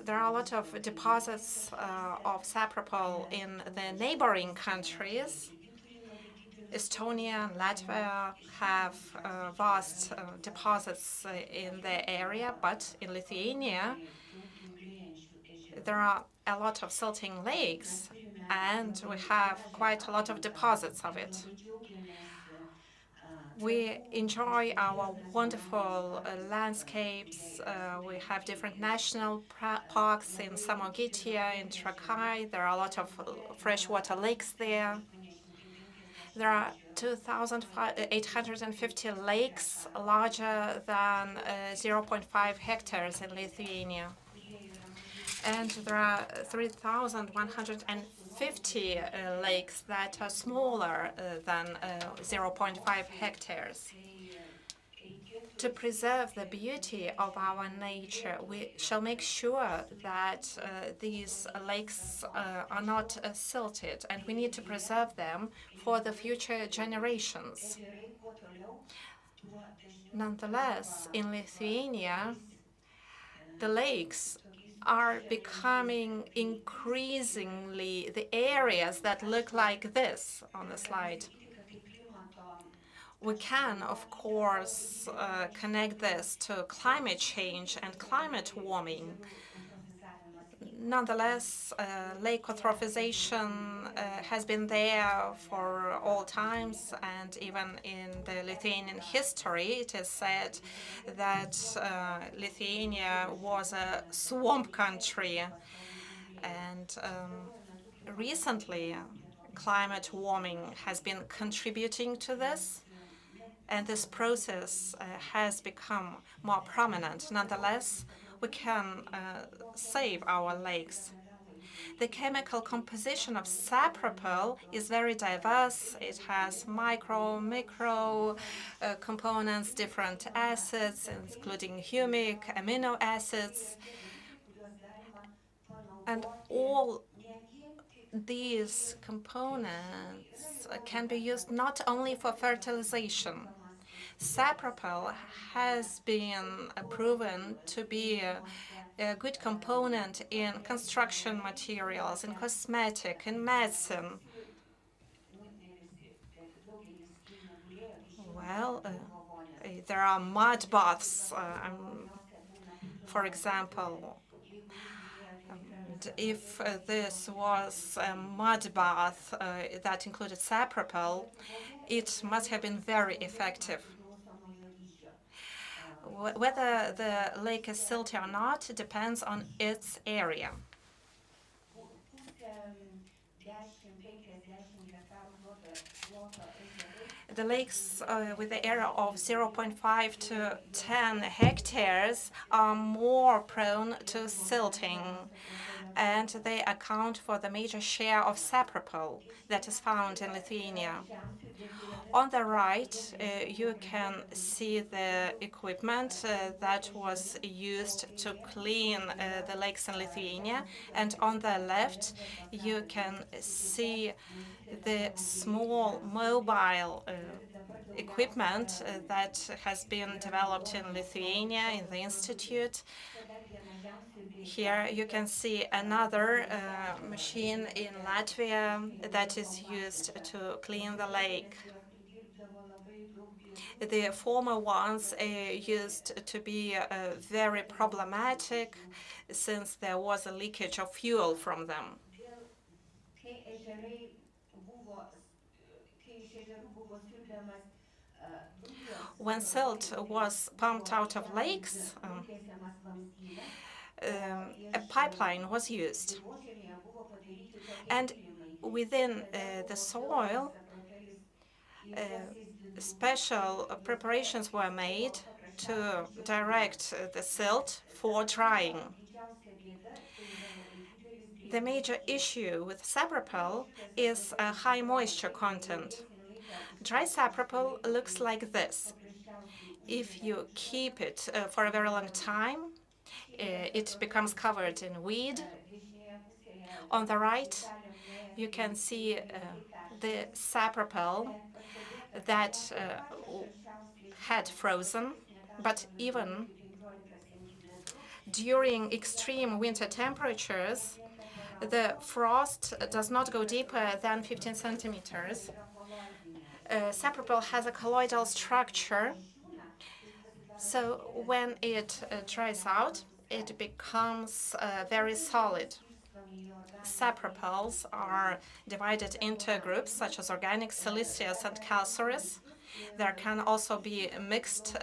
There are a lot of deposits of sapropel in the neighboring countries, Estonia and Latvia have vast deposits in their area, but in Lithuania there are a lot of silting lakes, and we have quite a lot of deposits of it. We enjoy our wonderful landscapes. We have different national parks in Samogitia, in Trakai. There are a lot of freshwater lakes there. There are 2,850 lakes larger than 0.5 hectares in Lithuania. And there are 3,150 lakes that are smaller than 0.5 hectares. To preserve the beauty of our nature, we shall make sure that these lakes are not silted, and we need to preserve them for the future generations. Nonetheless, in Lithuania, the lakes are becoming increasingly the areas that look like this on the slide. We can, of course, connect this to climate change and climate warming. Nonetheless, lake eutrophization has been there for all times, and even in the Lithuanian history, it is said that Lithuania was a swamp country. And recently, climate warming has been contributing to this, and this process has become more prominent. Nonetheless, we can save our lakes. The chemical composition of sapropel is very diverse. It has micro components, different acids, including humic, amino acids, and all these components can be used not only for fertilization. Sapropel has been proven to be a good component in construction materials, in cosmetic, in medicine. Well, there are mud baths, for example. And if this was a mud bath that included sapropel, it must have been very effective. Whether the lake is silty or not depends on its area. The lakes with the area of 0.5 to 10 hectares are more prone to silting, and they account for the major share of sapropel that is found in Lithuania. On the right, you can see the equipment that was used to clean the lakes in Lithuania, and on the left, you can see the small mobile equipment that has been developed in Lithuania in the institute. Here you can see another machine in Latvia that is used to clean the lake. The former ones used to be very problematic since there was a leakage of fuel from them. When silt was pumped out of lakes, a pipeline was used. And within the soil, special preparations were made to direct the silt for drying. The major issue with sapropel is a high moisture content. Dry sapropel looks like this. If you keep it for a very long time, it becomes covered in weed. On the right, you can see the sapropel that had frozen, but even during extreme winter temperatures, the frost does not go deeper than 15 centimeters. sapropel has a colloidal structure, so when it dries out, it becomes very solid. Sapropels are divided into groups such as organic, siliceous, and calcareous. There can also be mixed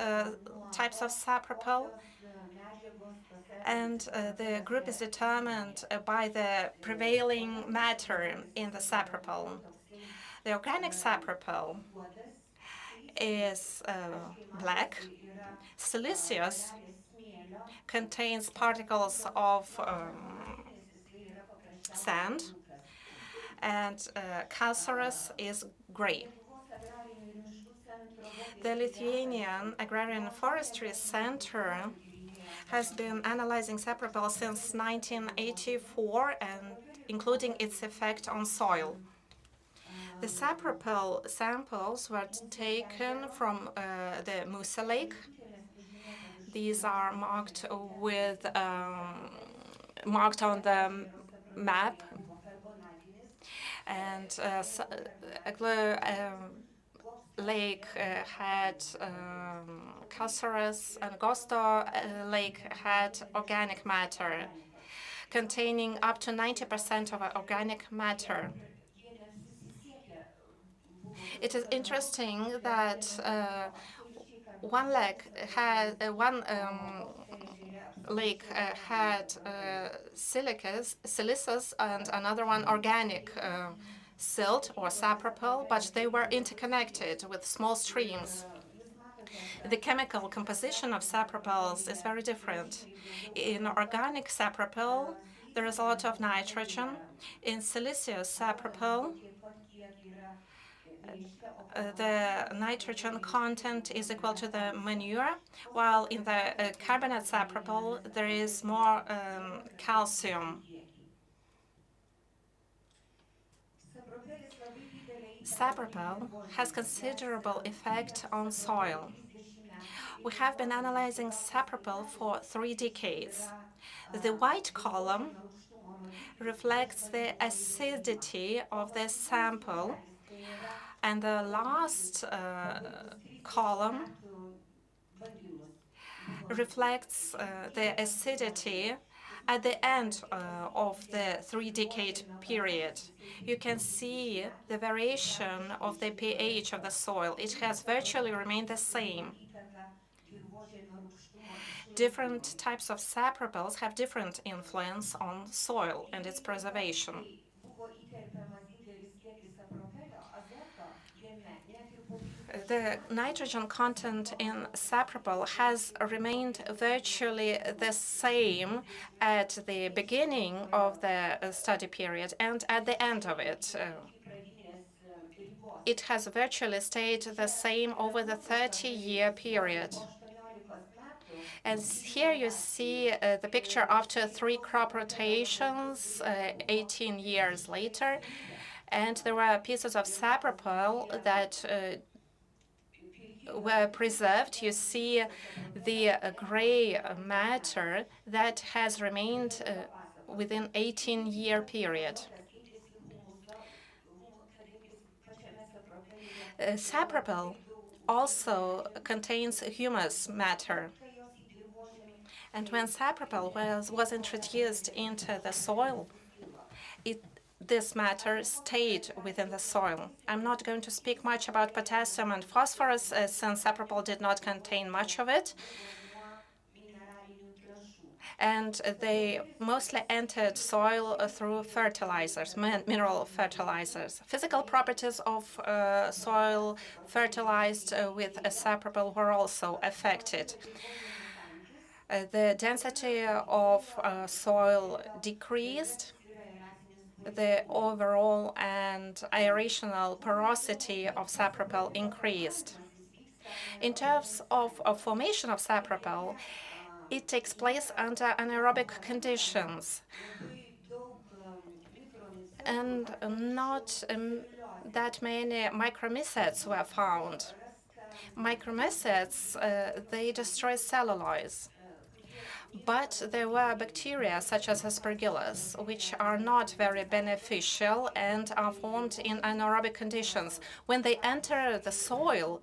types of sapropel. And the group is determined by the prevailing matter in the sapropel. The organic sapropel is black. Siliceous contains particles of sand, and calcareous is gray. The Lithuanian Agrarian Forestry Center has been analyzing sapropel since 1984 and including its effect on soil. The sapropel samples were taken from the Musa Lake. These are marked with marked on the map, and Lake had calcareous, and Gosto Lake had organic matter, containing up to 90% of organic matter. It is interesting that one lake had siliceous and another one organic silt or sapropel, but they were interconnected with small streams. The chemical composition of sapropels is very different. In organic sapropel, there is a lot of nitrogen. In siliceous sapropel, the nitrogen content is equal to the manure, while in the carbonate sapropel, there is more calcium. Sapropel has considerable effect on soil. We have been analyzing sapropel for 3 decades. The white column reflects the acidity of the sample, and the last column reflects the acidity at the end of the 3-decade period. You can see the variation of the pH of the soil. It has virtually remained the same. Different types of sapropels have different influence on soil and its preservation. The nitrogen content in sapropel has remained virtually the same at the beginning of the study period and at the end of it. It has virtually stayed the same over the 30-year period. And here you see the picture after 3 crop rotations, 18 years later. And there were pieces of sapropel that were preserved. You see the gray matter that has remained within 18-year period. Sapropel also contains humus matter. And when sapropel was introduced into the soil, this matter stayed within the soil. I'm not going to speak much about potassium and phosphorus since sapropel did not contain much of it. And they mostly entered soil through fertilizers, mineral fertilizers. Physical properties of soil fertilized with sapropel were also affected. The density of soil decreased. The overall and aerational porosity of sapropel increased. In terms of formation of sapropel, it takes place under anaerobic conditions, and not that many micromycetes were found. Micromycetes, they destroy cellulose. But there were bacteria such as aspergillus, which are not very beneficial and are formed in anaerobic conditions. When they enter the soil,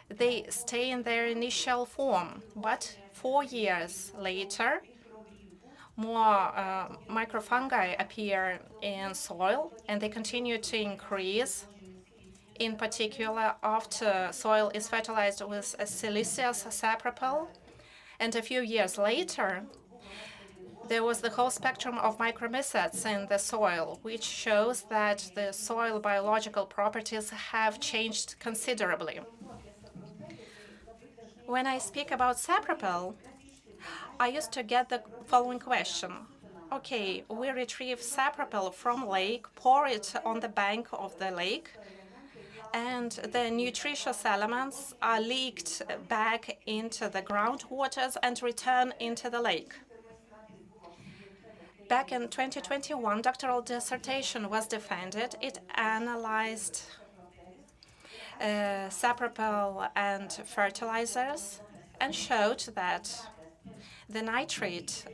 they stay in their initial form. But 4 years later, more microfungi appear in soil, and they continue to increase, in particular after soil is fertilized with a siliceous sapropel. And a few years later, there was the whole spectrum of micromycetes in the soil, which shows that the soil biological properties have changed considerably. When I speak about sapropel, I used to get the following question. Okay, we retrieve sapropel from lake, pour it on the bank of the lake, and the nutritious elements are leaked back into the groundwaters and return into the lake. Back in 2021, doctoral dissertation was defended. It analyzed sapropel and fertilizers and showed that the nitrate,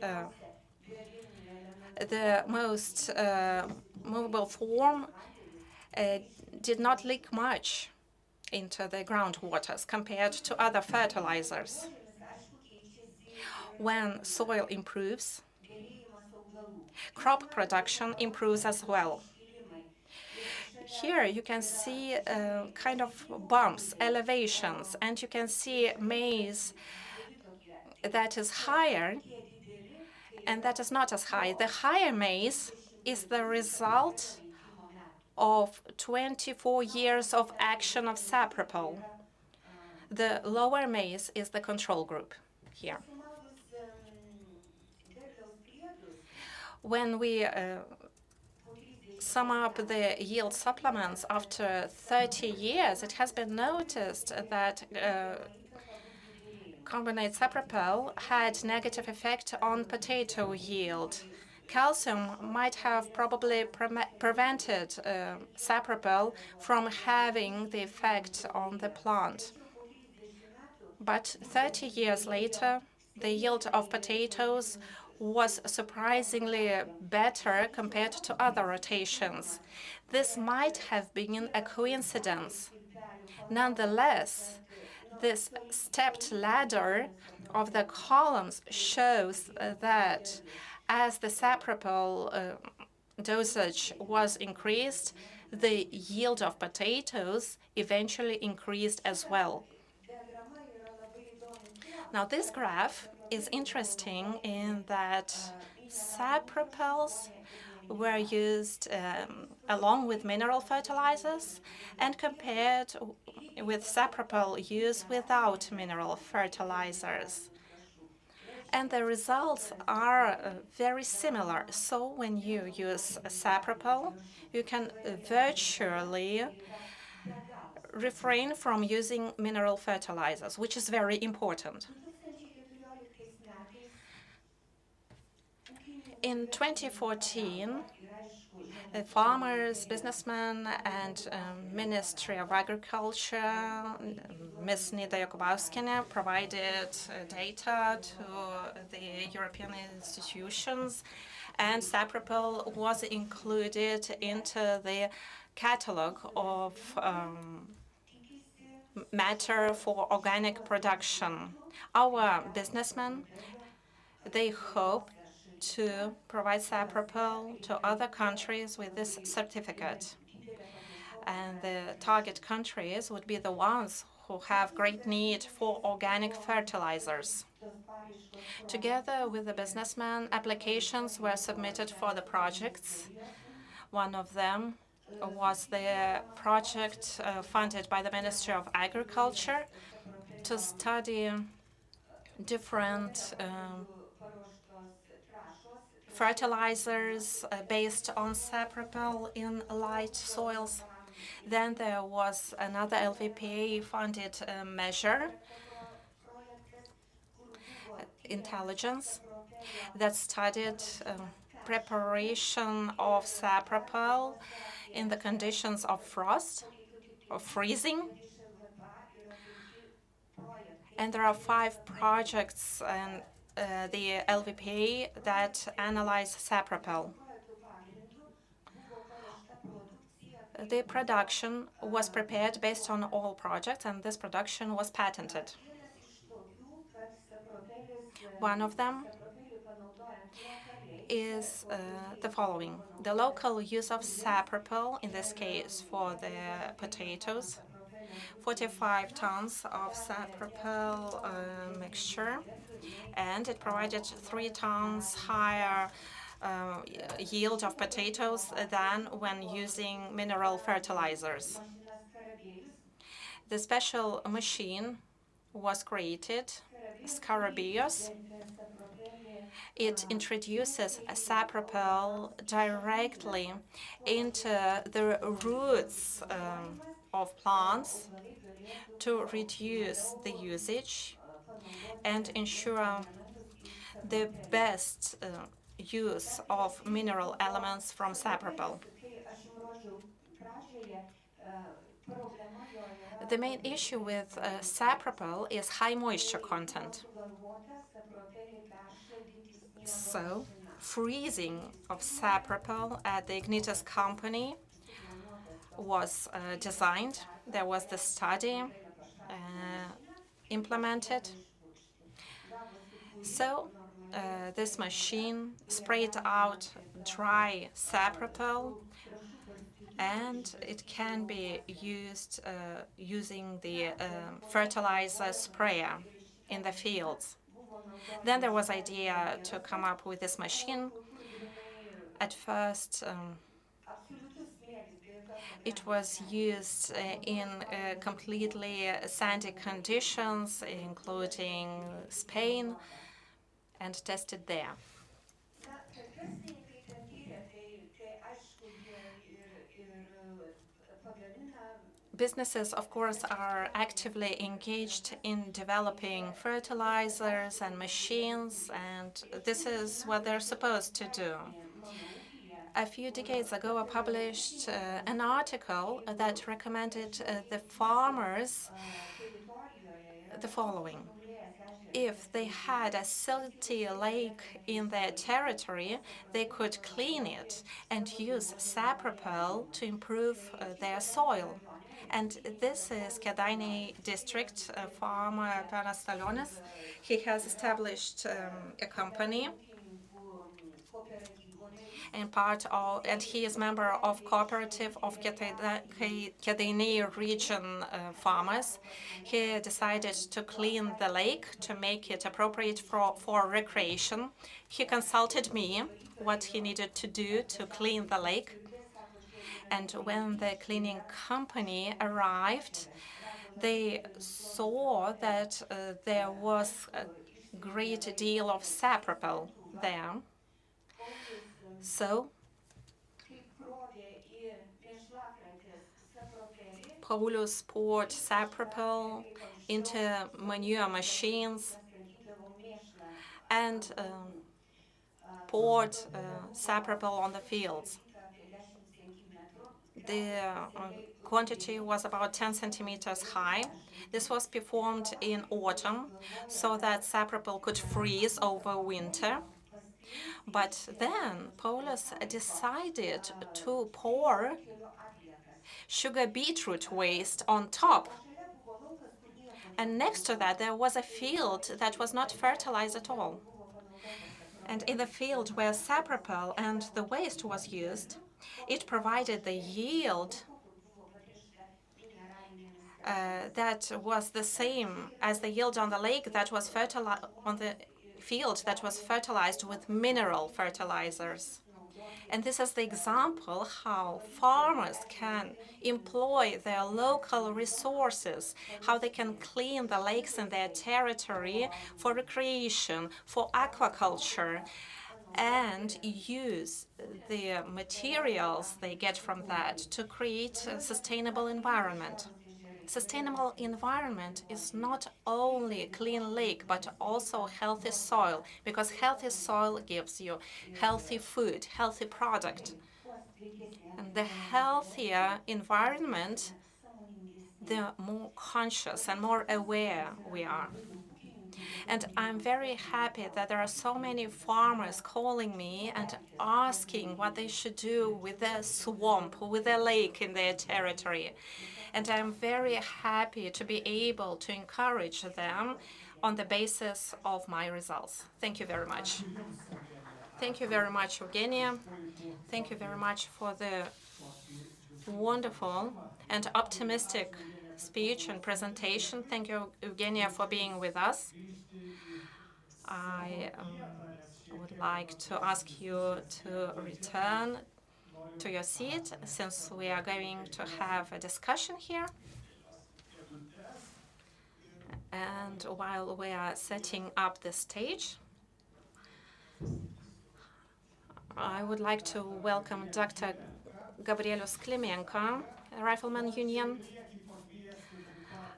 the most movable form, did not leak much into the groundwaters compared to other fertilizers. When soil improves, crop production improves as well. Here you can see kind of bumps, elevations, and you can see maize that is higher and that is not as high. The higher maize is the result of 24 years of action of sapropel. The lower maize is the control group here. When we sum up the yield supplements after 30 years, it has been noticed that combinate sapropel had negative effect on potato yield. Calcium might have probably prevented sapropel from having the effect on the plant. But 30 years later, the yield of potatoes was surprisingly better compared to other rotations. This might have been a coincidence. Nonetheless, this stepped ladder of the columns shows that as the sapropel dosage was increased, the yield of potatoes eventually increased as well. Now, this graph is interesting in that sapropels were used along with mineral fertilizers and compared with sapropel use without mineral fertilizers. And the results are very similar. So when you use sapropel, you can virtually refrain from using mineral fertilizers, which is very important. In 2014, farmers, businessmen, and Ministry of Agriculture, Ms. Nida Jakubauskienė, provided data to the European institutions, and sapropel was included into the catalog of matter for organic production. Our businessmen, they hope to provide sapropel to other countries with this certificate. And the target countries would be the ones who have great need for organic fertilizers. Together with the businessmen, applications were submitted for the projects. One of them was the project funded by the Ministry of Agriculture to study different fertilizers based on sapropel in light soils. Then there was another LVPA-funded measure, intelligence, that studied preparation of sapropel in the conditions of frost or freezing. And there are 5 projects in the LVPA that analyze sapropel. The production was prepared based on all projects, and this production was patented. One of them is the following. The local use of sapropel, in this case for the potatoes, 45 tons of sapropel mixture, and it provided 3 tons higher yield of potatoes than when using mineral fertilizers. The special machine was created, Scarabeus. It introduces sapropel directly into the roots of plants to reduce the usage and ensure the best use of mineral elements from sapropel. The main issue with sapropel is high moisture content. So, freezing of sapropel at the Ignitis company was designed. There was the study implemented. So, this machine sprayed out dry sapropel, and it can be used using the fertilizer sprayer in the fields. Then there was idea to come up with this machine. At first, it was used in completely sandy conditions, including Spain, and tested there. Businesses, of course, are actively engaged in developing fertilizers and machines, and this is what they're supposed to do. A few decades ago, I published an article that recommended the farmers the following. If they had a silty lake in their territory, they could clean it and use sapropel to improve their soil. And this is Kėdainiai district farmer Peras Talionis. He has established a company and he is member of cooperative of Kėdainiai region farmers. He decided to clean the lake to make it appropriate for recreation. He consulted me what he needed to do to clean the lake. And when the cleaning company arrived, they saw that there was a great deal of sapropel there. So, Paulius poured sapropel into manure machines and poured sapropel on the fields. The quantity was about 10 centimeters high. This was performed in autumn so that sapropel could freeze over winter. But then Paulus decided to pour sugar beetroot waste on top. And next to that, there was a field that was not fertilized at all. And in the field where sapropel and the waste was used, it provided the yield that was the same as the yield on the lake that was on the field that was fertilized with mineral fertilizers. And this is the example how farmers can employ their local resources, how they can clean the lakes in their territory for recreation, for aquaculture, and use the materials they get from that to create a sustainable environment. Sustainable environment is not only a clean lake, but also healthy soil, because healthy soil gives you healthy food, healthy product. And the healthier environment, the more conscious and more aware we are. And I'm very happy that there are so many farmers calling me and asking what they should do with their swamp, with their lake in their territory. And I'm very happy to be able to encourage them on the basis of my results. Thank you very much. Thank you very much, Eugenia. Thank you very much for the wonderful and optimistic speech and presentation. Thank you, Eugenia, for being with us. I would like to ask you to return to your seat since we are going to have a discussion here. And while we are setting up the stage, I would like to welcome Dr. Gabrielius Klimenko, Rifleman Union.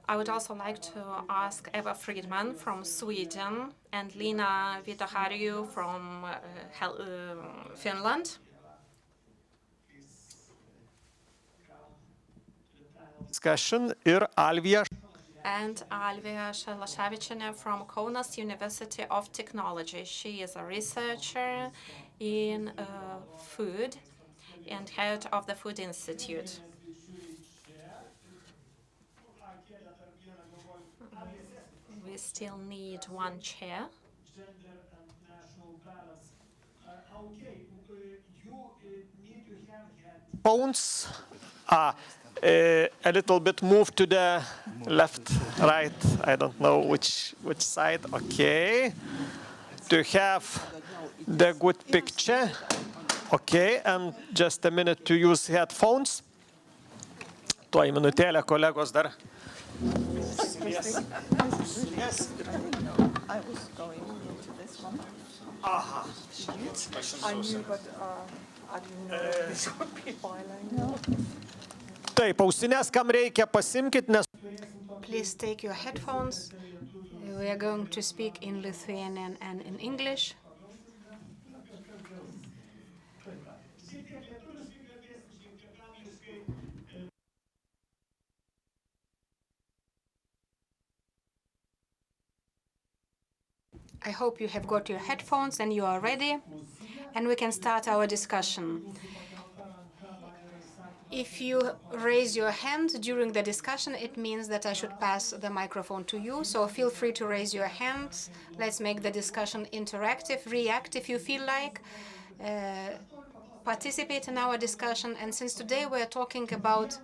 I would also like to ask Eva Friedman from Sweden and Lina Vitohariu from Finland. Discussion ir Alvija. And Alvija Šalaševičienė from Kaunas University of Technology. She is a researcher in food and head of the Food Institute. We still need one chair. Phones. A little bit move to the left, right. I don't know which side. Okay. To have the good picture. Okay, and just a minute to use headphones. Tuoj minutėlę, kolegos dar. Yes. I was going into this one. Aha. I knew, but I didn't know this would be bilingual. Taip, ausinės kam reikia, pasimkit, nes... Please take your headphones. We are going to speak in Lithuanian and in English. I hope you have got your headphones and you are ready, and we can start our discussion. If you raise your hand during the discussion, it means that I should pass the microphone to you, so feel free to raise your hands. Let's make the discussion interactive. React if you feel like. Participate in our discussion, and since today we're talking about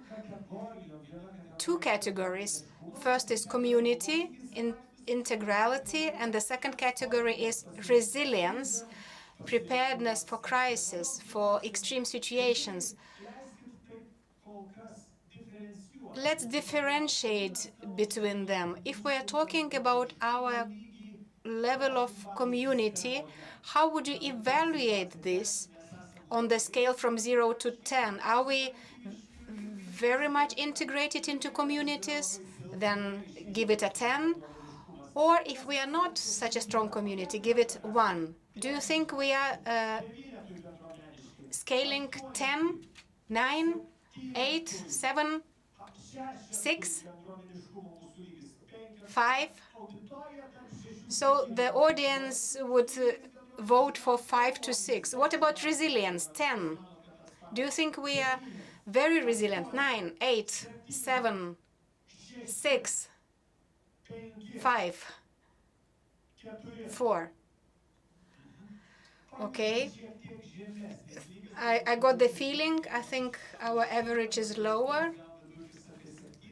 two categories. First is community, integrality, and the second category is resilience, preparedness for crisis, for extreme situations. Let's differentiate between them. If we're talking about our level of community, how would you evaluate this on the scale from 0 to 10? Are we very much integrated into communities? Then give it a 10. Or if we are not such a strong community, give it 1. Do you think we are scaling 10, 9, 8, 7, 6, 5? So the audience would vote for 5 to 6. What about resilience? 10. Do you think we are very resilient? 9, 8, 7, 6, 5, 4. Okay. I got the feeling, I think our average is lower.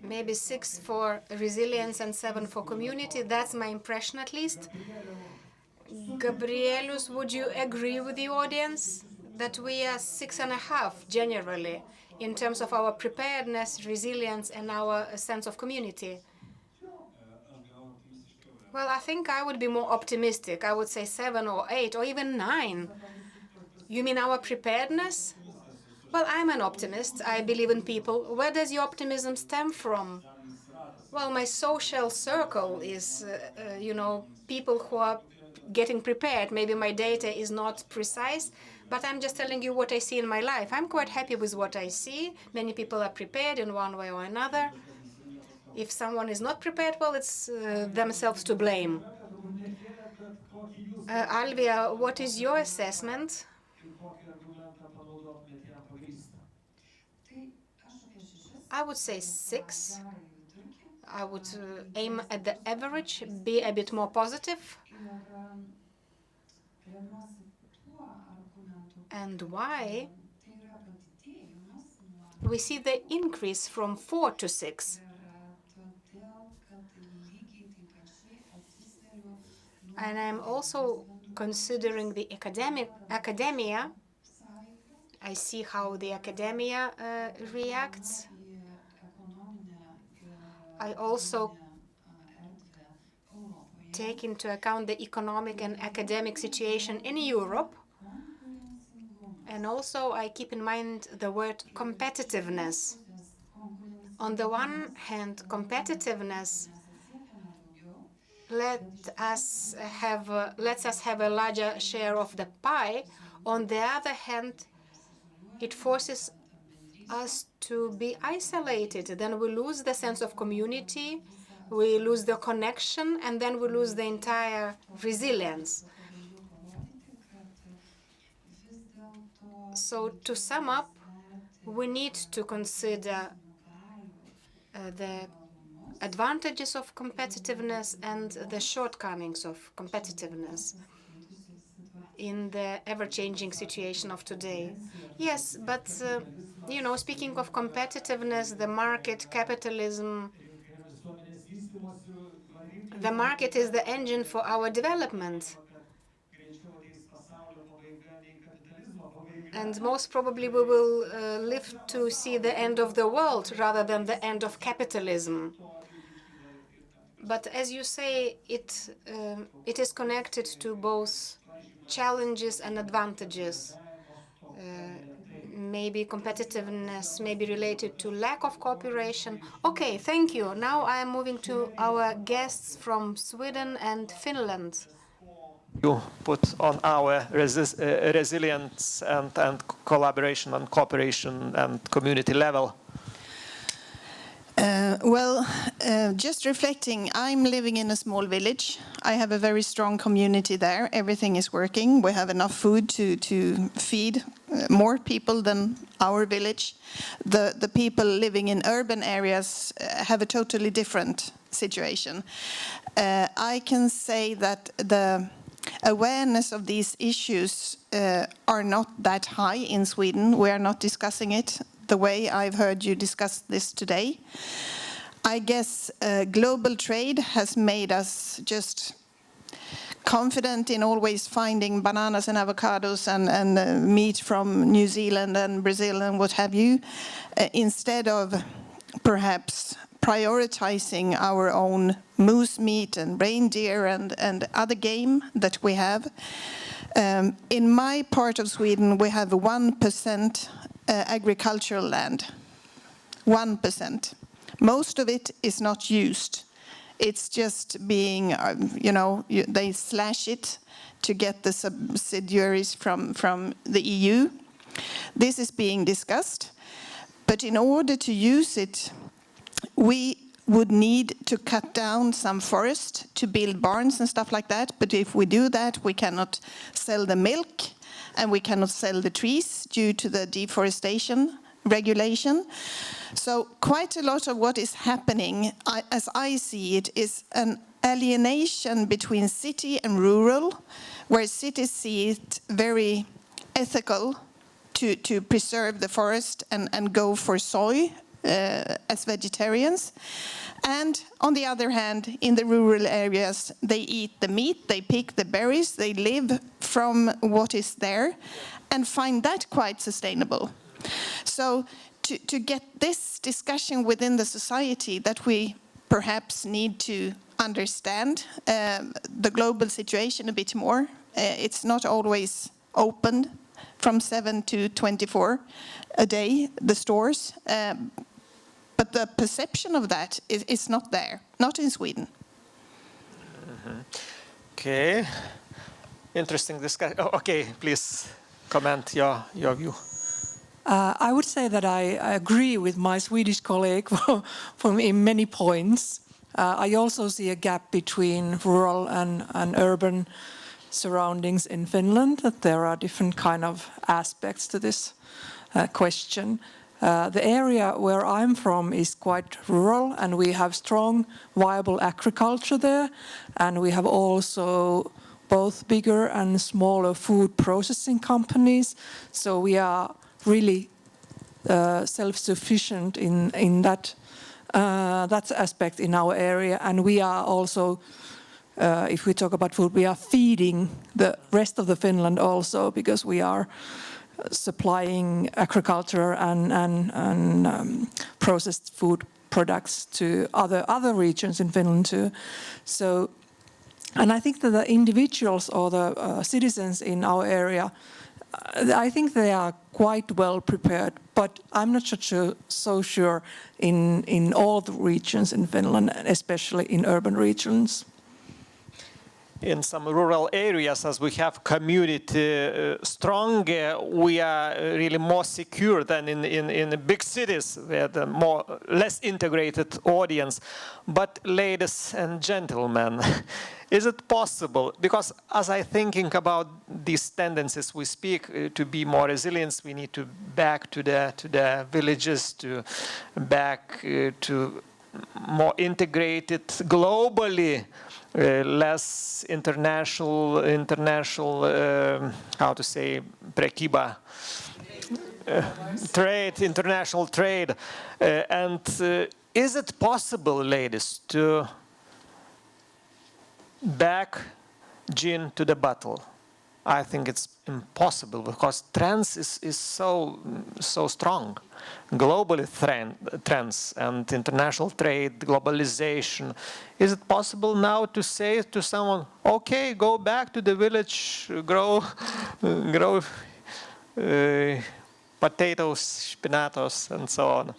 Maybe 6 for resilience and 7 for community. That's my impression, at least. Gabrielius, would you agree with the audience that we are 6.5 generally in terms of our preparedness, resilience, and our sense of community? Well, I think I would be more optimistic. I would say 7 or 8 or even 9. You mean our preparedness? Well, I'm an optimist. I believe in people. Where does your optimism stem from? Well, my social circle is, people who are getting prepared. Maybe my data is not precise, but I'm just telling you what I see in my life. I'm quite happy with what I see. Many people are prepared in one way or another. If someone is not prepared, well, it's themselves to blame. Alvia, what is your assessment? I would say 6. I would aim at the average, be a bit more positive. And why? We see the increase from 4 to 6. And I'm also considering the academia. I see how the academia reacts. I also take into account the economic and academic situation in Europe. And also I keep in mind the word competitiveness. On the one hand, competitiveness lets us have a larger share of the pie. On the other hand, it forces us to be isolated. Then we lose the sense of community, we lose the connection, and then we lose the entire resilience. So to sum up, we need to consider the advantages of competitiveness and the shortcomings of competitiveness in the ever-changing situation of today. Yes, but, you know, speaking of competitiveness, the market, capitalism, the market is the engine for our development. And most probably we will live to see the end of the world rather than the end of capitalism. But as you say, it is connected to both challenges and advantages. Maybe competitiveness may be related to lack of cooperation. Okay, thank you. Now I am moving to our guests from Sweden and Finland. You put on our resilience and collaboration and cooperation and community level? Just reflecting, I'm living in a small village. I have a very strong community there. Everything is working. We have enough food to feed more people than our village. The people living in urban areas have a totally different situation. I can say that the awareness of these issues are not that high in Sweden. We are not discussing it the way I've heard you discuss this today. I guess global trade has made us just confident in always finding bananas and avocados and meat from New Zealand and Brazil and what have you, instead of perhaps prioritizing our own moose meat and reindeer and other game that we have. In my part of Sweden, we have 1% agricultural land. 1%. Most of it is not used. It's just being, they slash it to get the subsidiaries from the EU. This is being discussed. But in order to use it, we would need to cut down some forest to build barns and stuff like that. But if we do that, we cannot sell the milk and we cannot sell the trees due to the deforestation regulation. So quite a lot of what is happening, as I see it, is an alienation between city and rural, where cities see it very ethical to preserve the forest and go for soy as vegetarians. And on the other hand, in the rural areas, they eat the meat, they pick the berries, they live from what is there and find that quite sustainable. So to get this discussion within the society, that we perhaps need to understand the global situation a bit more. It's not always open from 7 to 24 a day, the stores. But the perception of that is not there, not in Sweden. Okay, interesting discussion. Oh, okay, please comment your view. I would say that I agree with my Swedish colleague in many points. I also see a gap between rural and urban surroundings in Finland, that there are different kind of aspects to this question. The area where I'm from is quite rural, and we have strong, viable agriculture there, and we have also both bigger and smaller food processing companies. So we are really self-sufficient in that aspect in our area, and we are also, if we talk about food, we are feeding the rest of the Finland also, because we are supplying agriculture and processed food products to other regions in Finland too. So, and I think that the individuals or the citizens in our area, I think they are quite well prepared, but I'm not so sure in all the regions in Finland, especially in urban regions. In some rural areas, as we have community strong, we are really more secure than in the big cities where the less integrated audience. But ladies and gentlemen, is it possible? Because as I thinking about these tendencies, we speak to be more resilient. We need to back to the villages, to back to more integrated globally. Less international, how to say, prekyba, trade, international trade. And is it possible, ladies, to back gin to the bottle? I think it's impossible, because trends is so strong. Globally trends and international trade, globalization. Is it possible now to say to someone, okay, go back to the village, grow potatoes, spinatos, and so on?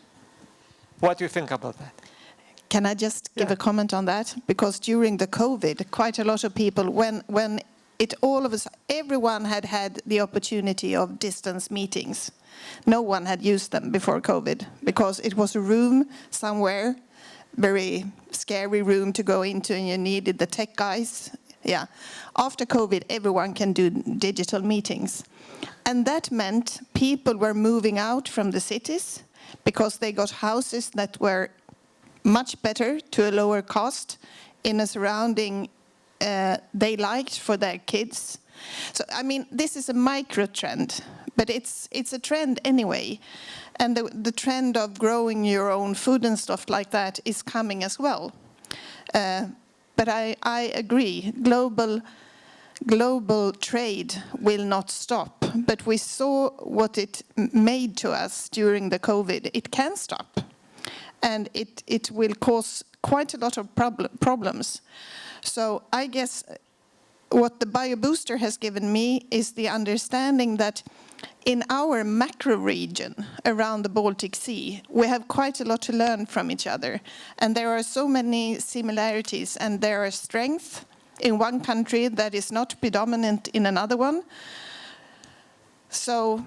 What do you think about that? Can I just give a comment on that? Because during the COVID, quite a lot of people, when everyone had the opportunity of distance meetings. No one had used them before COVID, because it was a room somewhere, very scary room to go into, and you needed the tech guys. Yeah. After COVID, everyone can do digital meetings. And that meant people were moving out from the cities because they got houses that were much better to a lower cost in a surrounding they liked for their kids. So, I mean, this is a micro trend, but it's a trend anyway. And the trend of growing your own food and stuff like that is coming as well. But I agree, global trade will not stop. But we saw what it made to us during the COVID. It can stop. And it will cause quite a lot of problems. So I guess what the BioBooster has given me is the understanding that in our macro region around the Baltic Sea, we have quite a lot to learn from each other. And there are so many similarities, and there are strengths in one country that is not predominant in another one. So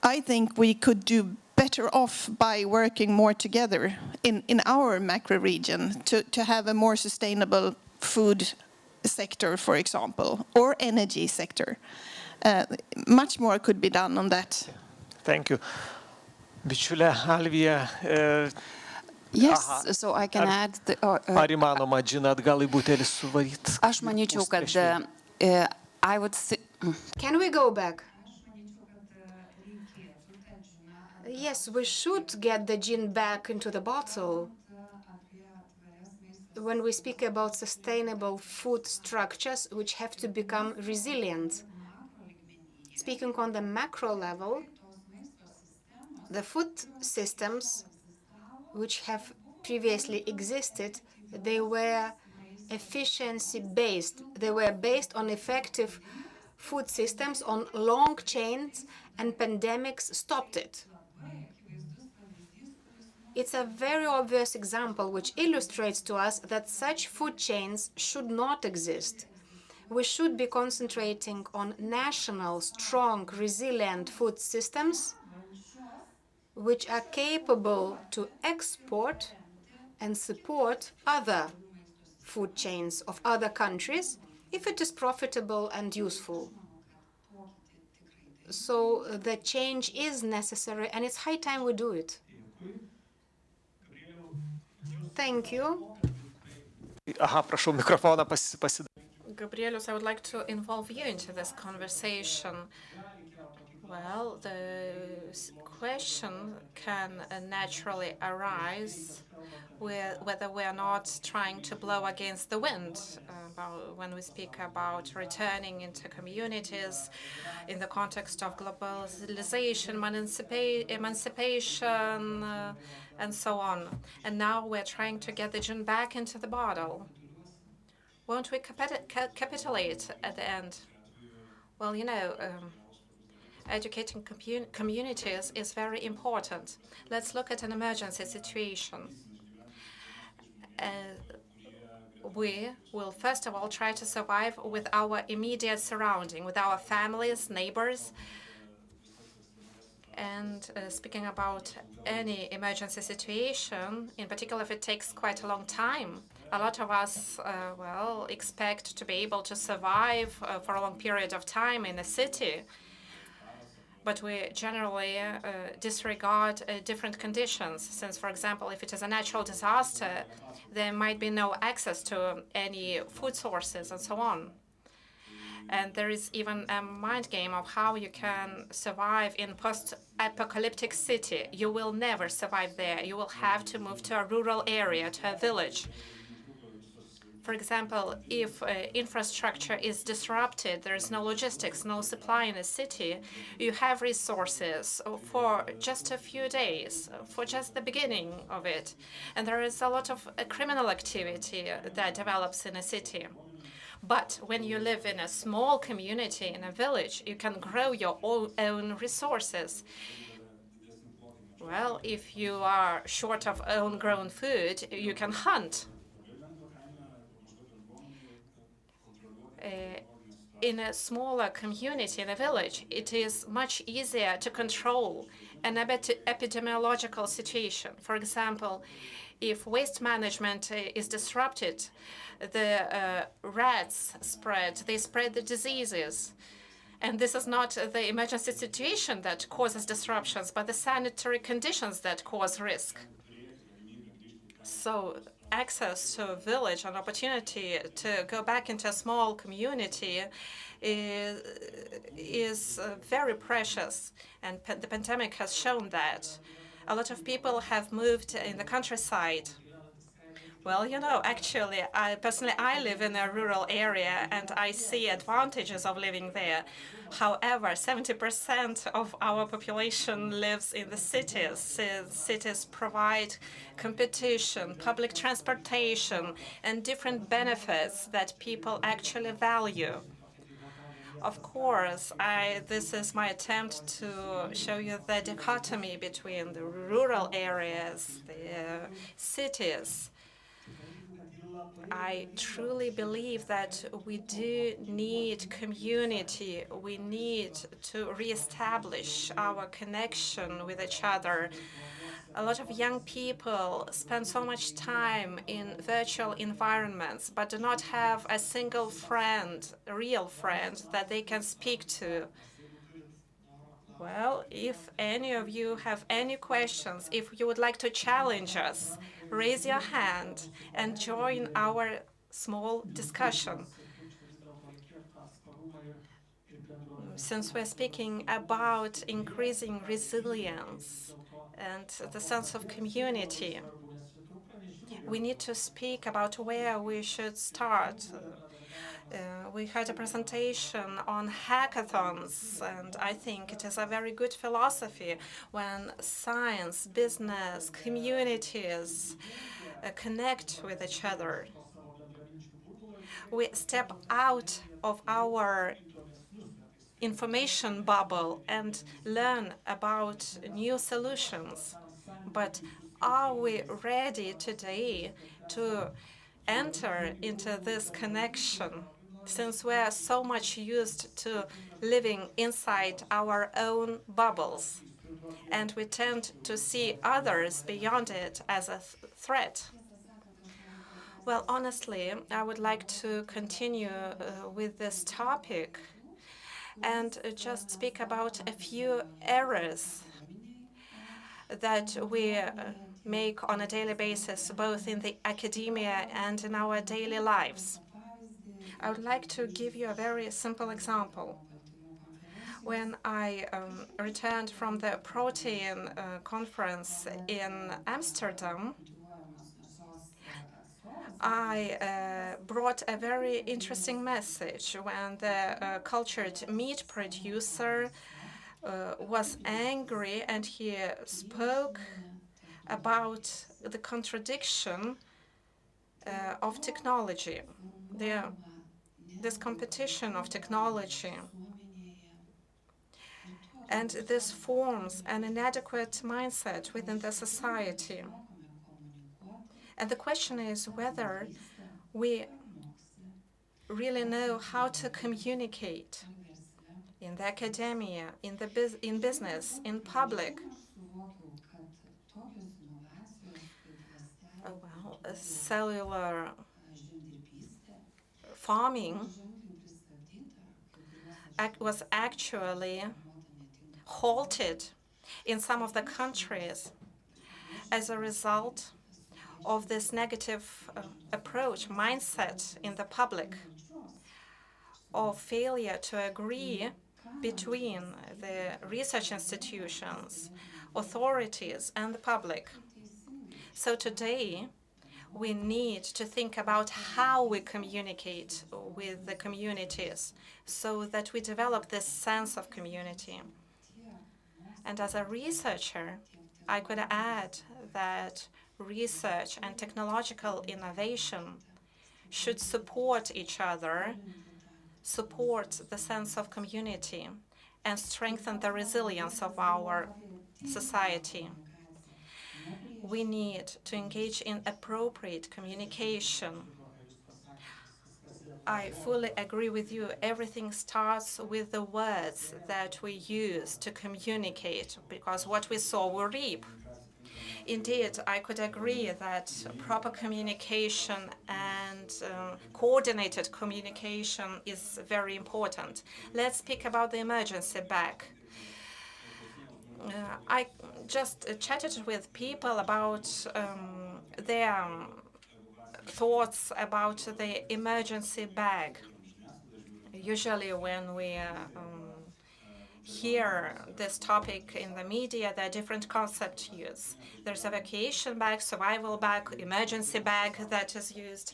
I think we could do better off by working more together in our macro region to have a more sustainable food sector, for example, or energy sector. Much more could be done on that. Thank you. Bičiulė Alvija. Yes, so I can add. Ar įmanoma džiną atgal į butelį suvaryti? Aš manyčiau, kad I would say. Can we go back? Yes, we should get the gin back into the bottle. When we speak about sustainable food structures which have to become resilient. Speaking on the macro level, the food systems which have previously existed, they were efficiency-based. They were based on effective food systems, on long chains, and pandemics stopped it. It's a very obvious example which illustrates to us that such food chains should not exist. We should be concentrating on national, strong, resilient food systems which are capable to export and support other food chains of other countries if it is profitable and useful. So the change is necessary, and it's high time we do it. Thank you. Aha, prašau, mikrofoną Gabrielius, I would like to involve you into this conversation. Well, the question can naturally arise whether we are not trying to blow against the wind when we speak about returning into communities in the context of globalization, emancipation, and so on. And now we're trying to get the gin back into the bottle. Won't we capitulate at the end? Well, you know, educating communities is very important. Let's look at an emergency situation. We will first of all try to survive with our immediate surrounding, with our families, neighbors. And speaking about any emergency situation, in particular if it takes quite a long time, a lot of us, well, expect to be able to survive for a long period of time in a city. But we generally disregard different conditions, since, for example, if it is a natural disaster, there might be no access to any food sources and so on. And there is even a mind game of how you can survive in post-apocalyptic city. You will never survive there. You will have to move to a rural area, to a village. For example, if infrastructure is disrupted, there is no logistics, no supply in a city, you have resources for just a few days, for just the beginning of it. And there is a lot of criminal activity that develops in a city. But when you live in a small community, in a village, you can grow your own resources. Well, if you are short of own-grown food, you can hunt. In a smaller community, in a village, it is much easier to control an epidemiological situation. For example, if waste management is disrupted, the rats spread, they spread the diseases. And this is not the emergency situation that causes disruptions, but the sanitary conditions that cause risk. So access to a village, an opportunity to go back into a small community is very precious. And the pandemic has shown that. A lot of people have moved in the countryside. Well, you know, actually, I live in a rural area and I see advantages of living there. However, 70% of our population lives in the cities. Cities provide competition, public transportation, and different benefits that people actually value. Of course, this is my attempt to show you the dichotomy between the rural areas, the cities. I truly believe that we do need community. We need to reestablish our connection with each other. A lot of young people spend so much time in virtual environments, but do not have a single friend, a real friend, that they can speak to. Well, if any of you have any questions, if you would like to challenge us, raise your hand and join our small discussion. Since we're speaking about increasing resilience and the sense of community, we need to speak about where we should start. We had a presentation on hackathons, and I think it is a very good philosophy when science, business, communities connect with each other. We step out of our information bubble and learn about new solutions. But are we ready today to enter into this connection, since we are so much used to living inside our own bubbles? and we tend to see others beyond it as a threat. Well, honestly, I would like to continue with this topic and just speak about a few errors that we make on a daily basis, both in the academia and in our daily lives. I would like to give you a very simple example. When I returned from the protein conference in Amsterdam, I brought a very interesting message when the cultured meat producer was angry, and he spoke about the contradiction of technology, this competition of technology. And this forms an inadequate mindset within the society. And the question is whether we really know how to communicate in the academia, in business, in public. Cellular farming was actually halted in some of the countries as a result of this negative approach, mindset in the public, of failure to agree between the research institutions, authorities, and the public. So today, we need to think about how we communicate with the communities so that we develop this sense of community. And as a researcher, I could add that research and technological innovation should support each other, support the sense of community, and strengthen the resilience of our society. We need to engage in appropriate communication. I fully agree with you. Everything starts with the words that we use to communicate, because what we sow we reap. Indeed, I could agree that proper communication and coordinated communication is very important. Let's speak about the emergency bag. I just chatted with people about their thoughts about the emergency bag. Usually when we hear this topic in the media, there are different concepts used. There's evacuation bag, survival bag, emergency bag that is used.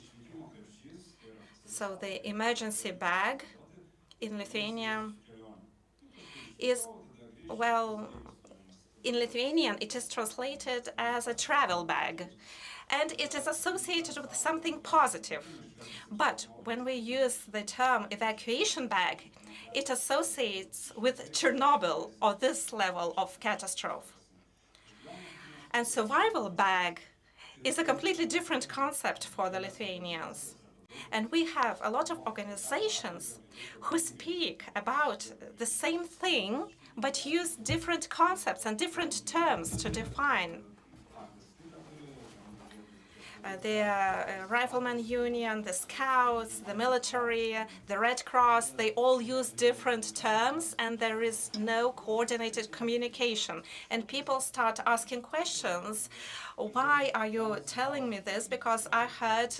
So the emergency bag in Lithuania is, well, in Lithuanian it is translated as a travel bag, and it is associated with something positive. But when we use the term evacuation bag, it associates with Chernobyl or this level of catastrophe. And survival bag is a completely different concept for the Lithuanians. And we have a lot of organizations who speak about the same thing, but use different concepts and different terms to define. The Rifleman Union, the Scouts, the military, the Red Cross, they all use different terms, and there is no coordinated communication. And people start asking questions. Why are you telling me this? Because I heard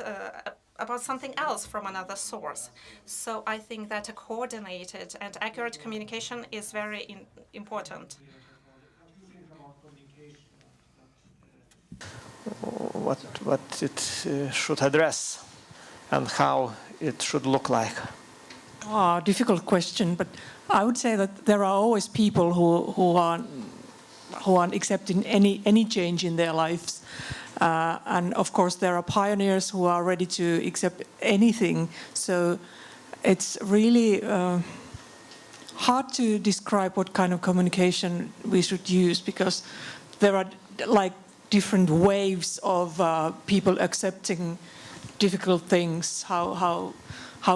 about something else from another source. So I think that a coordinated and accurate communication is very important. What it should address and how it should look like? Difficult question, but I would say that there are always people who aren't accepting any change in their lives. And of course, there are pioneers who are ready to accept anything. So it's really hard to describe what kind of communication we should use, because there are like different waves of people accepting difficult things, how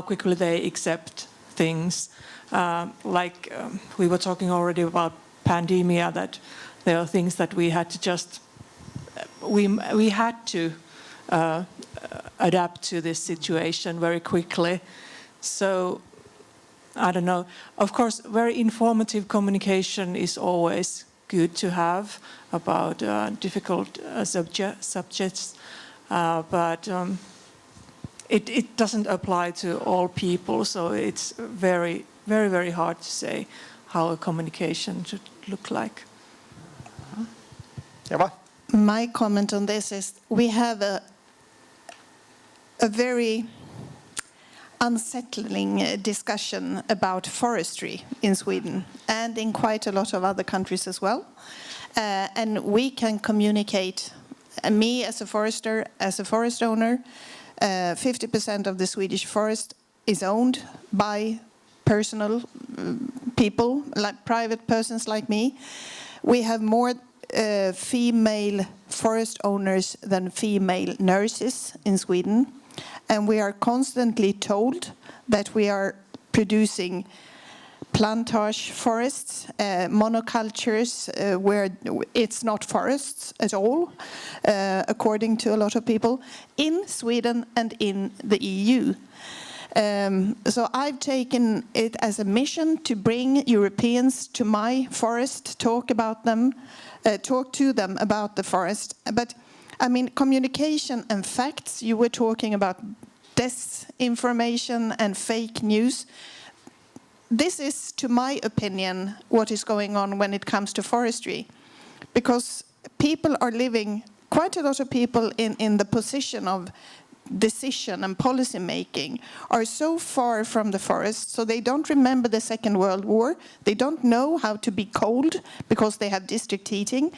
quickly they accept things. We were talking already about pandemic, that there are things that we had to just, we had to adapt to this situation very quickly. So, I don't know. Of course, very informative communication is always good to have about difficult subjects, but it doesn't apply to all people, so it's very, very, very hard to say how a communication should look like. Eva? My comment on this is we have a very unsettling discussion about forestry in Sweden and in quite a lot of other countries as well. And we can communicate, me as a forester, as a forest owner, 50% of the Swedish forest is owned by personal people, like private persons like me. We have more female forest owners than female nurses in Sweden. And we are constantly told that we are producing plantage forests, monocultures, where it's not forests at all, according to a lot of people, in Sweden and in the EU. So I've taken it as a mission to bring Europeans to my forest, talk to them about the forest. But I mean, communication and facts, you were talking about disinformation and fake news. This is, to my opinion, what is going on when it comes to forestry. Because people are living, quite a lot of people in the position of decision and policy making are so far from the forest, so they don't remember the Second World War. They don't know how to be cold because they have district heating.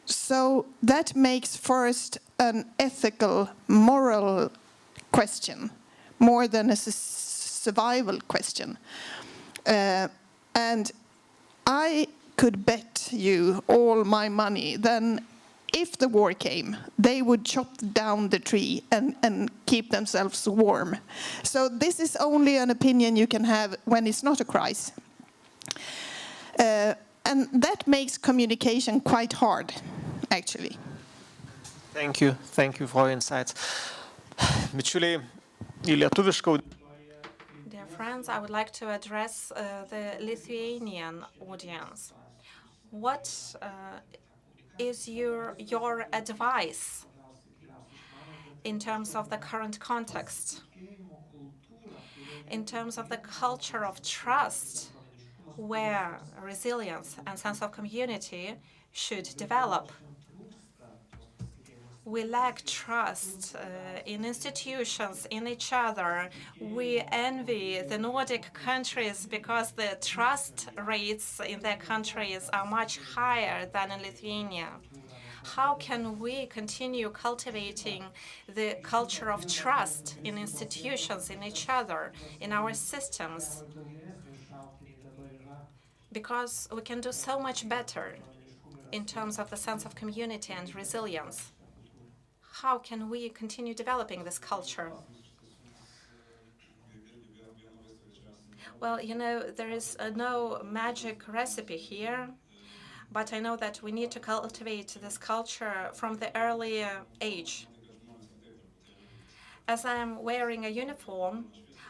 So that makes forest an ethical, moral question, more than a survival question. And I could bet you all my money, then if the war came, they would chop down the tree and keep themselves warm. So this is only an opinion you can have when it's not a crisis. And that makes communication quite hard, actually. Thank you for your insights. Bičiuliai, į lietuvišką. Dear friends, I would like to address the Lithuanian audience. What is your advice in terms of the current context, in terms of the culture of trust, where resilience and sense of community should develop? We lack trust in institutions, in each other. We envy the Nordic countries because the trust rates in their countries are much higher than in Lithuania. How can we continue cultivating the culture of trust in institutions, in each other, in our systems? Because we can do so much better in terms of the sense of community and resilience. How can we continue developing this culture? Well, there is no magic recipe here, but I know that we need to cultivate this culture from the early age. As I'm wearing a uniform,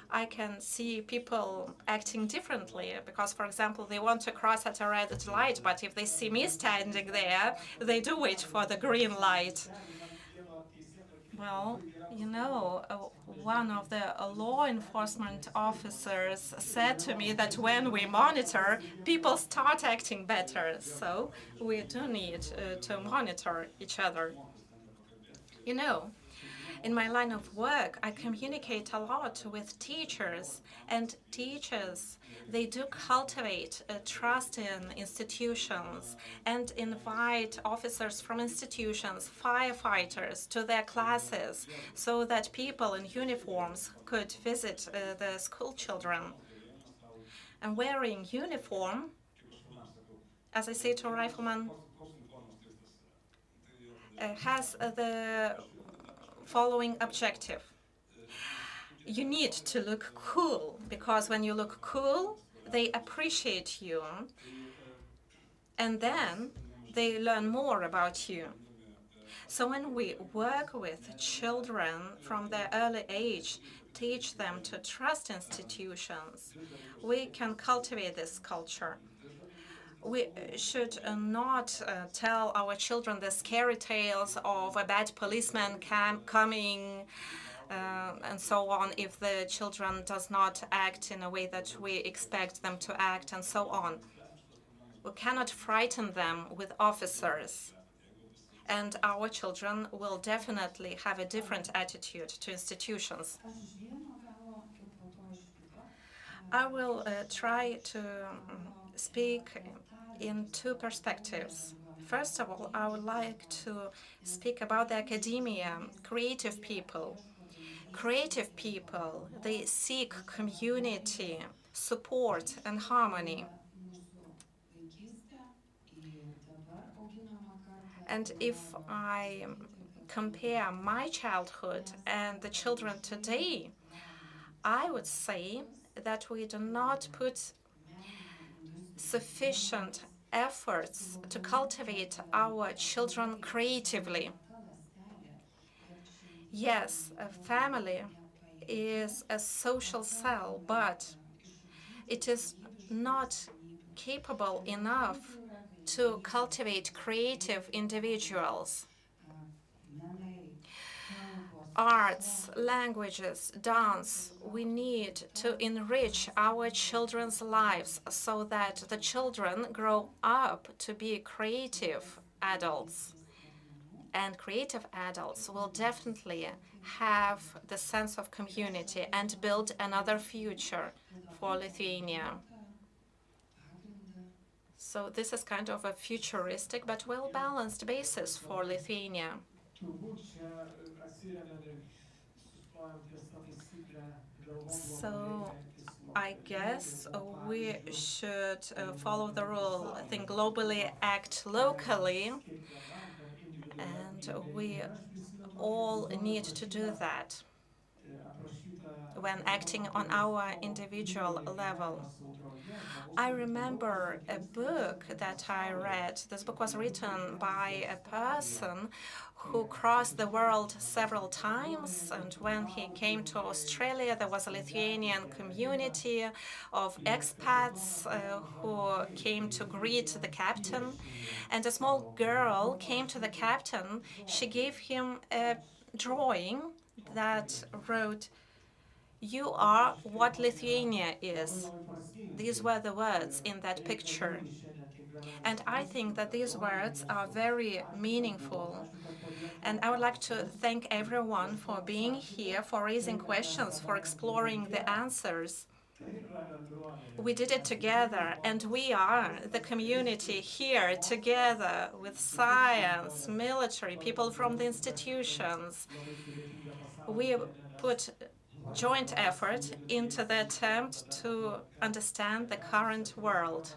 I can see people acting differently because, for example, they want to cross at a red light, but if they see me standing there, they do wait for the green light. Well, one of the law enforcement officers said to me that when we monitor, people start acting better. So we do need to monitor each other. In my line of work, I communicate a lot with teachers, and teachers, they do cultivate trust in institutions and invite officers from institutions, firefighters, to their classes so that people in uniforms could visit the school children. And wearing uniform, as I say to a rifleman, has the following objective. You need to look cool, because when you look cool, they appreciate you, and then they learn more about you. So when we work with children from their early age, teach them to trust institutions, we can cultivate this culture. We should not tell our children the scary tales of a bad policeman coming and so on if the children does not act in a way that we expect them to act and so on. We cannot frighten them with officers. And our children will definitely have a different attitude to institutions. I will try to speak in two perspectives. First of all, I would like to speak about the academia, creative people. Creative people, they seek community, support, and harmony. And if I compare my childhood and the children today, I would say that we do not put sufficient efforts to cultivate our children creatively. Yes, a family is a social cell, but it is not capable enough to cultivate creative individuals. Arts, languages, dance, we need to enrich our children's lives so that the children grow up to be creative adults. And creative adults will definitely have the sense of community and build another future for Lithuania. So this is kind of a futuristic but well-balanced basis for Lithuania. So I guess we should follow the rule, think globally, act locally, and we all need to do that when acting on our individual level. I remember a book that I read. This book was written by a person who crossed the world several times, and when he came to Australia, there was a Lithuanian community of expats who came to greet the captain, and a small girl came to the captain. She gave him a drawing that wrote, "You are what Lithuania is." These were the words in that picture. And I think that these words are very meaningful. And I would like to thank everyone for being here, for raising questions, for exploring the answers. We did it together, and we are the community here together with science, military, people from the institutions. We put joint effort into the attempt to understand the current world.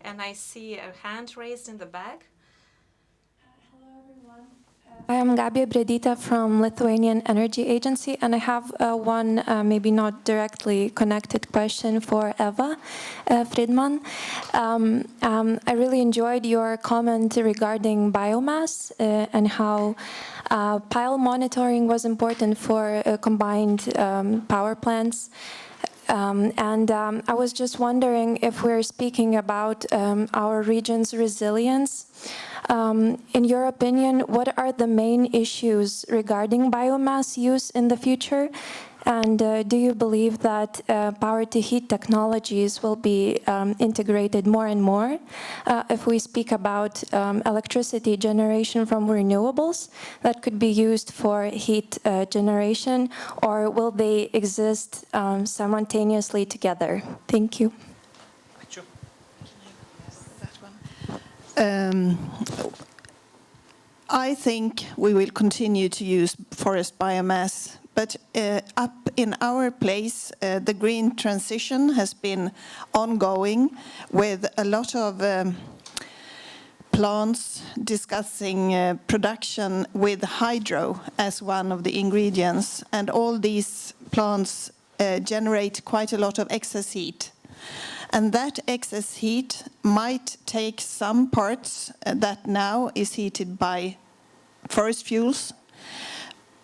And I see a hand raised in the back. I am Gabija Bredita from Lithuanian Energy Agency, and I have one maybe not directly connected question for Eva Friedman. I really enjoyed your comment regarding biomass and how pile monitoring was important for combined power plants. I was just wondering if we're speaking about our region's resilience. In your opinion, what are the main issues regarding biomass use in the future? And do you believe that power-to-heat technologies will be integrated more and more? If we speak about electricity generation from renewables that could be used for heat generation, or will they exist simultaneously together? Thank you. I think we will continue to use forest biomass, but up in our place, the green transition has been ongoing with a lot of plants discussing production with hydro as one of the ingredients, and all these plants generate quite a lot of excess heat. And that excess heat might take some parts that now is heated by forest fuels,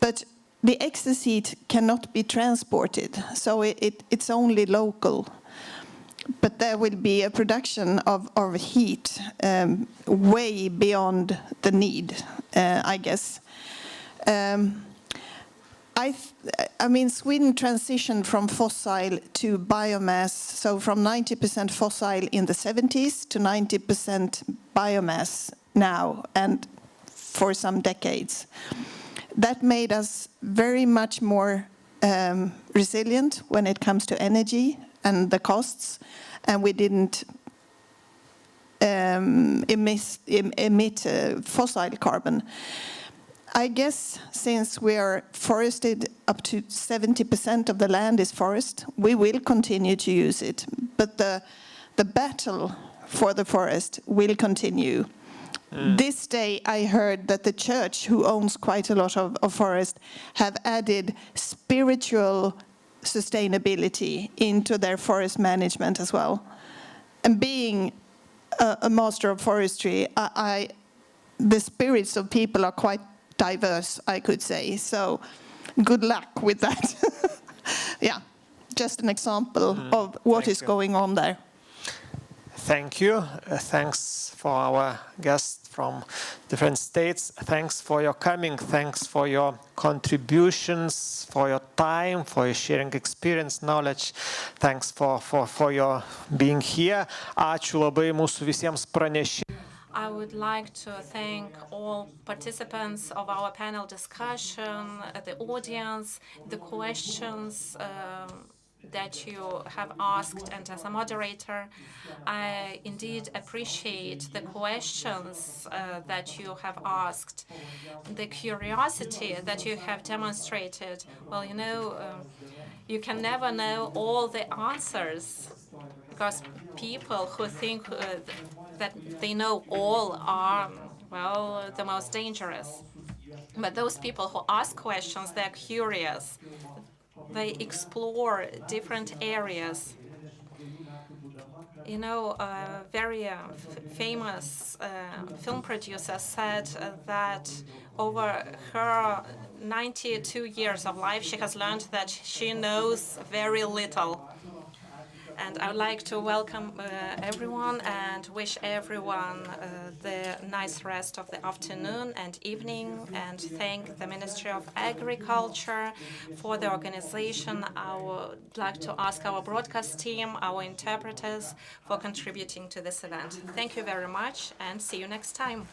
but the excess heat cannot be transported, so it's only local. But there will be a production of heat way beyond the need, I guess. I mean, Sweden transitioned from fossil to biomass, so from 90% fossil in the 70s to 90% biomass now, and for some decades. That made us very much more resilient when it comes to energy and the costs, and we didn't emit fossil carbon. I guess since we are forested, up to 70% of the land is forest, we will continue to use it. But the battle for the forest will continue. This day I heard that the church, who owns quite a lot of forest, have added spiritual sustainability into their forest management as well. And being a master of forestry, the spirits of people are quite diverse, I could say. So good luck with that. Yeah, just an example of what is going on there. Thank you. Thanks for our guests from different states. Thanks for your coming. Thanks for your contributions, for your time, for your sharing experience, knowledge. Thanks for your being here. Ačiū labai mūsų visiems pranešėjams. I would like to thank all participants of our panel discussion, the audience, the questions that you have asked, and as a moderator, I indeed appreciate the questions that you have asked, the curiosity that you have demonstrated. Well, you know, you can never know all the answers, because people who think that they know all are, well, the most dangerous. But those people who ask questions, they're curious. They explore different areas. You know, a very famous film producer said that over her 92 years of life, she has learned that she knows very little. And I would like to welcome everyone and wish everyone the nice rest of the afternoon and evening, and thank the Ministry of Agriculture for the organization. I would like to ask our broadcast team, our interpreters, for contributing to this event. Thank you very much, and see you next time.